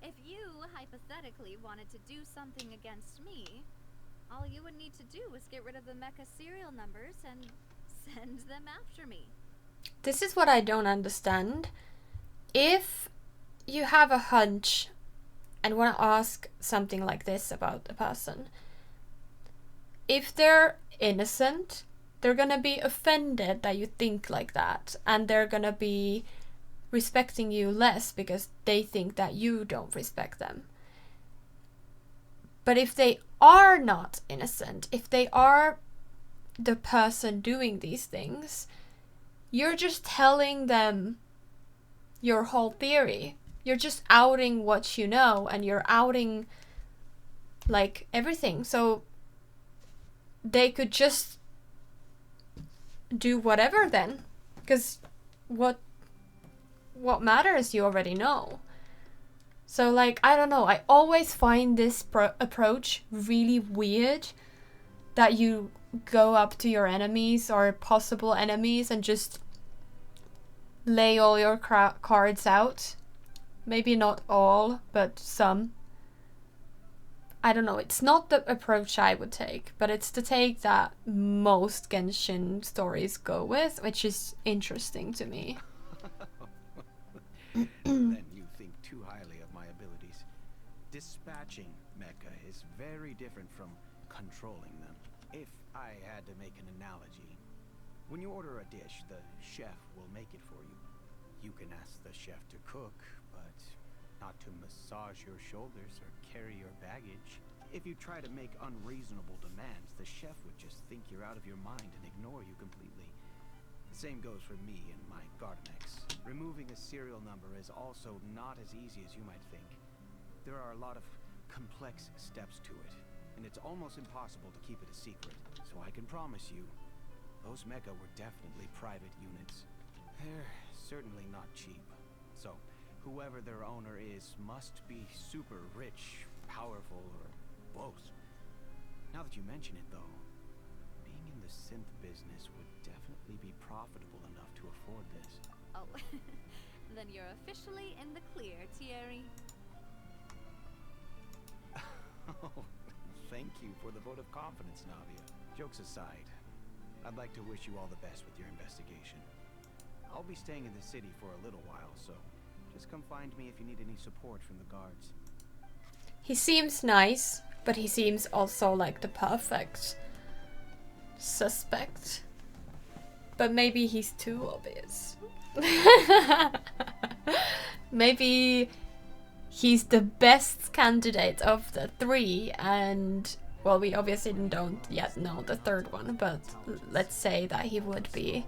if you hypothetically wanted to do something against me, all you would need to do was get rid of the mecha serial numbers and send them after me.
This is what I don't understand. If you have a hunch and want to ask something like this about a person, if they're innocent, they're gonna be offended that you think like that, and they're gonna be respecting you less because they think that you don't respect them. But if they are not innocent, if they are the person doing these things, you're just telling them your whole theory. You're just outing what you know, and you're outing like everything. So they could just do whatever then, because what matters you already know. So like, I don't know, I always find this approach really weird, that you go up to your enemies or possible enemies and just lay all your cards out. Maybe not all, but some. I don't know, it's not the approach I would take, but it's the take that most Genshin stories go with, which is interesting to me.
Then you think too highly of my abilities. Dispatching mecha is very different from controlling them. If I had to make an analogy, when you order a dish, the chef will make it for you. You can ask the chef to cook, but not to massage your shoulders or carry your baggage. If you try to make unreasonable demands, the chef would just think you're out of your mind and ignore you completely. The same goes for me and my Gardemex. Removing a serial number is also not as easy as you might think. There are a lot of complex steps to it, and it's almost impossible to keep it a secret. So I can promise you, those mecha were definitely private units. They're certainly not cheap. So, whoever their owner is must be super rich, powerful, or both. Now that you mention it though, being in the synth business would definitely be profitable enough to afford this.
Oh, then you're officially in the clear, Thierry.
Oh, thank you for the vote of confidence, Navia. Jokes aside, I'd like to wish you all the best with your investigation. I'll be staying in the city for a little while, so just come find me if you need any support from the guards.
He seems nice, but he seems also like the perfect suspect. But maybe he's too obvious. Maybe he's the best candidate of the three, and well, we obviously don't yet know the third one, but let's say that he would be.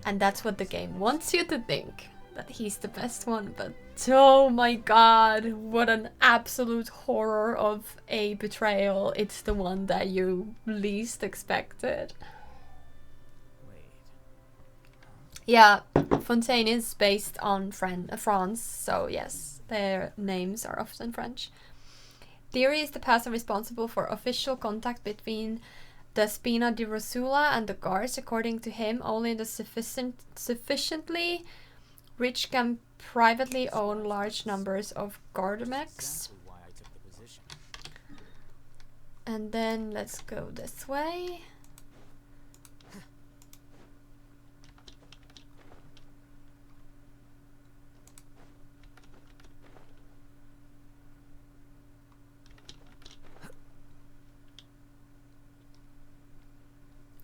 And that's what the game wants you to think, that he's the best one. But oh my god, what an absolute horror of a betrayal. It's the one that you least expected. Yeah, Fontaine is based on France, so yes, their names are often French. Thierry is the person responsible for official contact between the Spina di Rosula and the guards. According to him, only the sufficiently rich can privately own large numbers of Gardemex. And then let's go this way.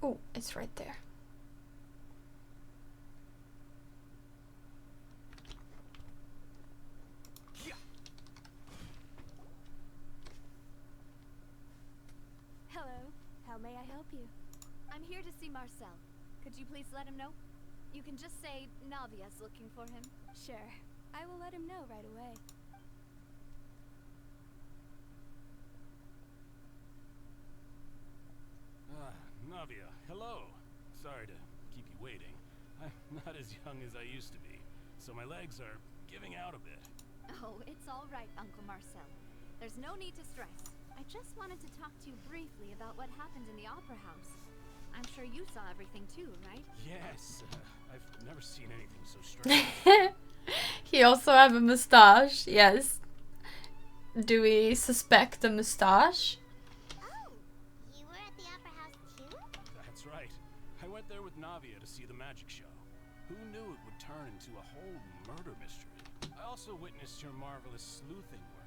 Oh, it's right there.
Hello. How may I help you? I'm here to see Marcel. Could you please let him know? You can just say Navia's looking for him.
Sure. I will let him know right away.
Navia, hello. Sorry to keep you waiting. I'm not as young as I used to be, so my legs are giving out a bit.
Oh, it's all right, Uncle Marcel. There's no need to stress. I just wanted to talk to you briefly about what happened in the Opera House. I'm sure you saw everything too, right?
Yes, I've never seen anything so strange.
He also have a mustache, yes. Do we suspect a mustache?
Oh, you were at the Opera House too?
That's right. I went there with Navia to see the magic show. Who knew it would turn into a whole murder mystery? I also witnessed your marvelous sleuthing work.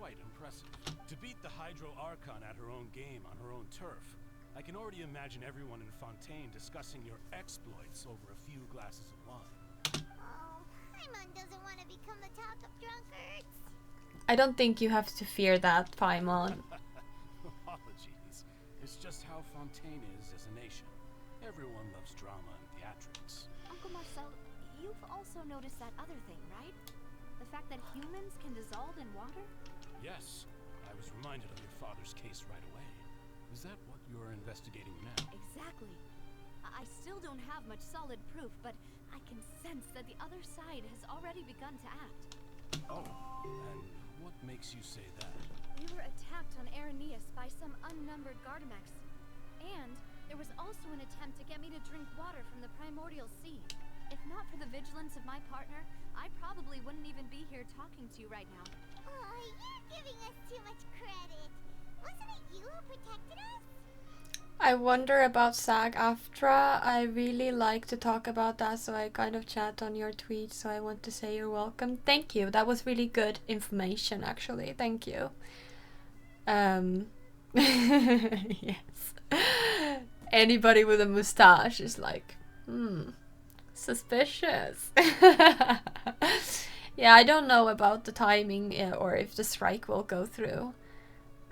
Quite impressive. To beat the Hydro Archon at her own game on her own turf, I can already imagine everyone in Fontaine discussing your exploits over a few glasses of wine.
Oh, Paimon doesn't want to become the talk of drunkards.
I don't think you have to fear that, Paimon.
Apologies. It's just how Fontaine is as a nation. Everyone loves drama and theatrics.
Uncle Marcel, you've also noticed that other thing, right? The fact that humans can dissolve in water?
Yes, I was reminded of your father's case right away. Is that what you're investigating now?
Exactly. I still don't have much solid proof, but I can sense that the other side has already begun to act.
Oh, and what makes you say that?
We were attacked on Arrhenius by some unnumbered Gardamex. And there was also an attempt to get me to drink water from the primordial sea. If not for the vigilance of my partner, I probably wouldn't even be here talking to you right now.
Oh, you're giving us too much credit. Wasn't it you who protected us?
I wonder about SAG-AFTRA. I really like to talk about that, so I kind of chat on your tweet, so I want to say you're welcome. Thank you. That was really good information, actually. Thank you. Yes. Anybody with a mustache is like, suspicious. Yeah, I don't know about the timing or if the strike will go through.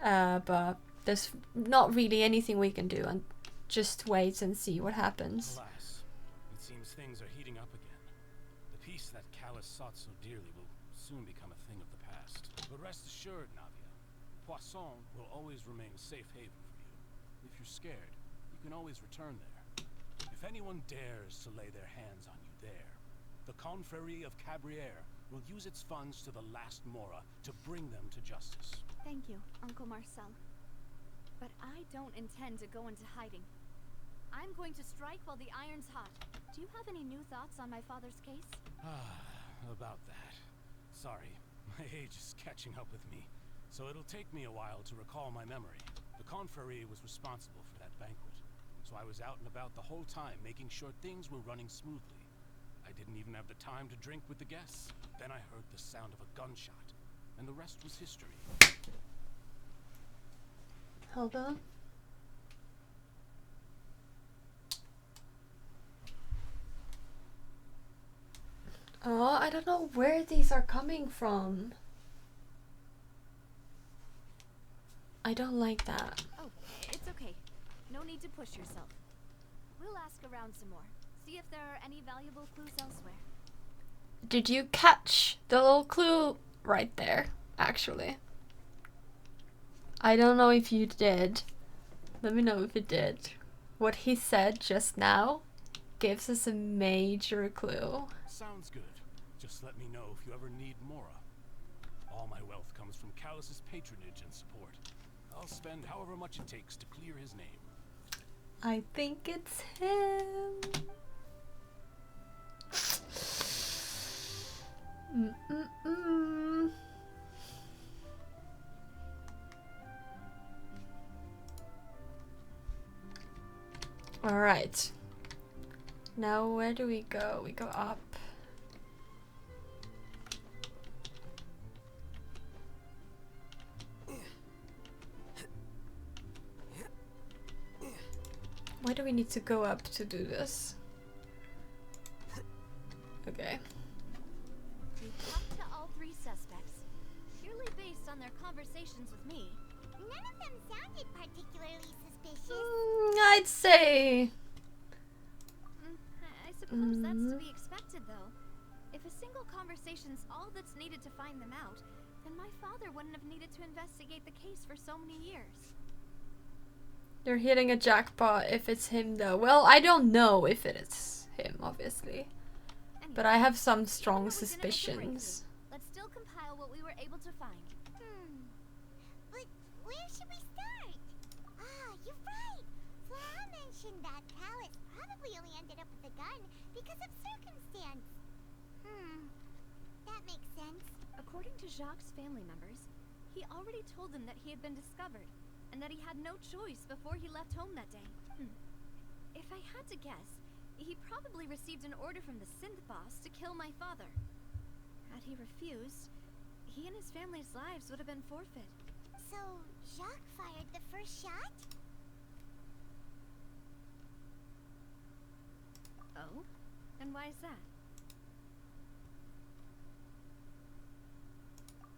But there's not really anything we can do, and just wait and see what happens.
Alas, it seems things are heating up again. The peace that Callus sought so dearly will soon become a thing of the past. But rest assured, Navia, Poisson will always remain a safe haven for you. If you're scared, you can always return there. If anyone dares to lay their hands on you there, the Confrérie of Cabriere will use its funds to the last Mora to bring them to justice.
Thank you, Uncle Marcel. But I don't intend to go into hiding. I'm going to strike while the iron's hot. Do you have any new thoughts on my father's case?
About that. Sorry, my age is catching up with me, so it'll take me a while to recall my memory. The Confrérie was responsible for that banquet, so I was out and about the whole time making sure things were running smoothly. I didn't even have the time to drink with the guests. Then I heard the sound of a gunshot, and the rest was history.
Hold on. Oh, I don't know where these are coming from. I don't like that.
Oh, it's okay. No need to push yourself. We'll ask around some more. See if there are any valuable clues elsewhere.
Did you catch the little clue right there, actually? I don't know if you did. Let me know if you did. What he said just now gives us a major clue.
Sounds good. Just let me know if you ever need Mora. All my wealth comes from Callus's patronage and support. I'll spend however much it takes to clear his name.
I think it's him. All right. Now where do we go? We go up. Why do we need to go up to do this? Okay.
We talked to all three suspects, purely based on their conversations with me.
None of them sounded particularly suspicious.
I'd say.
I suppose that's to be expected, though. If a single conversation's all that's needed to find them out, then my father wouldn't have needed to investigate the case for so many years.
You're hitting a jackpot if it's him, though. Well, I don't know if it is him, obviously.
Anyway,
But I have some strong suspicions.
Let's still compile what we were able to find.
But where should we start? Ah, you're right. Flora mentioned that Callus probably only ended up with the gun because of circumstance. That makes sense.
According to Jacques' family members, he already told them that he had been discovered, and that he had no choice before he left home that day. If I had to guess, he probably received an order from the synth boss to kill my father. Had he refused, he and his family's lives would have been forfeit.
So, Jacques fired the first shot?
Oh? And why is that?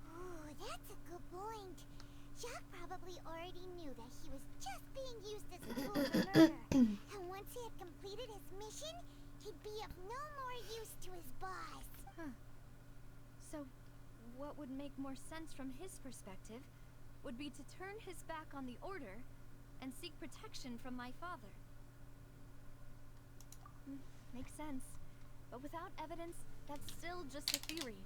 Oh, that's a good point. Jacques probably already knew that he was just being used as a tool for murder. And once he had completed his mission, he'd be of no more use to his boss.
Huh. So, what would make more sense from his perspective would be to turn his back on the Order and seek protection from my father. Makes sense. But without evidence, that's still just a theory.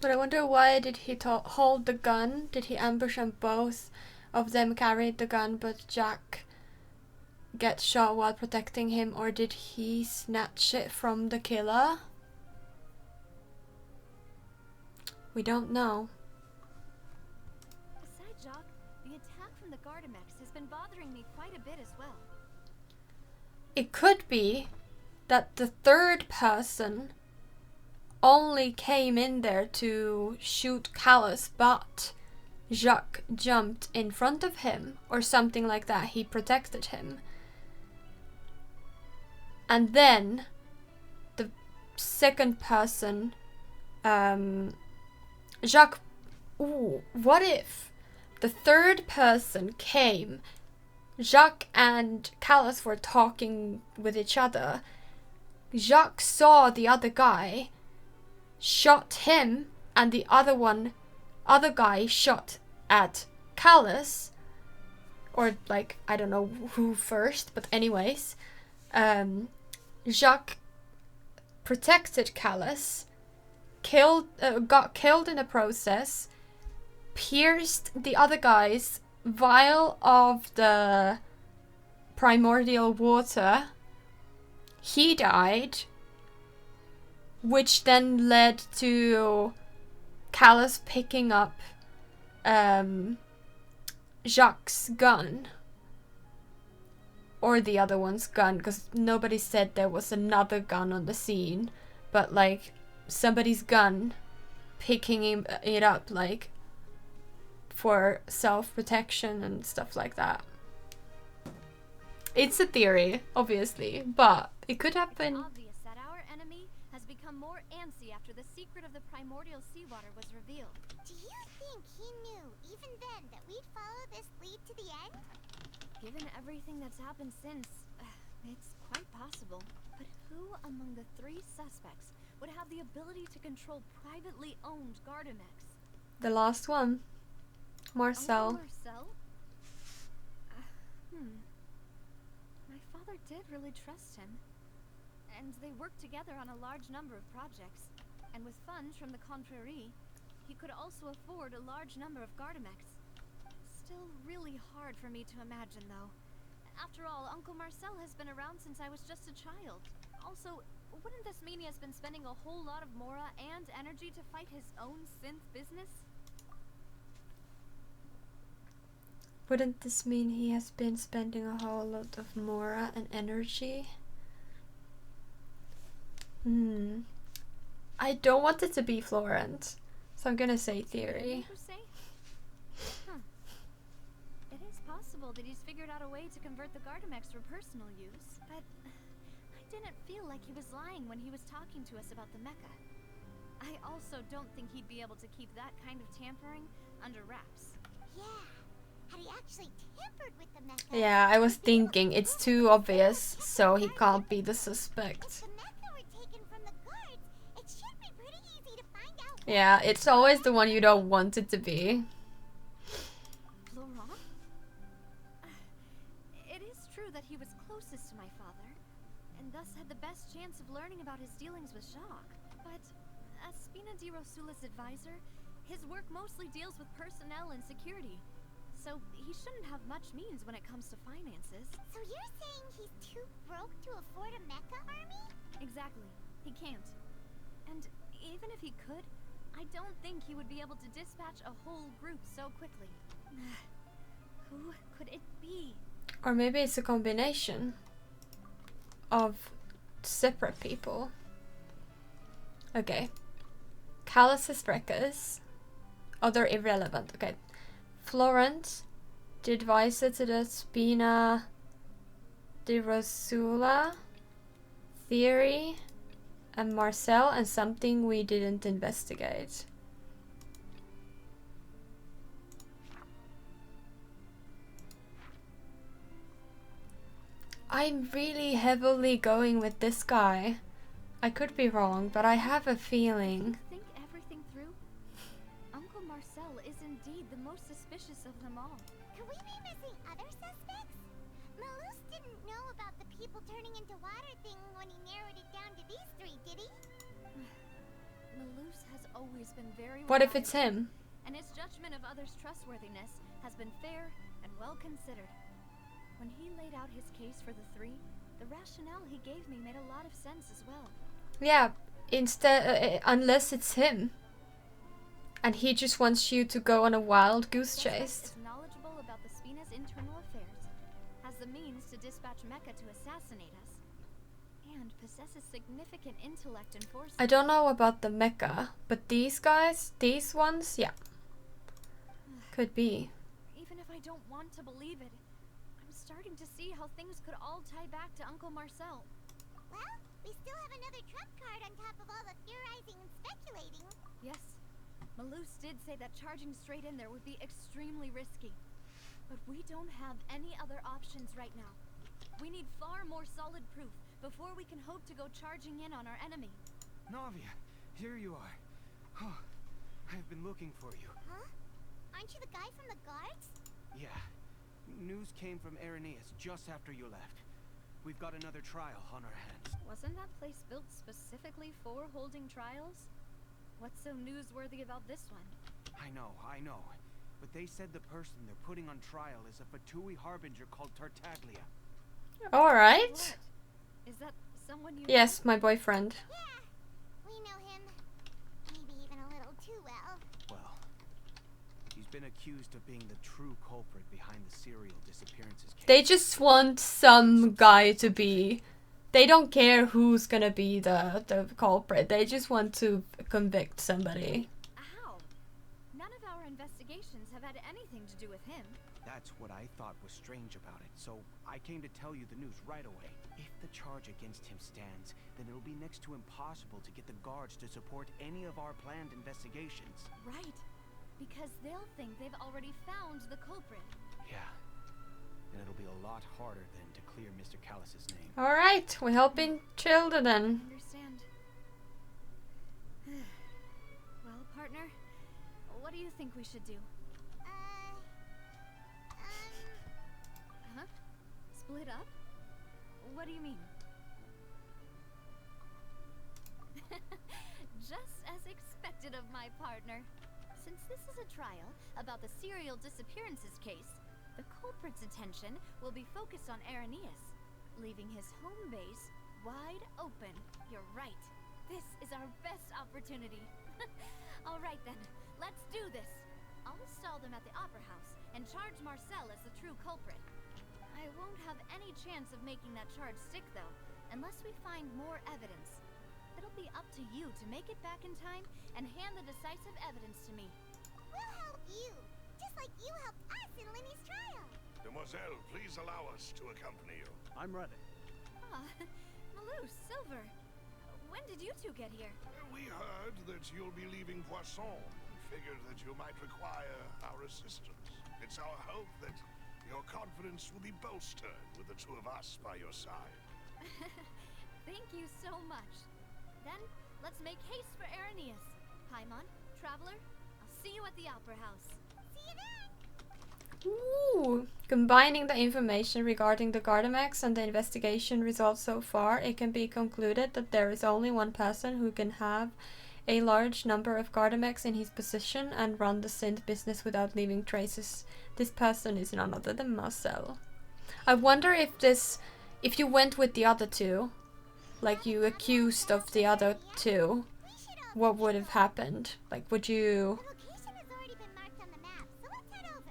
But I wonder, why did he hold the gun? Did he ambush and both of them carried the gun, but Jack get shot while protecting him, or did he snatch it from the killer? We don't know.
Besides Jacques, the attack from the Gardamex has been bothering me quite a bit as well.
It could be that the third person only came in there to shoot Callus, but Jacques jumped in front of him or something like that. He protected him. And then the second person, Jacques, what if the third person came, Jacques and Callus were talking with each other, Jacques saw the other guy, shot him, and the other guy shot at Callus, or like, I don't know who first, but anyways, Jacques protected Callus, got killed in the process, pierced the other guy's vial of the primordial water, he died, which then led to Callus picking up Jacques' gun, or the other one's gun, because nobody said there was another gun on the scene, but like somebody's gun, picking it up like for self-protection and stuff like that. It's a theory, obviously, but it could have been.
It's obvious that our enemy has become more antsy after the secret of the primordial seawater was revealed.
Do you think he knew, even then, that we'd follow this lead to the end?
Given everything that's happened since, it's quite possible. But who among the three suspects would have the ability to control privately owned Gardamex?
The last one. Marcel.
Uncle Marcel? My father did really trust him. And they worked together on a large number of projects. And with funds from the Confrérie, he could also afford a large number of Gardamex. Still really hard for me to imagine, though. After all, Uncle Marcel has been around since I was just a child. Also, wouldn't this mean he has been spending a whole lot of Mora and energy to fight his own synth business?
Wouldn't this mean he has been spending a whole lot of Mora and energy? I don't want it to be Florent, so I'm gonna say theory.
It is possible that he's figured out a way to convert the Gardamex for personal use, but I didn't feel like he was lying when he was talking to us about the mecha. I also don't think he'd be able to keep that kind of tampering under wraps.
Yeah. Had he actually tampered with the mecha?
Yeah, I was thinking it's too obvious, so he can't be the suspect.
If the mecha were taken from the guards, it should be pretty easy to find out.
Yeah, it's always the one you don't want it to be.
Laurent? It is true that he was closest to my father, and thus had the best chance of learning about his dealings with Jacques. But as Spina di Rosula's advisor, his work mostly deals with personnel and security. So he shouldn't have much means when it comes to finances.
So you're saying he's too broke to afford a mecha army?
Exactly. He can't. And even if he could, I don't think he would be able to dispatch a whole group so quickly. Who could it be?
Or maybe it's a combination of separate people. Okay. Callus's records. Oh, they're irrelevant. Okay. Florent, the advisor to the Spina di Rosula theory, and Marcel, and something we didn't investigate. I'm really heavily going with this guy. I could be wrong, but I have a feeling.
Think everything through? Uncle Marcel is indeed the most suspicious of them all.
Could we be missing other suspects? Miloh didn't know about the people turning into water thing when he narrowed it down to these three, did he?
Miloh has always been very
What if
wise,
it's him?
and his judgment of others' trustworthiness has been fair and well considered. When he laid out his case for the three, the rationale he gave me made a lot of sense as well.
Yeah, unless it's him. And he just wants you to go on a wild goose chase.
Is knowledgeable about the Spina's internal affairs, has the means to dispatch Mecha to assassinate us, and possesses significant intellect and force.
I don't know about the mecha, but these guys, these ones, yeah. Could be.
Even if I don't want to believe it, I'm starting to see how things could all tie back to Uncle Marcel.
Well, we still have another trump card on top of all the theorizing and speculating.
Yes, Miloh did say that charging straight in there would be extremely risky. But we don't have any other options right now. We need far more solid proof before we can hope to go charging in on our enemy.
Navia, here you are. Oh, I've been looking for you.
Huh? Aren't you the guy from the guards?
Yeah. News came from Irenaeus just after you left. We've got another trial on our hands.
Wasn't that place built specifically for holding trials? What's so newsworthy about this one?
I know. But they said the person they're putting on trial is a Fatui harbinger called Tartaglia.
Alright.
What? Is that someone you
Yes, my boyfriend.
Yeah, we know him. Maybe even a little too well.
Well, he's been accused of being the true culprit behind the serial disappearances case.
They just want some guy to be... They don't care who's gonna be the culprit. They just want to convict somebody.
How? None of our investigations have had anything to do with him.
That's what I thought was strange about it, so I came to tell you the news right away. If the charge against him stands, then it'll be next to impossible to get the guards to support any of our planned investigations.
Right. Because they'll think they've already found the culprit.
Yeah. And it'll be a lot harder then to clear Mr. Callus's name.
Alright, we're helping Childe then.
Understand. Well, partner, what do you think we should do? Huh? Split up? What do you mean? Just as expected of my partner. Since this is a trial about the serial disappearances case, the culprit's attention will be focused on Irenaeus, leaving his home base wide open. You're right. This is our best opportunity. All right then, let's do this. I'll install them at the Opera House and charge Marcel as the true culprit. I won't have any chance of making that charge stick though, unless we find more evidence. It'll be up to you to make it back in time and hand the decisive evidence to me.
We'll help you, just like you helped us in Linny's trial.
Demoiselle, please allow us to accompany you.
I'm ready.
Ah, Miloh, Silver. When did you two get here?
We heard that you'll be leaving Poisson and figured that you might require our assistance. It's our hope that your confidence will be bolstered with the two of us by your side.
Thank you so much. Then, let's make haste for Irenaeus. Paimon, Traveler, I'll see you at the Opera House.
See you then!
Ooh. Combining the information regarding the Gardamex and the investigation results so far, it can be concluded that there is only one person who can have a large number of Gardamex in his possession and run the synth business without leaving traces. This person is none other than Marcel. I wonder if you went with the other two, like you accused of the other two, what would have happened? Like, would you...
The location has already been marked on the map, so let's head over.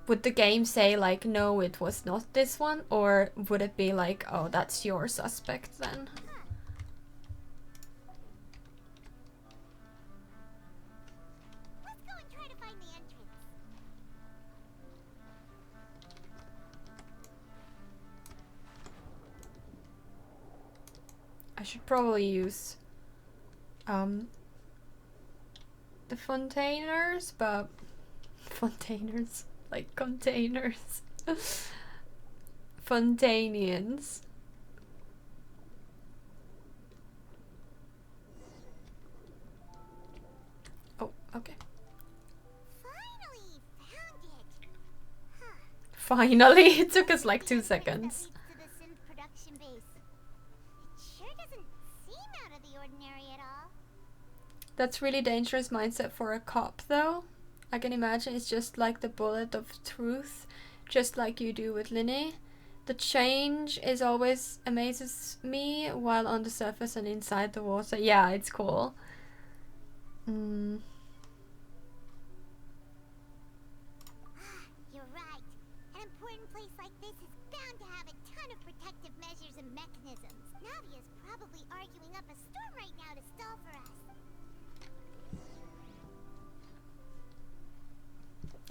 Would the game say, like, no, it was not this one? Or would it be like, oh, that's your suspect then?
Let's go and try to find the entrance.
I should probably use the Fontainers, but Fontainers, like containers. Fontainians. Oh, okay.
Finally found it. Huh.
Finally, it took us like 2 seconds.
To the synth production base. It sure doesn't seem out of the ordinary at all.
That's really dangerous mindset for a cop, though. I can imagine it's just like the bullet of truth, just like you do with Linny. The change is always amazes me while on the surface and inside the water. Yeah, it's cool.
You're right. An important place like this is bound to have a ton of protective measures and mechanisms. Navia's probably arguing up a storm right now to stall for us.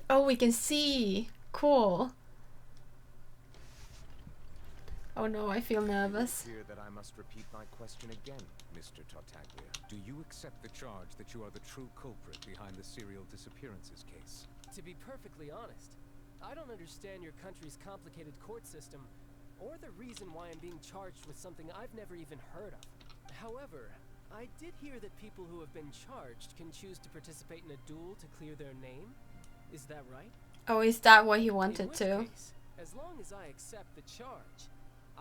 Oh, we can see. Cool. Oh no, I feel nervous.
I fear that I must repeat my question again, Mr. Tartaglia. Do you accept the charge that you are the true culprit behind the serial disappearances case?
To be perfectly honest, I don't understand your country's complicated court system, or the reason why I'm being charged with something I've never even heard of. However, I did hear that people who have been charged can choose to participate in a duel to clear their name. Is that right?
Oh, is that what he wanted to?
Case, as long as I accept the charge,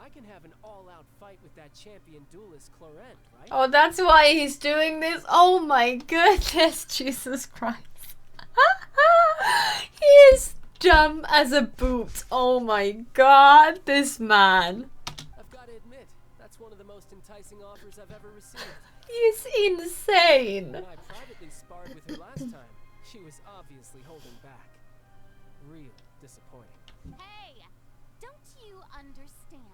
I can have an all-out fight with that champion duelist Clorent, right?
Oh, that's why he's doing this? Oh my goodness, Jesus Christ. He is dumb as a boot. Oh my god, this man.
I've got to admit, that's one of the most enticing offers I've ever received.
He's insane.
When I privately sparred with her last time, she was obviously holding back. Real disappointing.
Hey, don't you understand?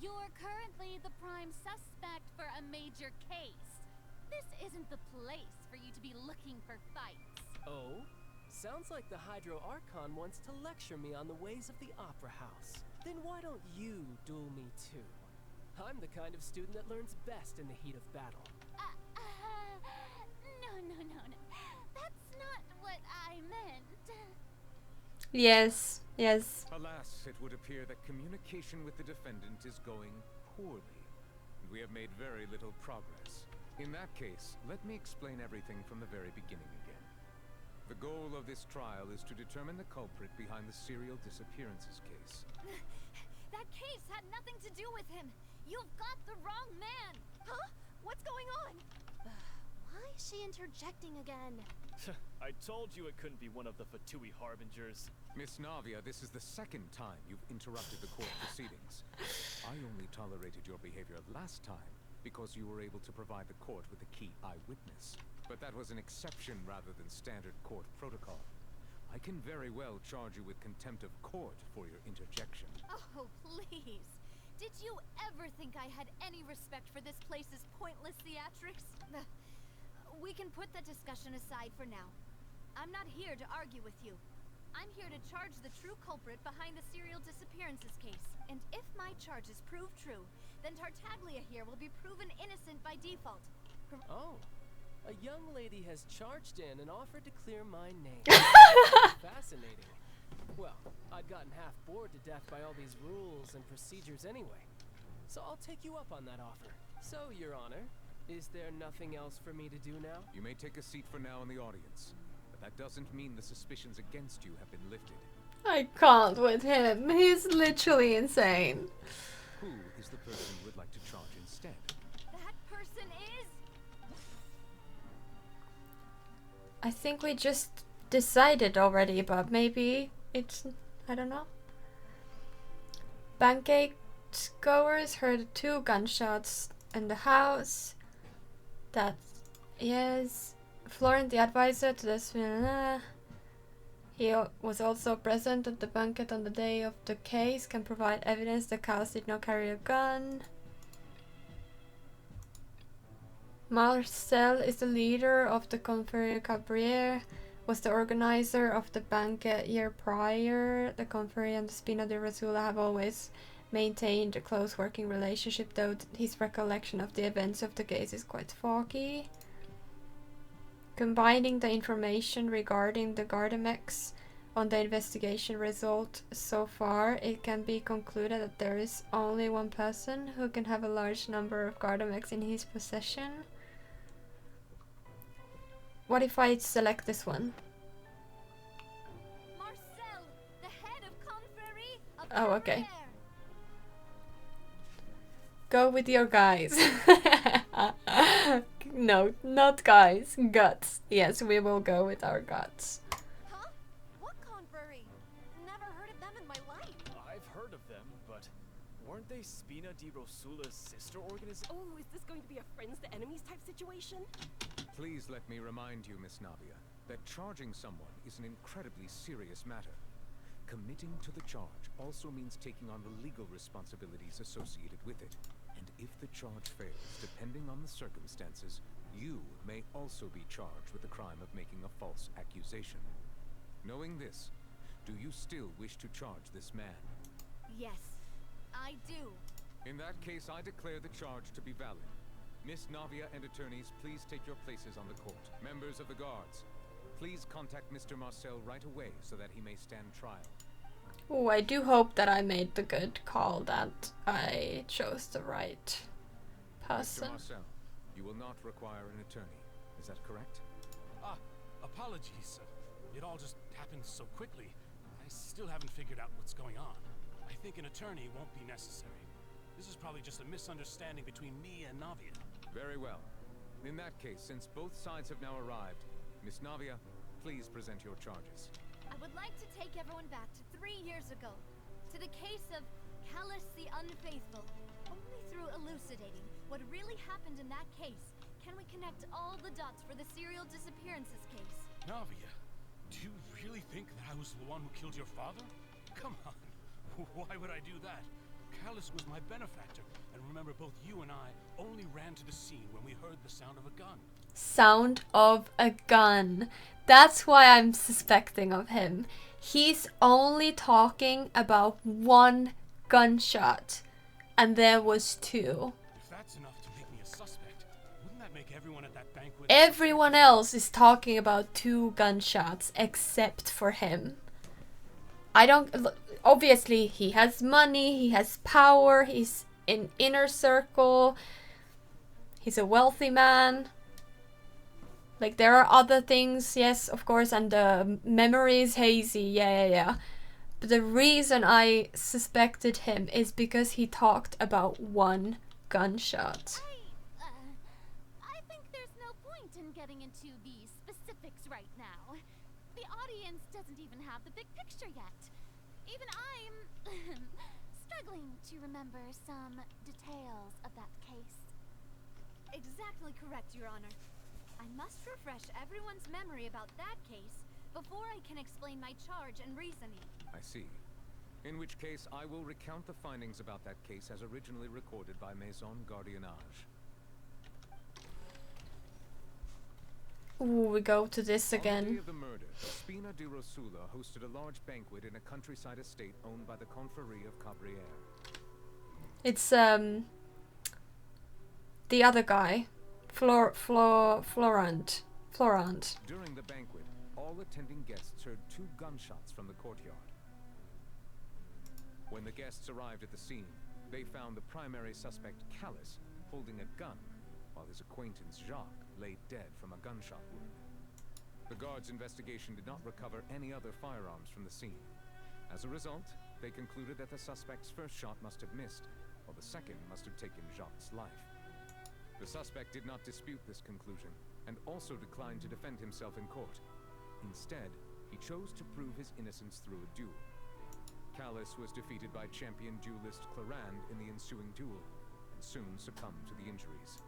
You're currently the prime suspect for a major case. This isn't the place for you to be looking for fights.
Oh? Sounds like the Hydro Archon wants to lecture me on the ways of the Opera House. Then why don't you duel me too? I'm the kind of student that learns best in the heat of battle.
No. That's not what I meant.
Yes.
Alas, it would appear that communication with the defendant is going poorly, and we have made very little progress. In that case, let me explain everything from the very beginning again. The goal of this trial is to determine the culprit behind the serial disappearances case.
That case had nothing to do with him. You've got the wrong man. Huh? What's going on?
Why is she interjecting again?
I told you it couldn't be one of the Fatui Harbingers.
Miss Navia, this is the second time you've interrupted the court proceedings. I only tolerated your behavior last time because you were able to provide the court with a key eyewitness. But that was an exception rather than standard court protocol. I can very well charge you with contempt of court for your interjection.
Oh, please. Did you ever think I had any respect for this place's pointless theatrics? We can put that discussion aside for now. I'm not here to argue with you. I'm here to charge the true culprit behind the serial disappearances case. And if my charges prove true, then Tartaglia here will be proven innocent by default.
Oh. A young lady has charged in and offered to clear my name. Fascinating. Well, I'd gotten half bored to death by all these rules and procedures anyway. So I'll take you up on that offer. So, Your Honor, is there nothing else for me to do now?
You may take a seat for now in the audience, but that doesn't mean the suspicions against you have been lifted.
I can't with him. He's literally insane.
Who is the person you would like to charge instead?
That person is...
I think we just decided already, but maybe it's... I don't know. Bankgate goers heard 2 gunshots in the house. That... Yes. Florent, the advisor to this... He was also present at the banquet on the day of the case, can provide evidence the cows did not carry a gun. Marcel is the leader of the Confrérie Cabrière, was the organizer of the banquet year prior. The Confrérie and the Spina de Rasula have always maintained a close working relationship, though his recollection of the events of the case is quite foggy. Combining the information regarding the Gardamex On the investigation result so far, it can be concluded that there is only one person who can have a large number of Gardamex in his possession. What if I select this one?
Marcel, the head of Confrérie of
Oh, okay.
Carrière.
Go with your guys. No, not guys. Guts. Yes, we will go with our guts.
Huh? What Confrérie? Never heard of them in my life.
I've heard of them, but weren't they Spina di Rosula's sister organization?
Oh, is this going to be a friends to enemies type situation?
Please let me remind you, Miss Navia, that charging someone is an incredibly serious matter. Committing to the charge also means taking on the legal responsibilities associated with it. And if the charge fails, depending on the circumstances, you may also be charged with the crime of making a false accusation. Knowing this, do you still wish to charge this man?
Yes, I do.
In that case, I declare the charge to be valid. Miss Navia and attorneys, please take your places on the court. Members of the guards, please contact Mr. Marcel right away so that he may stand trial.
Oh, I do hope that I made the good call, that I chose the right person.
Mr. Marcel, you will not require an attorney. Is that correct?
Apologies. It all just happened so quickly. I still haven't figured out what's going on. I think an attorney won't be necessary. This is probably just a misunderstanding between me and Navia.
Very well. In that case, since both sides have now arrived, Miss Navia, please present your charges.
I would like to take everyone back to 3 years ago, to the case of Callus the Unfaithful. Only through elucidating what really happened in that case can we connect all the dots for the serial disappearances case.
Navia, do you really think that I was the one who killed your father? Come on. Why would I do that? Callus was my benefactor, and remember both you and I only ran to the scene when we heard the sound of a gun.
Sound of a gun. That's why I'm suspecting of him. He's only talking about one gunshot, and there was two.
If that's enough to make me a suspect, wouldn't that make everyone at that banquet...
Everyone else is talking about 2 gunshots except for him. I don't... Obviously, he has money, he has power, he's in inner circle, he's a wealthy man. Like, there are other things, yes, of course, and the memory is hazy, yeah. But the reason I suspected him is because he talked about 1 gunshot.
I think there's no point in getting into the specifics right now. The audience doesn't even have the big picture yet. Even I'm struggling to remember some details of that case.
Exactly correct, Your Honor. I must refresh everyone's memory about that case before I can explain my charge and reasoning.
I see. In which case, I will recount the findings about that case as originally recorded by Maison Gardiennage.
Ooh, we go to this
On the
again.
day of the murder, Spina di Rosula hosted a large banquet in a countryside estate owned by the Confrérie of Carrière.
It's the other guy, Florent.
During the banquet, all attending guests heard 2 gunshots from the courtyard. When the guests arrived at the scene, they found the primary suspect, Callus, holding a gun, while his acquaintance, Jacques, lay dead from a gunshot wound. The guards' investigation did not recover any other firearms from the scene. As a result, they concluded that the suspect's first shot must have missed, while the second must have taken Jacques' life. The suspect did not dispute this conclusion, and also declined to defend himself in court. Instead, he chose to prove his innocence through a duel. Callus was defeated by champion duelist Clarand in the ensuing duel, and soon succumbed to the injuries.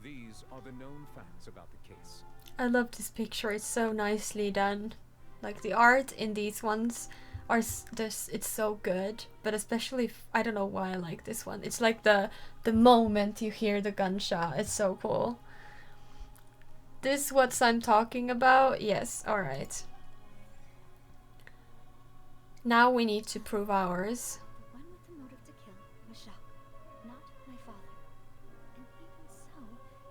These are the known facts about the case.
I love this picture, it's so nicely done. Like, the art in these ones are it's so good, but especially I don't know why I like this one. It's like the moment you hear the gunshot, it's so cool. This what I'm talking about? Yes, alright. Now we need to prove ours.
The one with the motive to kill was Jacques, not my father. And even so,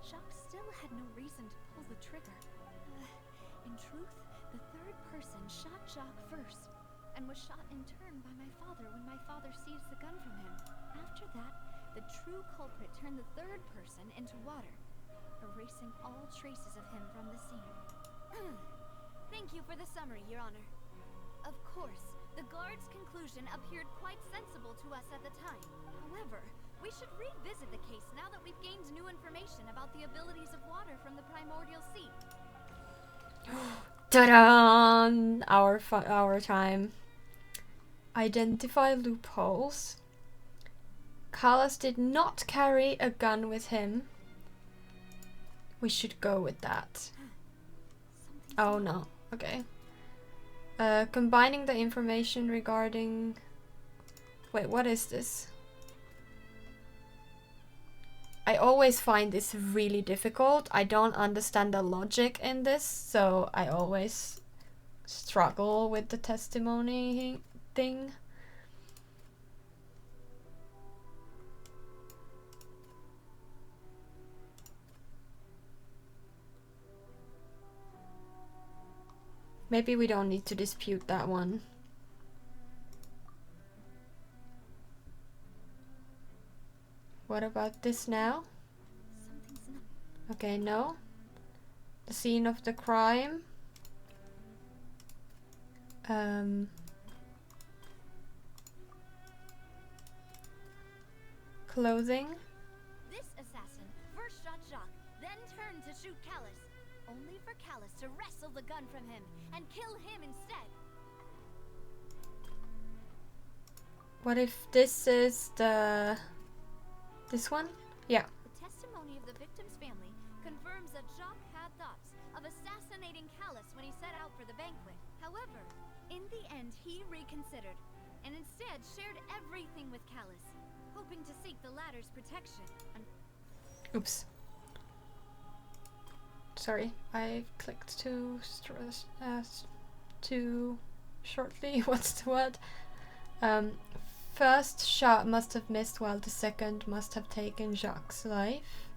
Jacques still had no reason to pull the trigger. In truth, the
Jacques first, and was shot in turn by my father when my father seized the gun from him. After that, the true culprit turned the third person into water, erasing all traces of him from the scene. Thank you for the summary, Your Honor. Of course, the guard's conclusion appeared quite sensible to us at the time. However, we should revisit the case now that we've gained new information about the abilities of water from the primordial sea.
Ta-da! Our time. Identify loopholes. Carlos did not carry a gun with him. We should go with that. Oh no. Okay. Combining the information regarding... Wait, what is this? I always find this really difficult. I don't understand the logic in this, so I always struggle with the testimony thing. Maybe we don't need to dispute that one. What about this now? Okay, no. The scene of the crime. Clothing.
This assassin first shot Jacques, then turned to shoot Callus, only for Callus to wrestle the gun from him and kill him instead.
What if this is the... this one? Yeah.
The testimony of the victim's family confirms that Jacques had thoughts of assassinating Callus when he set out for the banquet. However, in the end he reconsidered and instead shared everything with Callus, hoping to seek the latter's protection.
Oops. Sorry, I clicked too shortly. What's the word? First shot must have missed, while the second must have taken Jacques' life.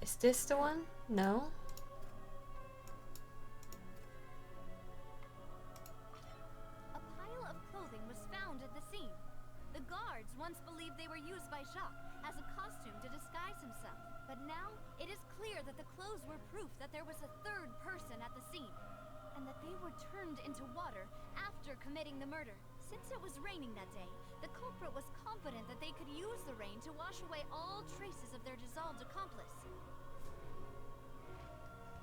Is this the one? No.
A pile of clothing was found at the scene. The guards once believed they were used by Jacques as a costume to disguise himself. But now, it is clear that the clothes were proof that there was a third person at the scene, and that they were turned into water after committing the murder. Since it was raining that day, the culprit was confident that they could use the rain to wash away all traces of their dissolved accomplice.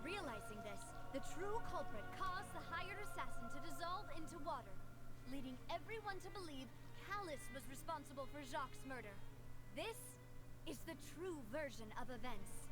Realizing this, the true culprit caused the hired assassin to dissolve into water, leading everyone to believe Callus was responsible for Jacques' murder. This is the true version of events.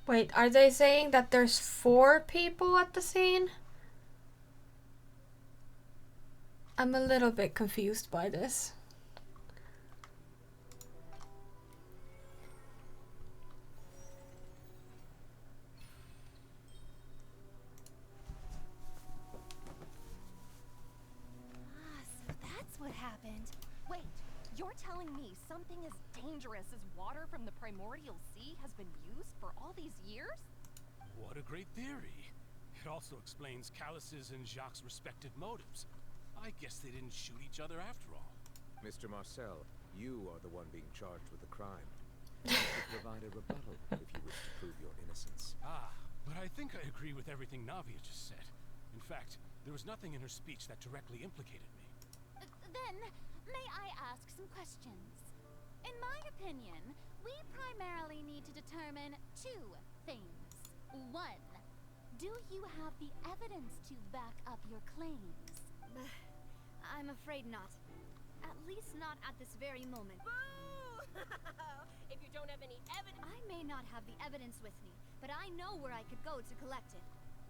Wait, are they saying that there's 4 people at the scene? I'm a little bit confused by this.
So that's what happened. Wait, you're telling me something as dangerous as water from the primordial sea has been used for all these years?
What a great theory. It also explains Callus's and Jacques' respective motives. I guess they didn't shoot each other after all.
Mr. Marcel, you are the one being charged with the crime. You should provide a rebuttal if you wish to prove your innocence.
But I think I agree with everything Navia just said. In fact, there was nothing in her speech that directly implicated me.
Then, may I ask some questions? In my opinion, we primarily need to determine 2 things. 1, do you have the evidence to back up your claims?
I'm afraid not. At least not at this very moment.
Boo! If you don't have any evidence...
I may not have the evidence with me, but I know where I could go to collect it.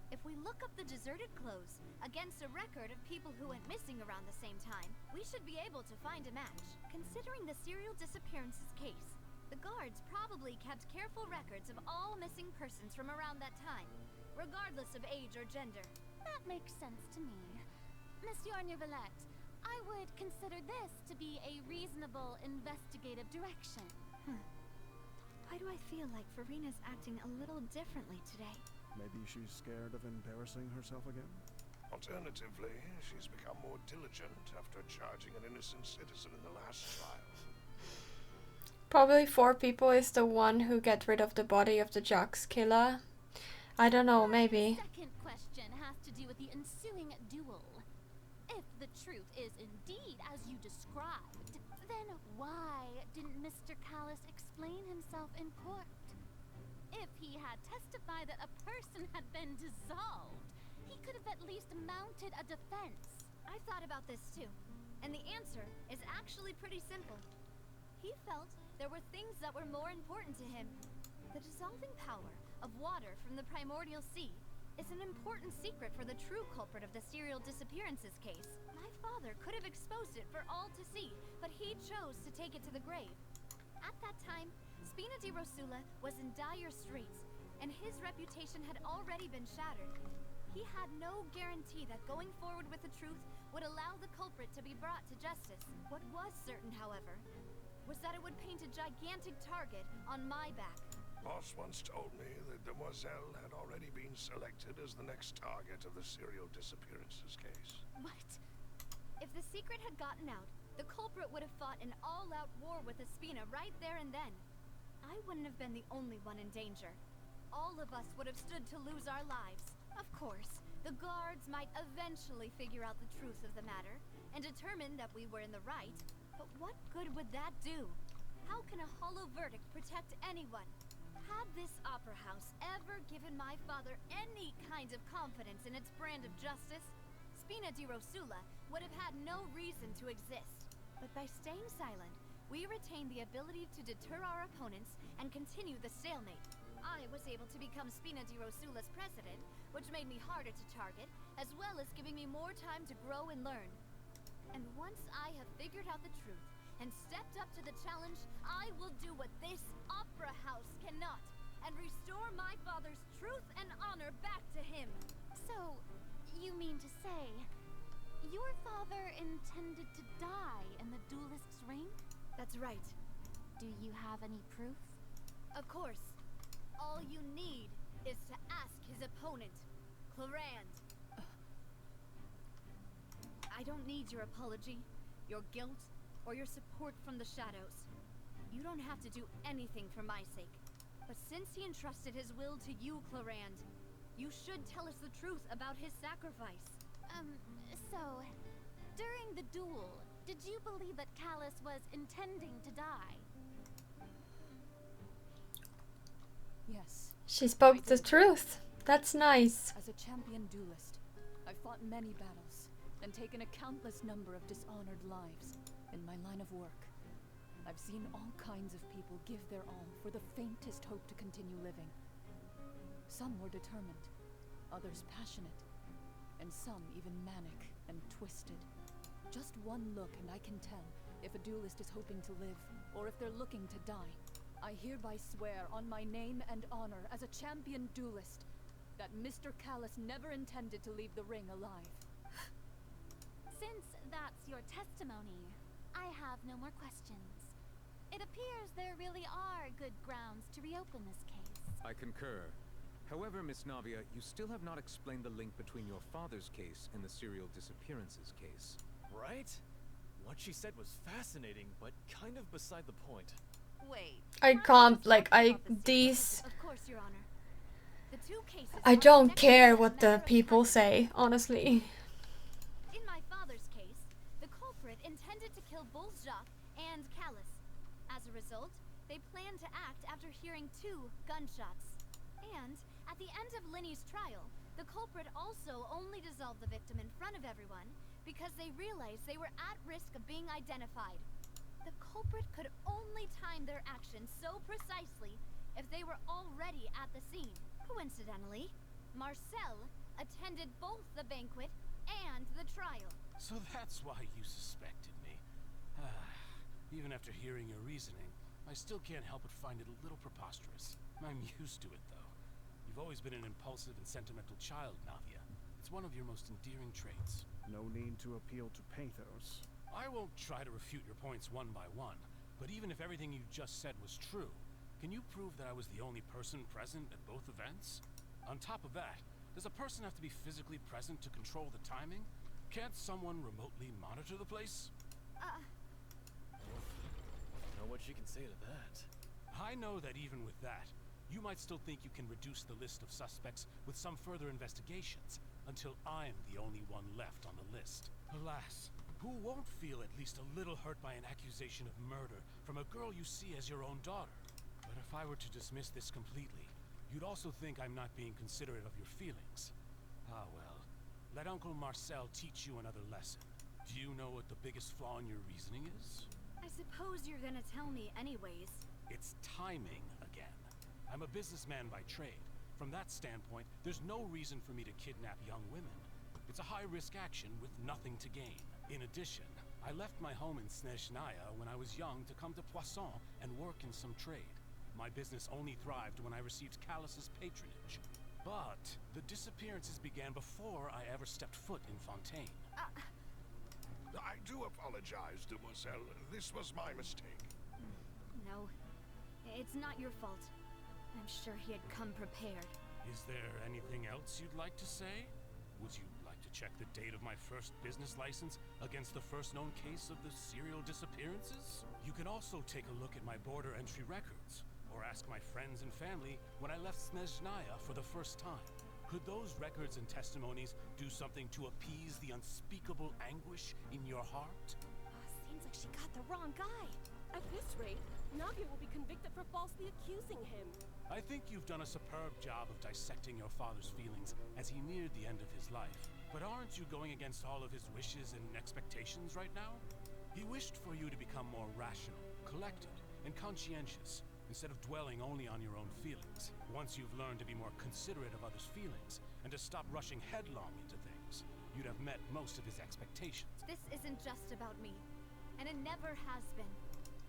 If we look up the deserted clothes against a record of people who went missing around the same time, we should be able to find a match. Considering the serial disappearances case, the guards probably kept careful records of all missing persons from around that time. regardless of age or gender.
That makes sense to me. Monsieur Neuvillette, I would consider this to be a reasonable investigative direction.
Why do I feel like Farina's acting a little differently today?
Maybe she's scared of embarrassing herself again?
Alternatively, she's become more diligent after charging an innocent citizen in the last trial.
Probably 4 people is the one who get rid of the body of the Jax killer. I don't know, maybe.
Second question has to do with the ensuing duel. If the truth is indeed as you described, then why didn't Mr. Callis explain himself in court? If he had testified that a person had been dissolved, he could have at least mounted a defense.
I thought about this too, and the answer is actually pretty simple. He felt there were things that were more important to him. The dissolving power of water from the primordial sea is an important secret for the true culprit of the serial disappearances case. My father could have exposed it for all to see, but he chose to take it to the grave. At that time, Spina di Rosula was in dire straits, and his reputation had already been shattered. He had no guarantee that going forward with the truth would allow the culprit to be brought to justice. What was certain, however, was that it would paint a gigantic target on my back.
Boss once told me that Demoiselle had already been selected as the next target of the serial disappearances case.
What? If the secret had gotten out, the culprit would have fought an all-out war with Espina right there and then. I wouldn't have been the only one in danger. All of us would have stood to lose our lives. Of course, the guards might eventually figure out the truth of the matter and determine that we were in the right, but what good would that do? How can a hollow verdict protect anyone? Had this opera house ever given my father any kind of confidence in its brand of justice, Spina di Rosula would have had no reason to exist. But by staying silent, we retained the ability to deter our opponents and continue the stalemate. I was able to become Spina di Rosula's president, which made me harder to target, as well as giving me more time to grow and learn. And once I have figured out the truth and stepped up to the challenge, I will do what this opera house cannot, and restore my father's truth and honor back to him.
So, you mean to say, your father intended to die in the duelist's ring?
That's right.
Do you have any proof?
Of course. All you need is to ask his opponent, Clarand. I don't need your apology, your guilt, or your support from the shadows. You don't have to do anything for my sake. But since he entrusted his will to you, Clarand, you should tell us the truth about his sacrifice.
So, during the duel, did you believe that Callis was intending to die?
Yes.
She spoke the truth. That's nice.
As a champion duelist, I've fought many battles and taken a countless number of dishonored lives in my line of work. I've seen all kinds of people give their all for the faintest hope to continue living. Some were determined, others passionate, and some even manic and twisted. Just one look and I can tell if a duelist is hoping to live or if they're looking to die. I hereby swear on my name and honor as a champion duelist that Mr. Callis never intended to leave the ring alive.
Since that's your testimony, I have no more questions. It appears there really are good grounds to reopen this case.
I concur. However, Miss Navia, you still have not explained the link between your father's case and the serial disappearances case.
Right? What she said was fascinating, but kind of beside the point.
Wait.
I can't, like, these...
Of course, Your Honor. The two cases
I don't care what the people say, honestly.
In my father's case, the culprit intended to kill both Jacques and Callis. As a result, they planned to act after hearing 2 gunshots. And at the end of Linny's trial, the culprit also only dissolved the victim in front of everyone because they realized they were at risk of being identified. The culprit could only time their actions so precisely if they were already at the scene. Coincidentally, Marcel attended both the banquet and the trial.
So that's why you suspected me. Even after hearing your reasoning, I still can't help but find it a little preposterous. I'm used to it, though. You've always been an impulsive and sentimental child, Navia. It's one of your most endearing traits.
No need to appeal to pathos.
I won't try to refute your points one by one, but even if everything you just said was true, can you prove that I was the only person present at both events? On top of that, does a person have to be physically present to control the timing? Can't someone remotely monitor the place?
I don't know what you can say to that.
I know that even with that, you might still think you can reduce the list of suspects with some further investigations, until I'm the only one left on the list. Alas, who won't feel at least a little hurt by an accusation of murder from a girl you see as your own daughter? But if I were to dismiss this completely, you'd also think I'm not being considerate of your feelings. Ah well, let Uncle Marcel teach you another lesson. Do you know what the biggest flaw in your reasoning is?
I suppose you're gonna tell me anyways.
It's timing again. I'm a businessman by trade. From that standpoint, there's no reason for me to kidnap young women. It's a high-risk action with nothing to gain. In addition, I left my home in Snezhnaya when I was young to come to Poisson and work in some trade. My business only thrived when I received Callus's patronage. But the disappearances began before I ever stepped foot in Fontaine.
I do apologize, Demoiselle. This was my mistake.
No, it's not your fault. I'm sure he had come prepared.
Is there anything else you'd like to say? Would you like to check the date of my first business license against the first known case of the serial disappearances? You can also take a look at my border entry records, or ask my friends and family when I left Snezhnaya for the first time. Could those records and testimonies do something to appease the unspeakable anguish in your heart?
Seems like she got the wrong guy. At this rate, Navia will be convicted for falsely accusing him.
I think you've done a superb job of dissecting your father's feelings as he neared the end of his life. But aren't you going against all of his wishes and expectations right now? He wished for you to become more rational, collected, and conscientious, instead of dwelling only on your own feelings. Once you've learned to be more considerate of others' feelings, and to stop rushing headlong into things, you'd have met most of his expectations.
This isn't just about me, and it never has been.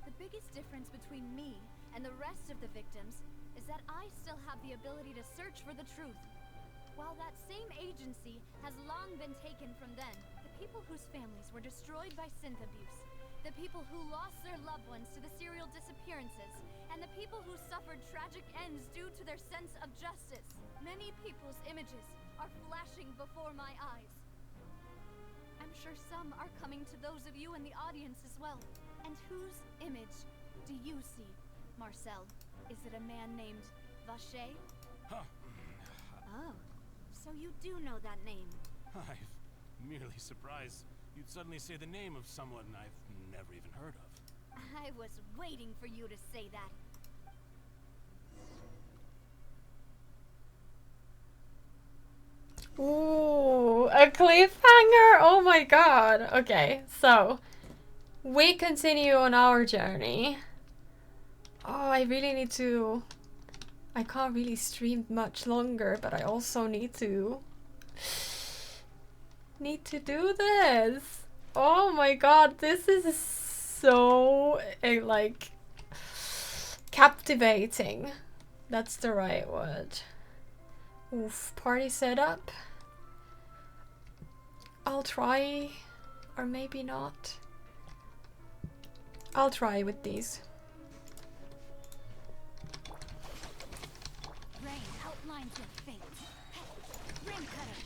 The biggest difference between me and the rest of the victims is that I still have the ability to search for the truth. While that same agency has long been taken from them, the people whose families were destroyed by synth abuse, the people who lost their loved ones to the serial disappearances, and the people who suffered tragic ends due to their sense of justice. Many people's images are flashing before my eyes. I'm sure some are coming to those of you in the audience as well. And whose image do you see, Marcel? Is it a man named Vacher?
Huh.
Oh, so you do know that name.
I'm merely surprised you'd suddenly say the name of someone I've never even heard of.
I was waiting for you to say that.
Ooh, a cliffhanger! Oh my god. Okay, so we continue on our journey. Oh, I really need to... I can't really stream much longer, but I also need to do this. Oh my god, this is so like captivating. That's the right word. Oof, party setup. I'll try, or maybe not. I'll try with these.
Rain outlines your fate. Hey, Rain Cutter.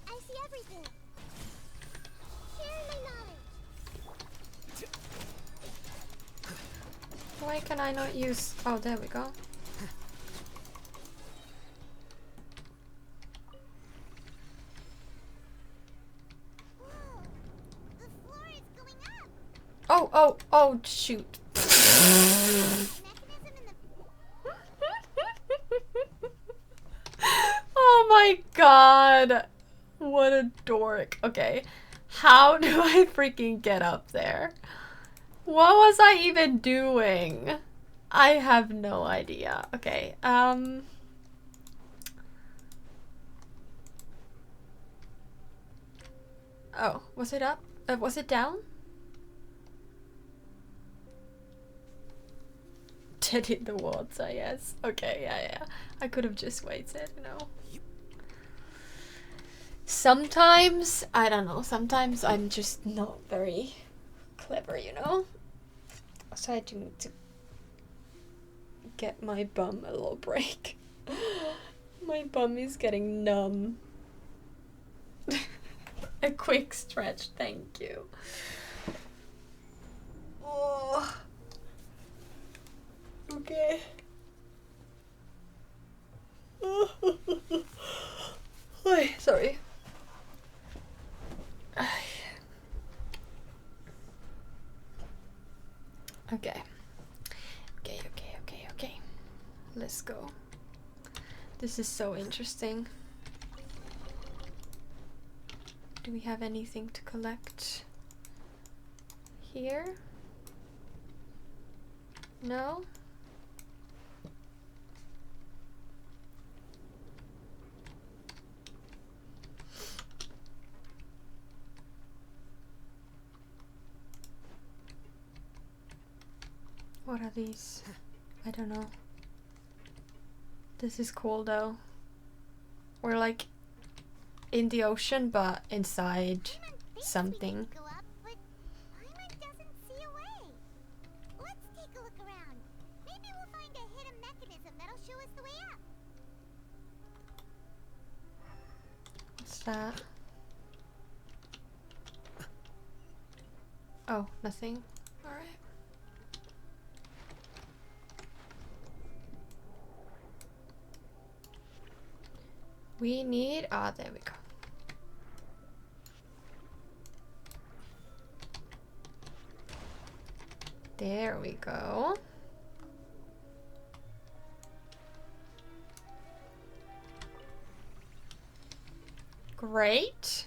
I see everything. Share my knowledge.
Why can I not use... Oh, there we go. Oh, shoot. Oh my god. What a dork. Okay. How do I freaking get up there? What was I even doing? I have no idea. Okay. Oh, was it up? Was it down? get in the water, yes. Okay, yeah. I could have just waited, you know. Sometimes, I don't know, sometimes I'm just not very clever, you know. So I do need to get my bum a little break. My bum is getting numb. A quick stretch, thank you. Oh. Okay. Oi, sorry. Okay. Okay. Let's go. This is so interesting. Do we have anything to collect here? No? What are these? I don't know. This is cool though. We're like in the ocean but inside something.
Go up, but Paimon doesn't see a way. Let's take a look around. Maybe we'll find a hidden mechanism that'll show us the way up.
What's that? Oh, nothing. Alright. We need, there we go. There we go. Great.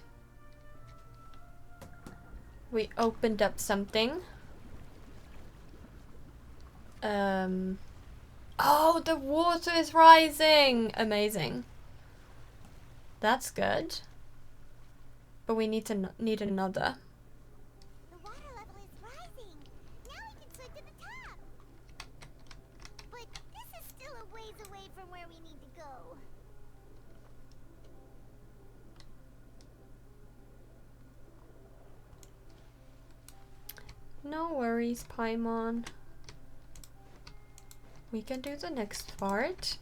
We opened up something. Oh, the water is rising! Amazing. That's good. But we need to need another.
The water level is rising. Now we can swim to the top. But this is still a ways away from where we need to go.
No worries, Paimon. We can do the next part.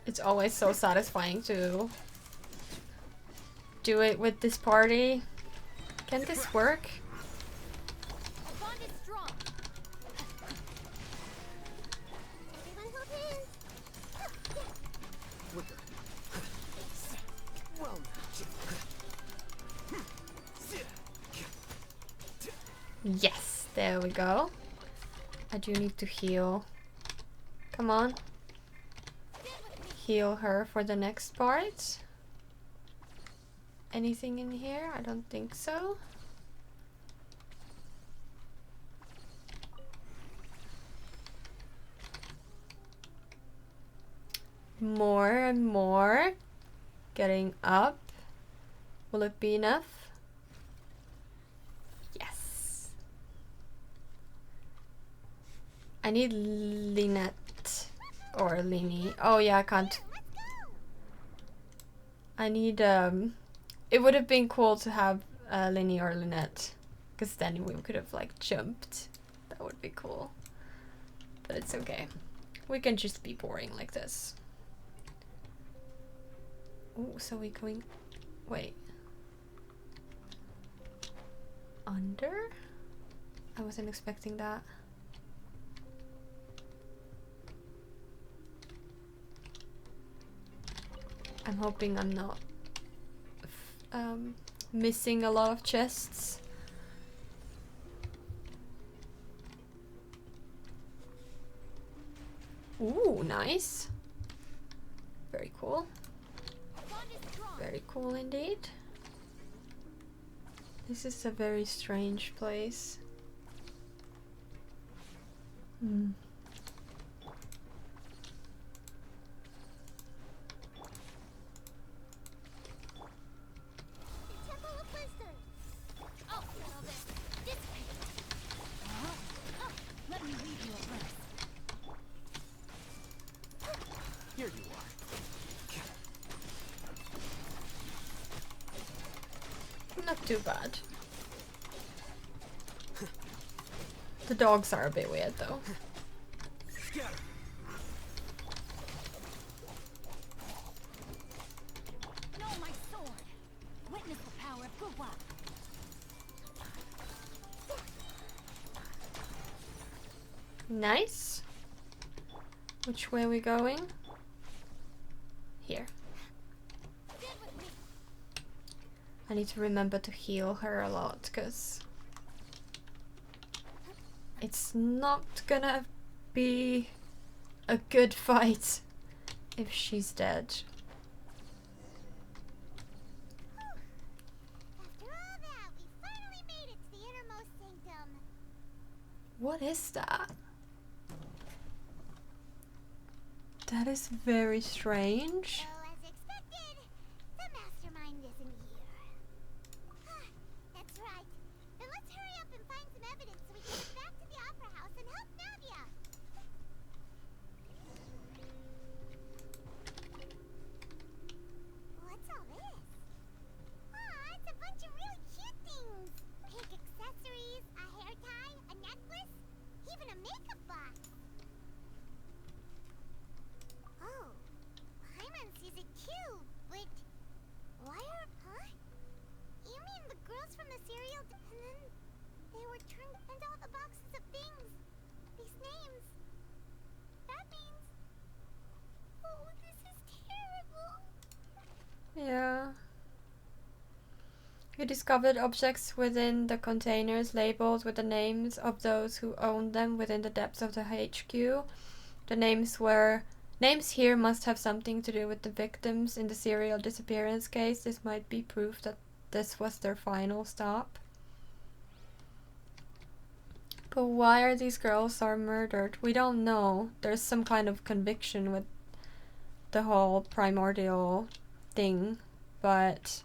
It's always so satisfying to do it with this party. Can this work? Yes, there we go. I do need to heal. Come on. Heal her for the next part. Anything in here? I don't think so. More and more. Getting up. Will it be enough? Yes. I need Lynette or Lini. Oh yeah, I can't. I need it would have been cool to have Lini or Lynette, because then we could have like jumped. That would be cool. But it's okay. We can just be boring like this. Oh, so we're going... Wait. Under? I wasn't expecting that. I'm hoping I'm not missing a lot of chests. Ooh, nice. Very cool. Very cool indeed. This is a very strange place. too bad. The dogs are a bit weird though.
No, my sword. Witness the power of Gugwa.
Nice. Which way are we going? Here. I need to remember to heal her a lot, because it's not gonna be a good fight if she's dead.
After all that, we finally made it to the innermost sanctum.
What is that? That is very strange.
So, as expected, the mastermind isn't here. That's right. Then let's hurry up and find some evidence so we can get back to the opera house and help Navia. What's all this? Aw, it's a bunch of really cute things. Pink accessories, a hair tie, a necklace, even a makeup box. Oh, Paimon sees it too, but why are, huh? You mean the girls from the cereal, and then they were turned into all the boxes of things, these names. That means, oh, this is terrible.
Yeah. You discovered objects within the containers labeled with the names of those who owned them within the depths of the HQ. The names here must have something to do with the victims in the serial disappearance case. This might be proof that this was their final stop. But why are these girls are murdered? We don't know. There's some kind of conviction with the whole primordial thing, but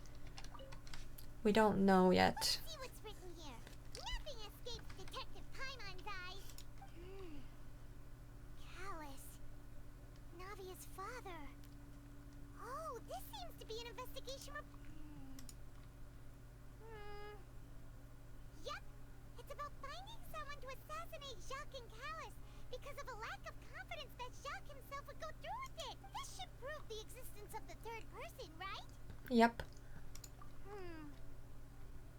we don't know yet.
Let's see what's written here. Nothing escapes Detective Paimon's eyes. Callus. Navia's father. Oh, this seems to be an investigation report. Yep. It's about finding someone to assassinate Jacques and Callus because of a lack of confidence that Jacques himself would go through with it. This should prove the existence of the third person, right?
Yep.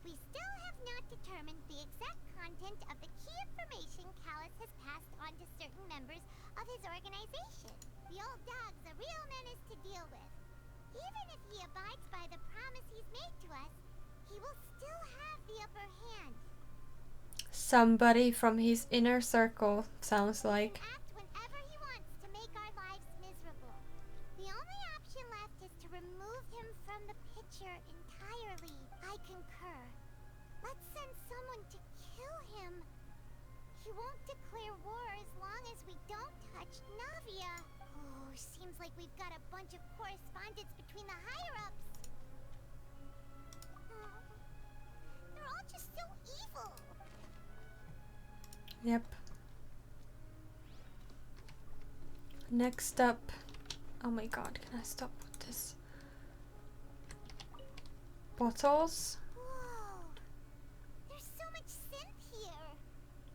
We still have not determined the exact content of the key information Callus has passed on to certain members of his organization. The old dog's a real menace to deal with. Even if he abides by the promise he's made to us, he will still have the upper hand.
Somebody from his inner circle, sounds like.
He can act whenever he wants to make our lives miserable. The only option left is to remove him from the picture entirely. I concur. Let's send someone to kill him. He won't declare war as long as we don't touch Navia. Oh, seems like we've got a bunch of correspondence between the higher-ups. Oh, they're all just so evil.
Yep. Next up. Oh my god, can I stop with this? Bottles?
Whoa! There's so much synth here!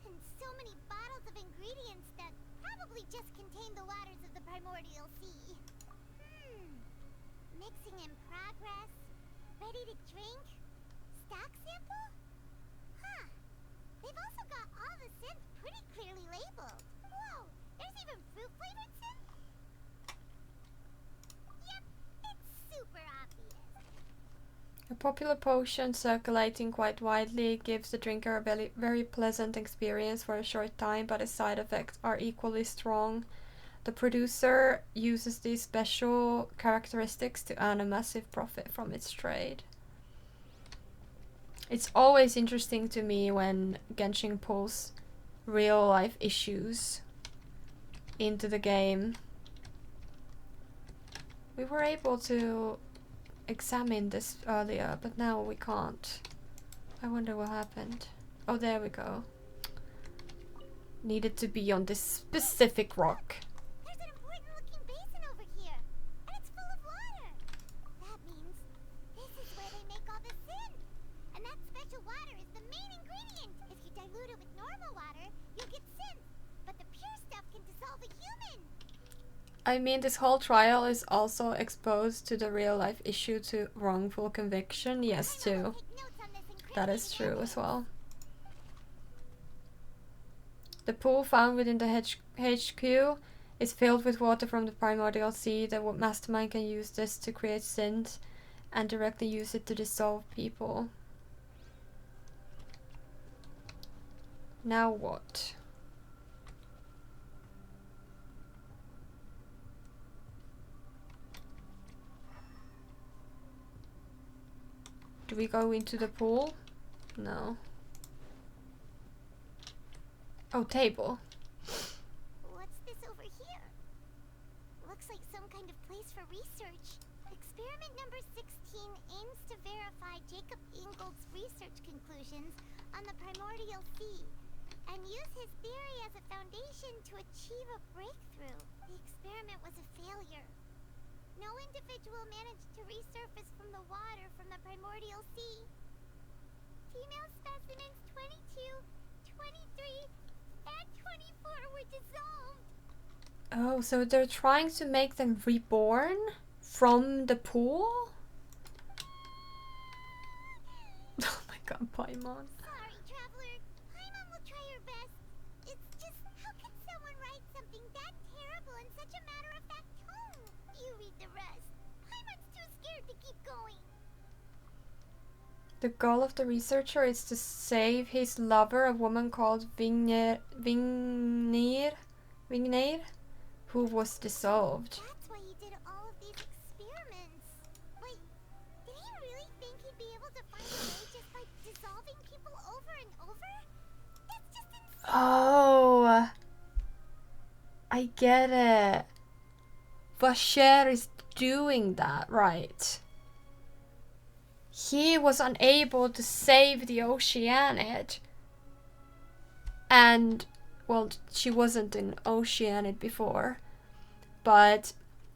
And so many bottles of ingredients that probably just contain the waters of the primordial sea. Mixing in progress? Ready to drink? Stock sample? Huh. They've also got all the synth pretty clearly labeled. Whoa! There's even fruit-flavored synth? Yep, it's super obvious.
A popular potion circulating quite widely gives the drinker a very pleasant experience for a short time, but its side effects are equally strong. The producer uses these special characteristics to earn a massive profit from its trade. It's always interesting to me when Genshin pulls real life issues into the game. We were able to examine this earlier, but now we can't. I wonder what happened. Oh, there we go. Needed to be on this specific rock.
There's an important looking basin over here, and it's full of water. That means this is where they make all the synth. And that ingredient. If you dilute it with normal water, you'll get synth. But the pure stuff can dissolve a human.
I mean, this whole trial is also exposed to the real life issue to wrongful conviction. Yes, too. That is true as well. The pool found within the HQ is filled with water from the primordial sea. The mastermind can use this to create synth and directly use it to dissolve people. Now what? Do we go into the pool? No. Oh, table.
What's this over here? Looks like some kind of place for research. Experiment number 16 aims to verify Jacob Ingold's research conclusions on the primordial sea and use his theory as a foundation to achieve a breakthrough. The experiment was a failure. No individual managed to resurface from the water from the primordial sea. Female specimens 22, 23, and 24 were dissolved.
Oh, so they're trying to make them reborn from the pool? Oh my god, Paimon.
Sorry, traveler. Paimon will try her best. It's just, how could someone write something that terrible in such a matter-of-fact tone? You read the rest. Paimon's too scared to keep going.
The goal of the researcher is to save his lover, a woman called Vigneir, who was dissolved.
That's why he did all of these experiments. Wait, did he really think he'd be able to find a way just by dissolving people over and over? That's just insane.
Oh, I get it. Vacher is doing that, right? He was unable to save the Oceanid. And, well, she wasn't in Oceanid before. But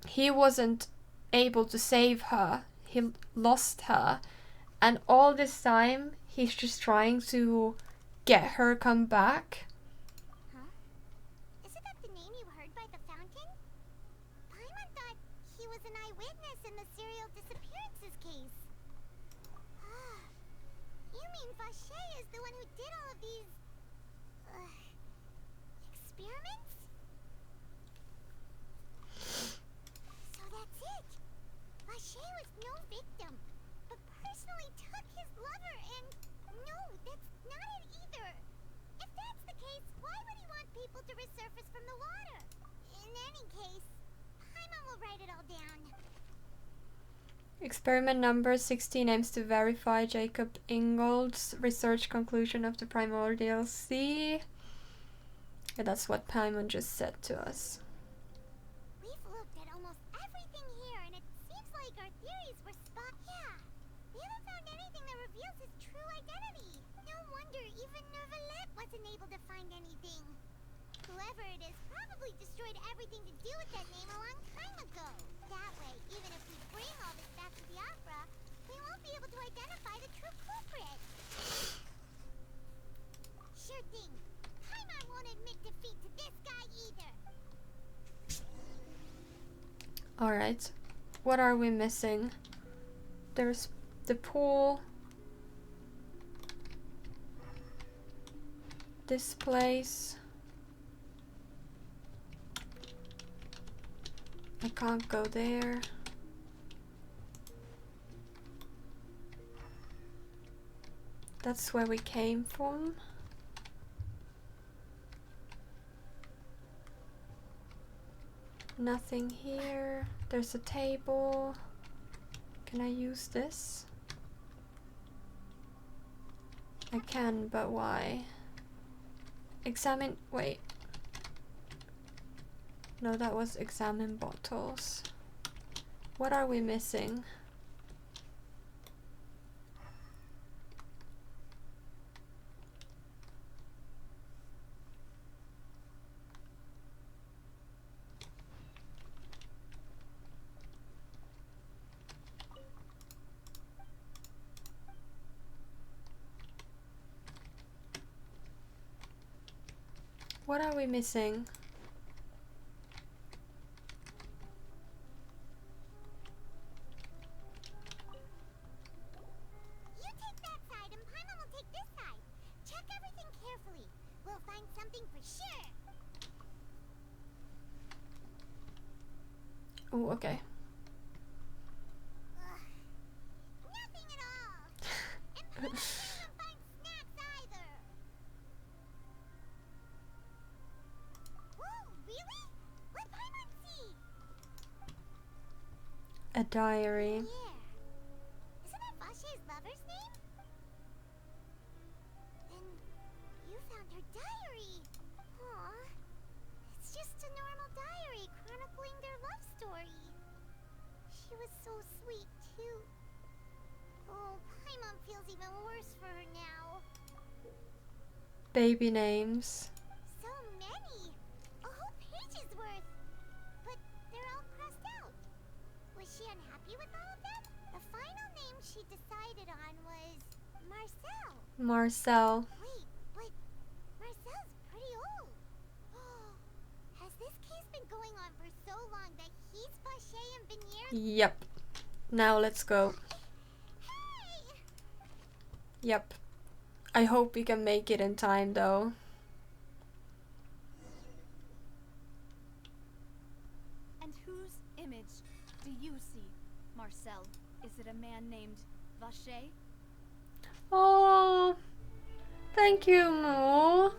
he wasn't able to save her. He lost her. And all this time, he's just trying to get her come back.
Huh? Isn't that the name you heard by the fountain? Paimon thought he was an eyewitness in the serial disappearances case. You mean Vacher is the one who did all of these... experiments? So that's it. Vacher was no victim, but personally took his lover and... No, that's not it either. If that's the case, why would he want people to resurface from the water? In any case, Paimon will write it all down.
Experiment number 16 aims to verify Jacob Ingold's research conclusion of the primordial sea. Yeah, that's what Paimon just said to us.
We've looked at almost everything here, and it seems like our theories were spot. Yeah, we haven't found anything that reveals his true identity. No wonder even Neuvillette wasn't able to find anything. Whoever it is probably destroyed everything to do with that name a long time ago. That way, even if we bring all this back to the opera, we won't be able to identify the true culprit. Sure thing. Paimon won't admit defeat to this guy either.
Alright, what are we missing? There's the pool. This place. I can't go there. That's where we came from. Nothing here. There's a table. Can I use this? I can, but why? Examine. Wait. No, that was examine bottles. What are we missing? What are we missing?
You take that side and Paimon will take this side. Check everything carefully. We'll find something for sure.
Oh, okay.
Nothing at all. And Paimon doesn't find snacks either. Whoa, really? What Paimon see?
A diary.
Yeah. Isn't that Vache's lover's name? Then you found her diary. Aw. It's just a normal diary chronicling their love story. She was so sweet, too. Oh, Paimon feels even worse for her now.
Baby names.
So many! A whole page's worth! But they're all crossed out. Was she unhappy with all of them? The final name she decided on was Marcel.
Marcel.
Wait, but Marcel's pretty old. Has this case been going on for so long that he's Vache and Veneer?
Yep. Now let's go.
Hey!
Yep. I hope we can make it in time though.
And whose image do you see, Marcel? Is it a man named Vache?
Oh, thank you, Moo.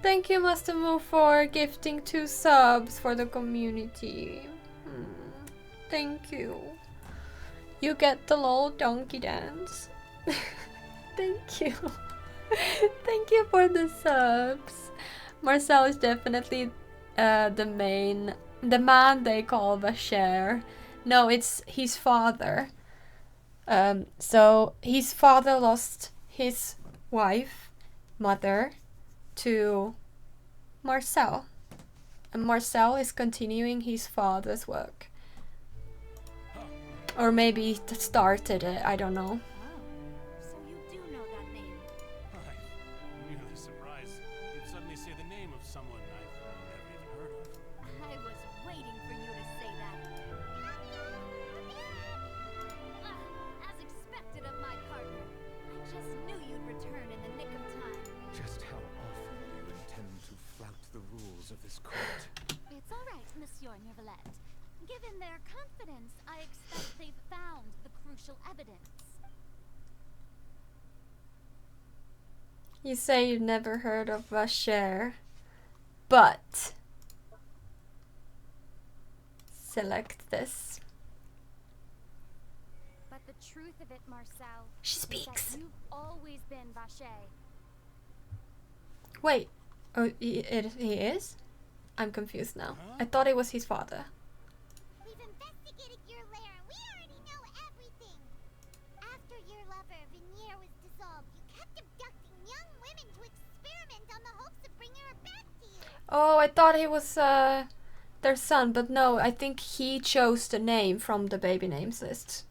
Thank you, Master Moo, for gifting 2 subs for the community. Thank you. You get the lol donkey dance. Thank you. Thank you for the subs. Marcel is definitely the man they call Vacher. No, it's his father. So his father lost his wife, mother, to Marcel. And Marcel is continuing his father's work. Or maybe he started it, I don't know.
So you do know that name.
I'm merely surprised you'd suddenly say the name of someone I've never even heard of.
I was waiting for you to say that. As expected of my partner. I just knew you'd return in the nick of time.
Just how often do you intend to flout the rules of this court?
It's all right, Monsieur Neuvillette. Given their confidence, I expect they've found the crucial evidence.
You say you've never heard of Vacher, but select this.
But the truth of it, Marcel,
She
is
speaks.
that you've always been Vache.
Wait, oh, he is? I'm confused now. I thought it was his father.
We've investigated your lair and we already know everything. After your lover, Veneer, was dissolved, you kept abducting young women to experiment on the hopes of bringing her back to you.
Oh, I thought he was their son, but no, I think he chose the name from the baby names list.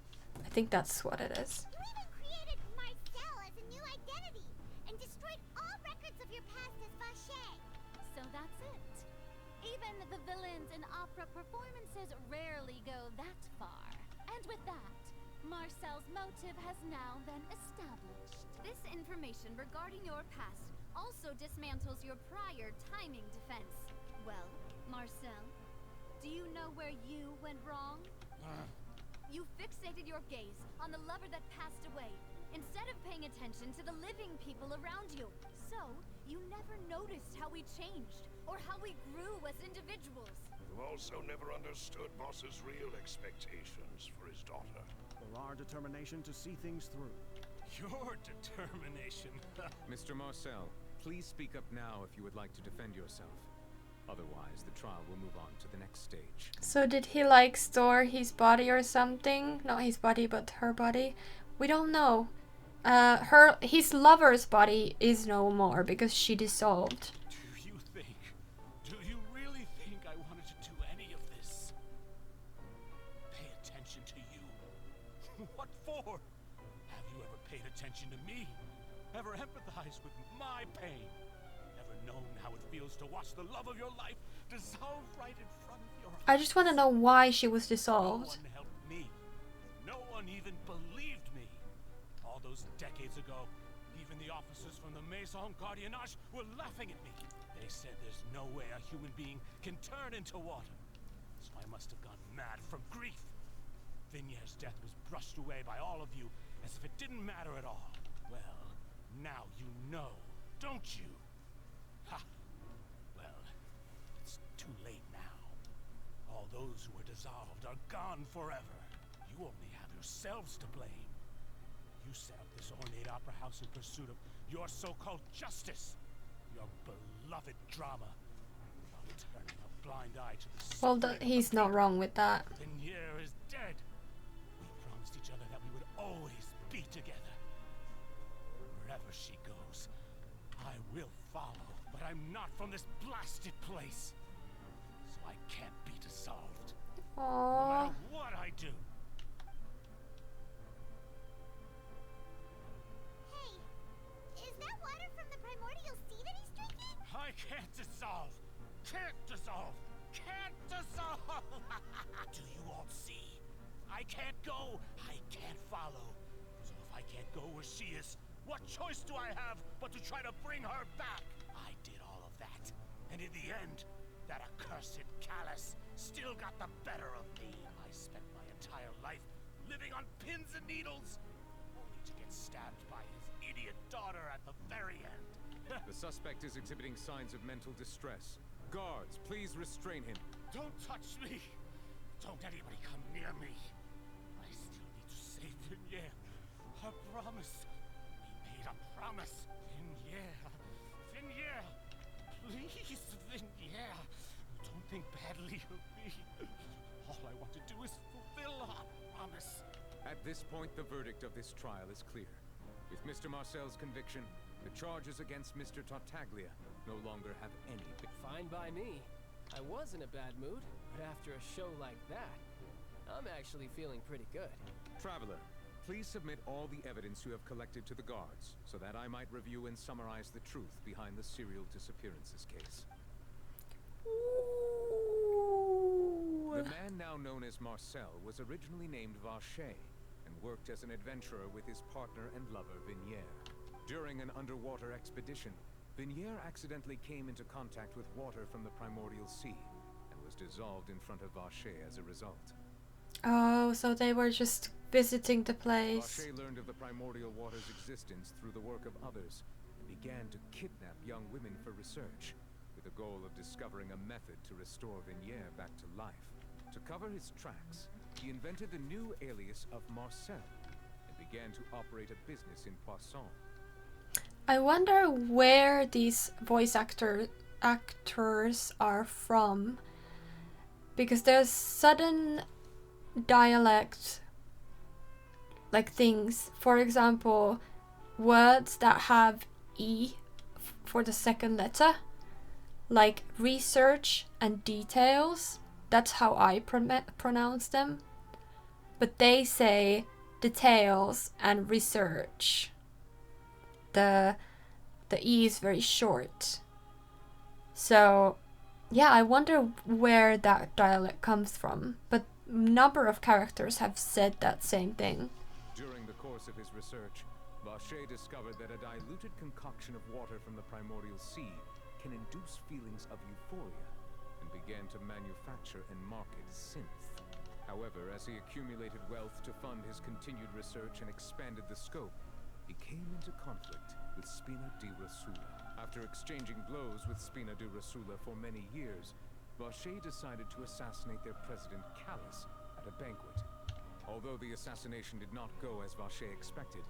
I think that's what it is.
You even created Marcel as a new identity and destroyed all records of your past as Vache.
So that's it. Even the villains in opera performances rarely go that far. And with that, Marcel's motive has now been established. This information regarding your past also dismantles your prior timing defense. Well, Marcel, do you know where you went wrong? You fixated your gaze on the lover that passed away, instead of paying attention to the living people around you. So, you never noticed how we changed, or how we grew as individuals.
You've also never understood Boss's real expectations for his daughter.
Or our determination to see things through.
Your determination.
Mr. Marcel, please speak up now if you would like to defend yourself. Otherwise, the trial will move on to the next stage.
So did he like store his body or something? Not his body, but her body? We don't know. His lover's body is no more because she dissolved.
Do you really think I wanted to do any of this? Pay attention to you. What for? Have you ever paid attention to me? Ever empathized with my pain? Ever known how it feels to watch the love of your life dissolve right in front of your eyes.
I just want to know why she was dissolved.
No one helped me. No one even believed me. All those decades ago, even the officers from the Maison Gardiennage were laughing at me. They said there's no way a human being can turn into water. So I must have gone mad from grief. Vignier's death was brushed away by all of you as if it didn't matter at all. Well, now you know, don't you? Ha! Well, it's too late now. All those who were dissolved are gone forever. You only have yourselves to blame. You set up this ornate opera house in pursuit of your so-called justice. Your beloved drama. While turning a blind eye to the
Well, he's not wrong with that.
Vignier is dead. We promised each other that we would always be together. Wherever she goes, I will follow. But I'm not from this blasted place. So I can't be dissolved.
Aww.
No matter what I do.
Hey, is that water from the primordial sea that he's drinking?
I can't dissolve. Can't dissolve. Can't dissolve. Do you all see? I can't go. I can't follow. So if I can't go where she is, what choice do I have but to try to bring her back? I did all of that. And in the end, that accursed callous still got the better of me. I spent my entire life living on pins and needles, only to get stabbed by his idiot daughter at the very end.
The suspect is exhibiting signs of mental distress. Guards, please restrain him.
Don't touch me! Don't anybody come near me! I still need to save Vignier. A promise. We made a promise. Vignier. Vignier! Please, Vignier! Don't think badly of me. All I want to do is fulfill our promise.
At this point, the verdict of this trial is clear. With Mr. Marcel's conviction, the charges against Mr. Tartaglia no longer have any...
Fine by me. I was in a bad mood, but after a show like that, I'm actually feeling pretty good.
Traveler, please submit all the evidence you have collected to the guards, so that I might review and summarize the truth behind the serial disappearances case.
Ooh.
The man now known as Marcel was originally named Vacher, and worked as an adventurer with his partner and lover Vignier. During an underwater expedition, Vignier accidentally came into contact with water from the primordial sea, and was dissolved in front of Vacher as a result.
Oh, so they were just visiting the place.
Vacher learned of the primordial water's existence through the work of others, and began to kidnap young women for research, with the goal of discovering a method to restore Vignier back to life. To cover his tracks, he invented the new alias of Marcel, and began to operate a business in Poisson.
I wonder where these voice actors are from, because there's sudden dialect like things. For example, words that have E for the second letter, like research and details. That's how I pronounce them. But they say details and research. The E is very short. So yeah, I wonder where that dialect comes from. But number of characters have said that same thing.
During the course of his research, Vacher discovered that a diluted concoction of water from the primordial sea can induce feelings of euphoria, and began to manufacture and market synth. However, as he accumulated wealth to fund his continued research and expanded the scope, he came into conflict with Spina di Rosula. After exchanging blows with Spina di Rosula for many years, Vacher decided to assassinate their president Callus at a banquet. Although the assassination did not go as Vacher expected,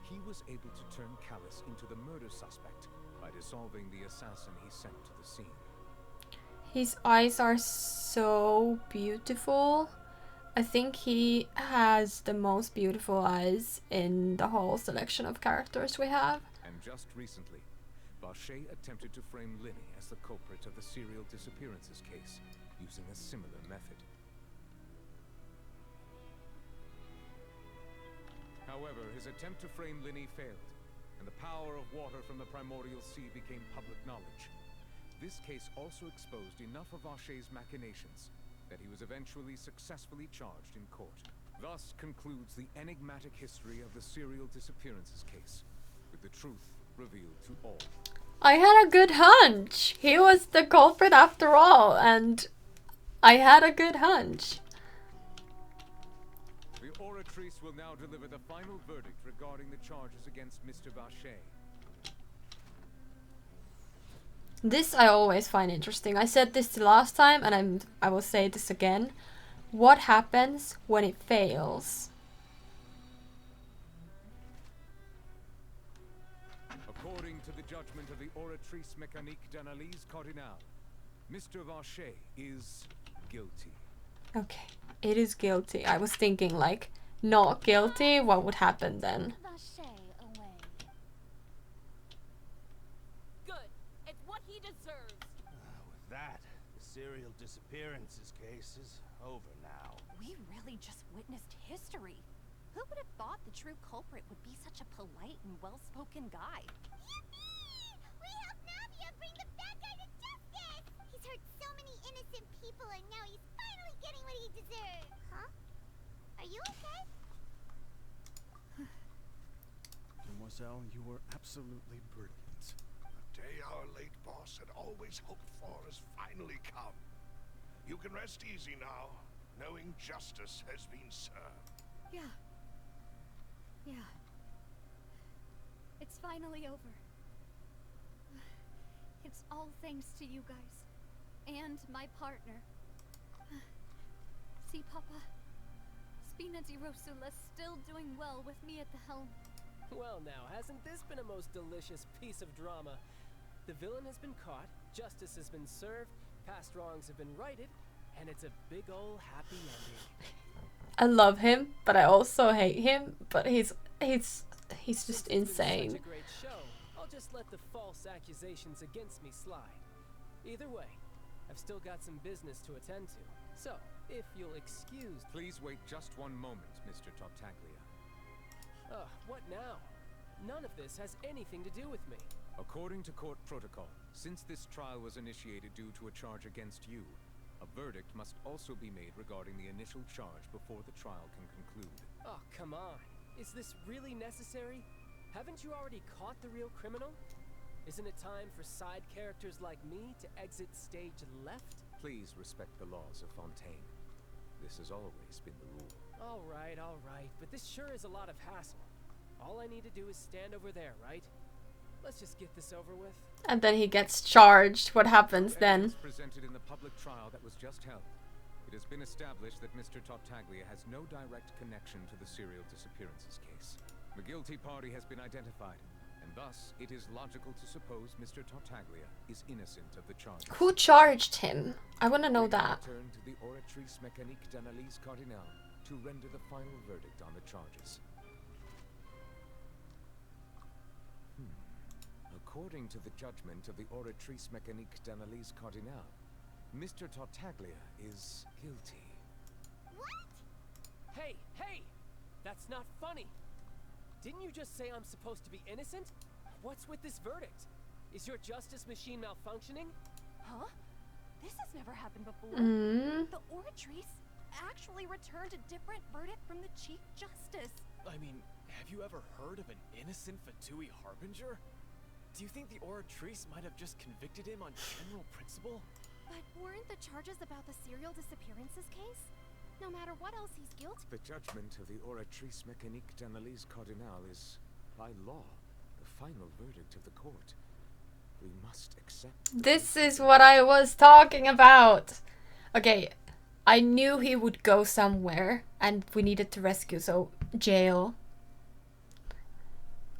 he was able to turn Callus into the murder suspect by dissolving the assassin he sent to the scene.
His eyes are so beautiful. I think he has the most beautiful eyes in the whole selection of characters we have.
And just recently, Vacher attempted to frame Linny as the culprit of the serial disappearances case, using a similar method. However, his attempt to frame Linny failed, and the power of water from the primordial sea became public knowledge. This case also exposed enough of Vache's machinations that he was eventually successfully charged in court. Thus concludes the enigmatic history of the serial disappearances case, with the truth revealed to all.
I had a good hunch. He was the culprit after all, and I had a good hunch.
The Oratrice will now deliver the final verdict regarding the charges against Mr. Vache.
This I always find interesting. I said this the last time, and I will say this again. What happens when it fails?
According to the judgment of the Oratrice Mécanique d'Analyse Cardinale, Mr. Vache is guilty.
Okay, it is guilty. I was thinking like, not guilty, what would happen then?
Good. It's what he deserves.
With that, the serial disappearances case is over now.
We really just witnessed history. Who would have thought the true culprit would be such a polite and well-spoken guy?
Yippee! We helped Navia bring the bad guy to justice! He's hurt so many innocent people and now he's finally getting what he deserves. Huh? Are you okay?
Mademoiselle, you were absolutely brilliant.
The day our late boss had always hoped for has finally come. You can rest easy now, knowing justice has been served.
Yeah. Yeah. It's finally over. It's all thanks to you guys. And my partner. See, Papa? Spina di Rosula's still doing well with me at the helm.
Well now, hasn't this been a most delicious piece of drama? The villain has been caught, justice has been served, past wrongs have been righted, and it's a big ol' happy ending.
I love him, but I also hate him, but he's just insane.
Such a great show. I'll just let the false accusations against me slide. Either way, I've still got some business to attend to. So, if you'll excuse...
Please wait just one moment, Mr. Tartaglia.
What now? None of this has anything to do with me.
According to court protocol, since this trial was initiated due to a charge against you, a verdict must also be made regarding the initial charge before the trial can conclude.
Oh, come on. Is this really necessary? Haven't you already caught the real criminal? Isn't it time for side characters like me to exit stage left?
Please respect the laws of Fontaine. This has always been the rule.
All right, but this sure is a lot of hassle. All I need to do is stand over there, right? Let's just get this over with.
And then he gets charged. What happens then?
Presented in the public trial that was just held. It has been established that Mr. Tartaglia has no direct connection to the serial disappearances case. The guilty party has been identified, and thus it is logical to suppose Mr. Tartaglia is innocent of the charges.
Who charged him? I want to know that.
Return to the Oratrice Mécanique d'Analyse Cardinale to render the final verdict on the charges. According to the judgment of the Oratrice Mécanique d'Analyse Cardinale, Mr. Tartaglia is guilty.
What?
Hey! That's not funny! Didn't you just say I'm supposed to be innocent? What's with this verdict? Is your justice machine malfunctioning?
Huh? This has never happened before. The Oratrice actually returned a different verdict from the Chief Justice.
I mean, have you ever heard of an innocent Fatui Harbinger? Do you think the Oratrice might have just convicted him on general principle?
But weren't the charges about the serial disappearances case? No matter what else he's guilty.
The judgment of the Oratrice Mécanique d'Analyse Cardinale is, by law, the final verdict of the court. We must accept.
This is what I was talking about. Okay, I knew he would go somewhere and we needed to rescue, so jail.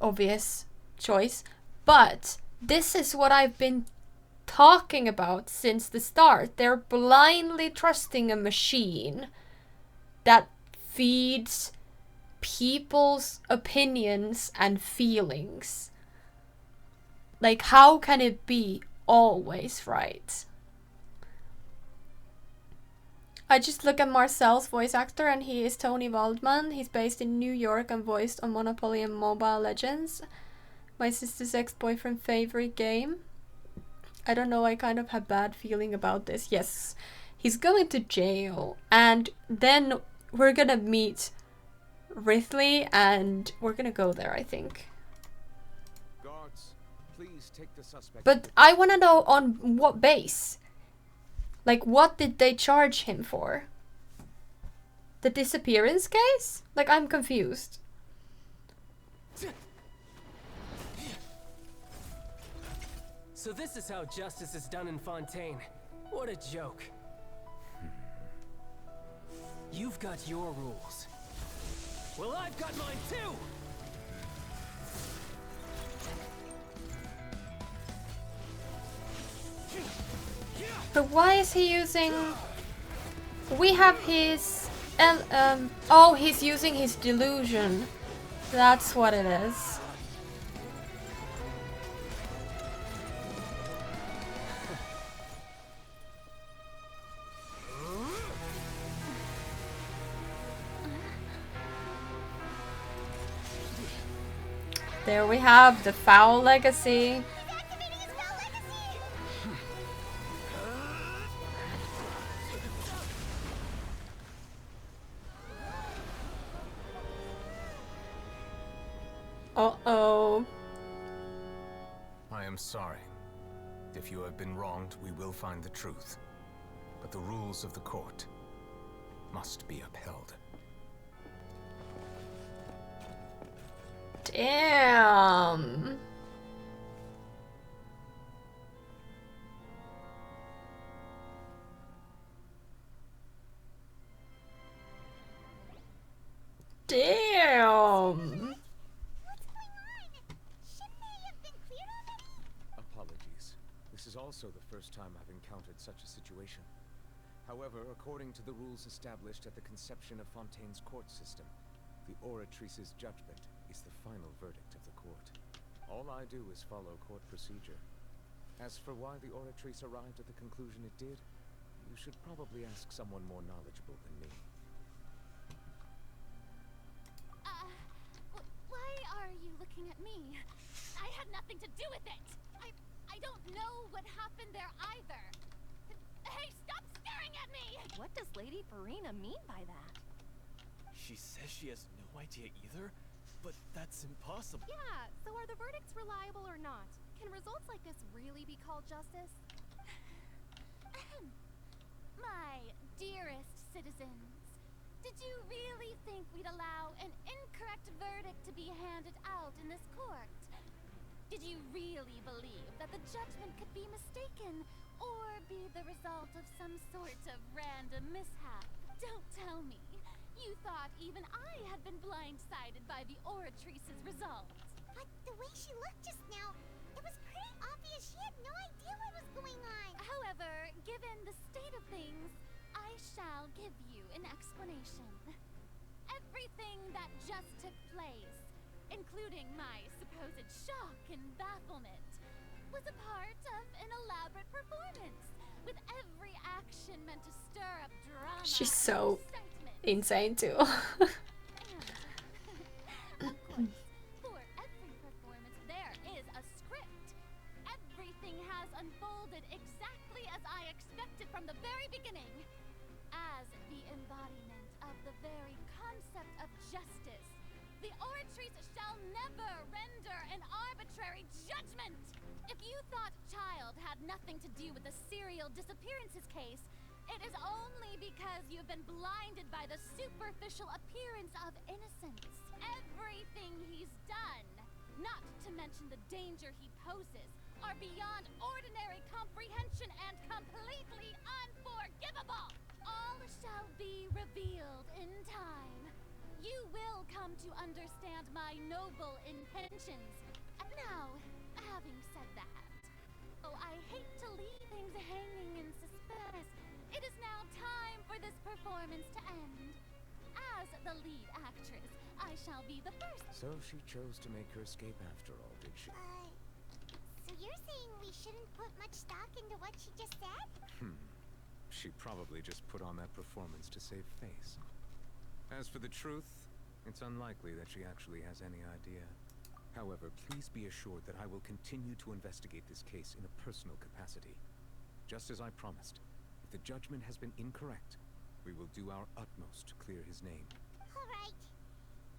Obvious choice. But this is what I've been talking about since the start. They're blindly trusting a machine that feeds people's opinions and feelings. Like, how can it be always right? I just look at Marcel's voice actor and he is Tony Waldman. He's based in New York and voiced on Monopoly and Mobile Legends. My sister's ex-boyfriend favorite game. I don't know, I kind of have bad feeling about this. Yes, he's going to jail, and then we're gonna meet Rithley, and we're gonna go there, I think.
Guards, please take the suspect.
But I want to know on what base. Like, what did they charge him for? The disappearance case? Like, I'm confused.
So this is how justice is done in Fontaine. What a joke. You've got your rules. Well, I've got mine too!
But why is he using... We have his... Oh, he's using his delusion. That's what it is. There we have the foul legacy. Uh-oh.
I am sorry. If you have been wronged, we will find the truth. But the rules of the court must be upheld.
Damn. Damn.
Apologies. This is also the first time I've encountered such a situation. However, according to the rules established at the conception of Fontaine's court system, the Oratrice's judgment is the final verdict of the court. All I do is follow court procedure. As for why the Oratrice arrived at the conclusion it did, you should probably ask someone more knowledgeable than me.
Why are you looking at me? I had nothing to do with it! I don't know what happened there either! Hey, stop staring at me!
What does Lady Farina mean by that?
She says she has no idea either? But that's impossible.
Yeah, so are the verdicts reliable or not? Can results like this really be called justice?
My dearest citizens, did you really think we'd allow an incorrect verdict to be handed out in this court? Did you really believe that the judgment could be mistaken or be the result of some sort of random mishap? Don't tell me. You thought even I had been blindsided by the Oratrice's results.
But the way she looked just now, it was pretty obvious she had no idea what was going on.
However, given the state of things, I shall give you an explanation. Everything that just took place, including my supposed shock and bafflement, was a part of an elaborate performance, with every action meant to stir up drama.
She's so insane too.
Of course, for every performance there is a script. Everything has unfolded exactly as I expected from the very beginning. As the embodiment of the very concept of justice, the Oratrice shall never render an arbitrary judgment! If you thought Childe had nothing to do with the serial disappearances case, it is only because you've been blinded by the superficial appearance of innocence. Everything he's done, not to mention the danger he poses, are beyond ordinary comprehension and completely unforgivable! All shall be revealed in time. You will come to understand my noble intentions. Now, having said that, I hate to leave things hanging in suspense. It is now time for this performance to end. As the lead actress, I shall be the first.
So she chose to make her escape after all, did she?
So you're saying we shouldn't put much stock into what she just said?
She probably just put on that performance to save face. As for the truth, it's unlikely that she actually has any idea. However, please be assured that I will continue to investigate this case in a personal capacity. Just as I promised, if the judgment has been incorrect, we will do our utmost to clear his name.
Alright.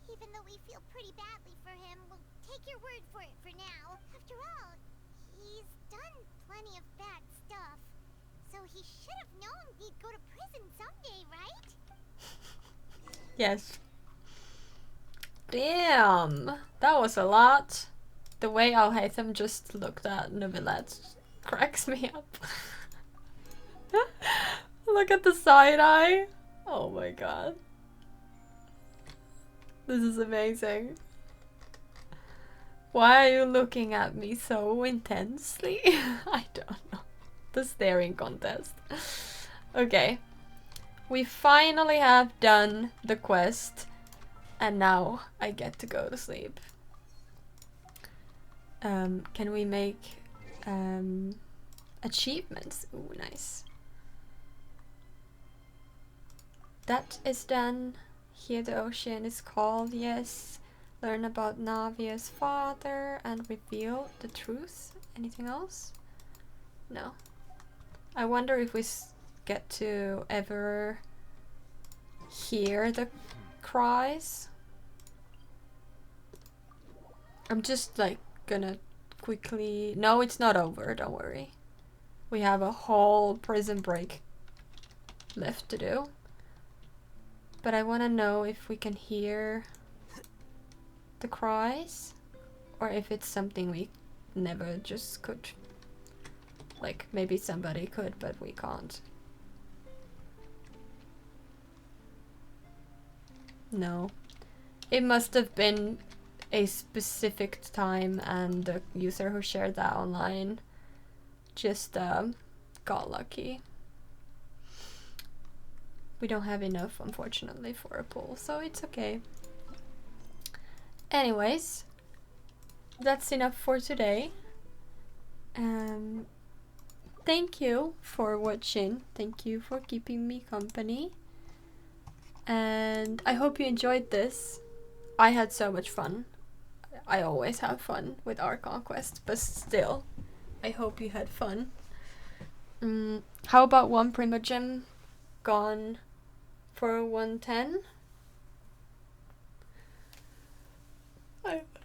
Even though we feel pretty badly for him, we'll take your word for it for now. After all, he's done plenty of bad stuff. So he should have known he'd go to prison someday, right?
Yes. Damn, that was a lot. The way Al-Haytham just looked at Neuvillette cracks me up. Look at the side eye. Oh my god. This is amazing. Why are you looking at me so intensely? I don't know. The staring contest. Okay. We finally have done the quest. And now I get to go to sleep. Can we make achievements? Ooh, nice. That is done. Here the ocean is called, yes. Learn about Navia's father and reveal the truth. Anything else? No. I wonder if we get to ever hear the cries. I'm just like gonna quickly... No, it's not over, don't worry. We have a whole prison break left to do. But I want to know if we can hear the cries, or if it's something we never just could. Like, maybe somebody could, but we can't. No. It must have been a specific time, and the user who shared that online just got lucky. We don't have enough, unfortunately, for a poll, so it's okay. Anyways, that's enough for today. Thank you for watching. Thank you for keeping me company. And I hope you enjoyed this. I had so much fun. I always have fun with Archon Quest, but still, I hope you had fun. How about one Primogen gone for 110?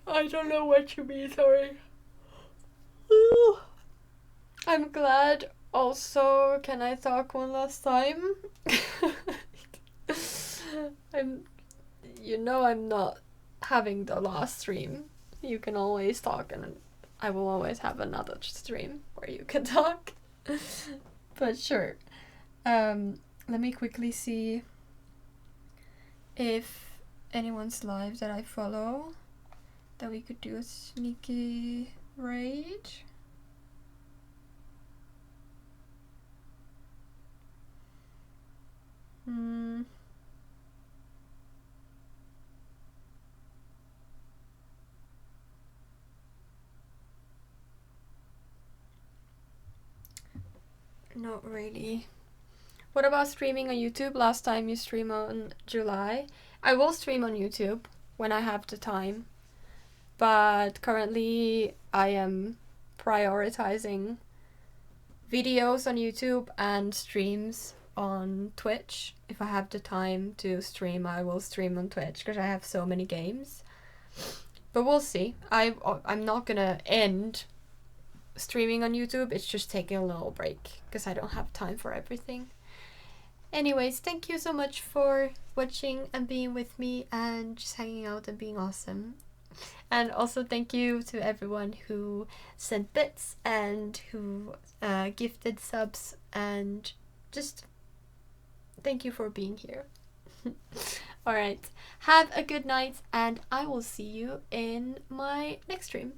I don't know what you mean, sorry. I'm glad. Also, can I talk one last time? I'm not having the last stream. You can always talk, and I will always have another stream where you can talk. But sure. Let me quickly see if anyone's live that I follow that we could do a sneaky raid. Not really. What about streaming on YouTube? Last time you streamed on July. I will stream on YouTube when I have the time. But currently I am prioritizing videos on YouTube and streams on Twitch. If I have the time to stream, I will stream on Twitch because I have so many games. But we'll see. I'm not gonna end streaming on YouTube. It's just taking a little break because I don't have time for everything. Anyways, thank you so much for watching and being with me and just hanging out and being awesome. And also thank you to everyone who sent bits and who gifted subs, and just thank you for being here. Alright, have a good night and I will see you in my next stream.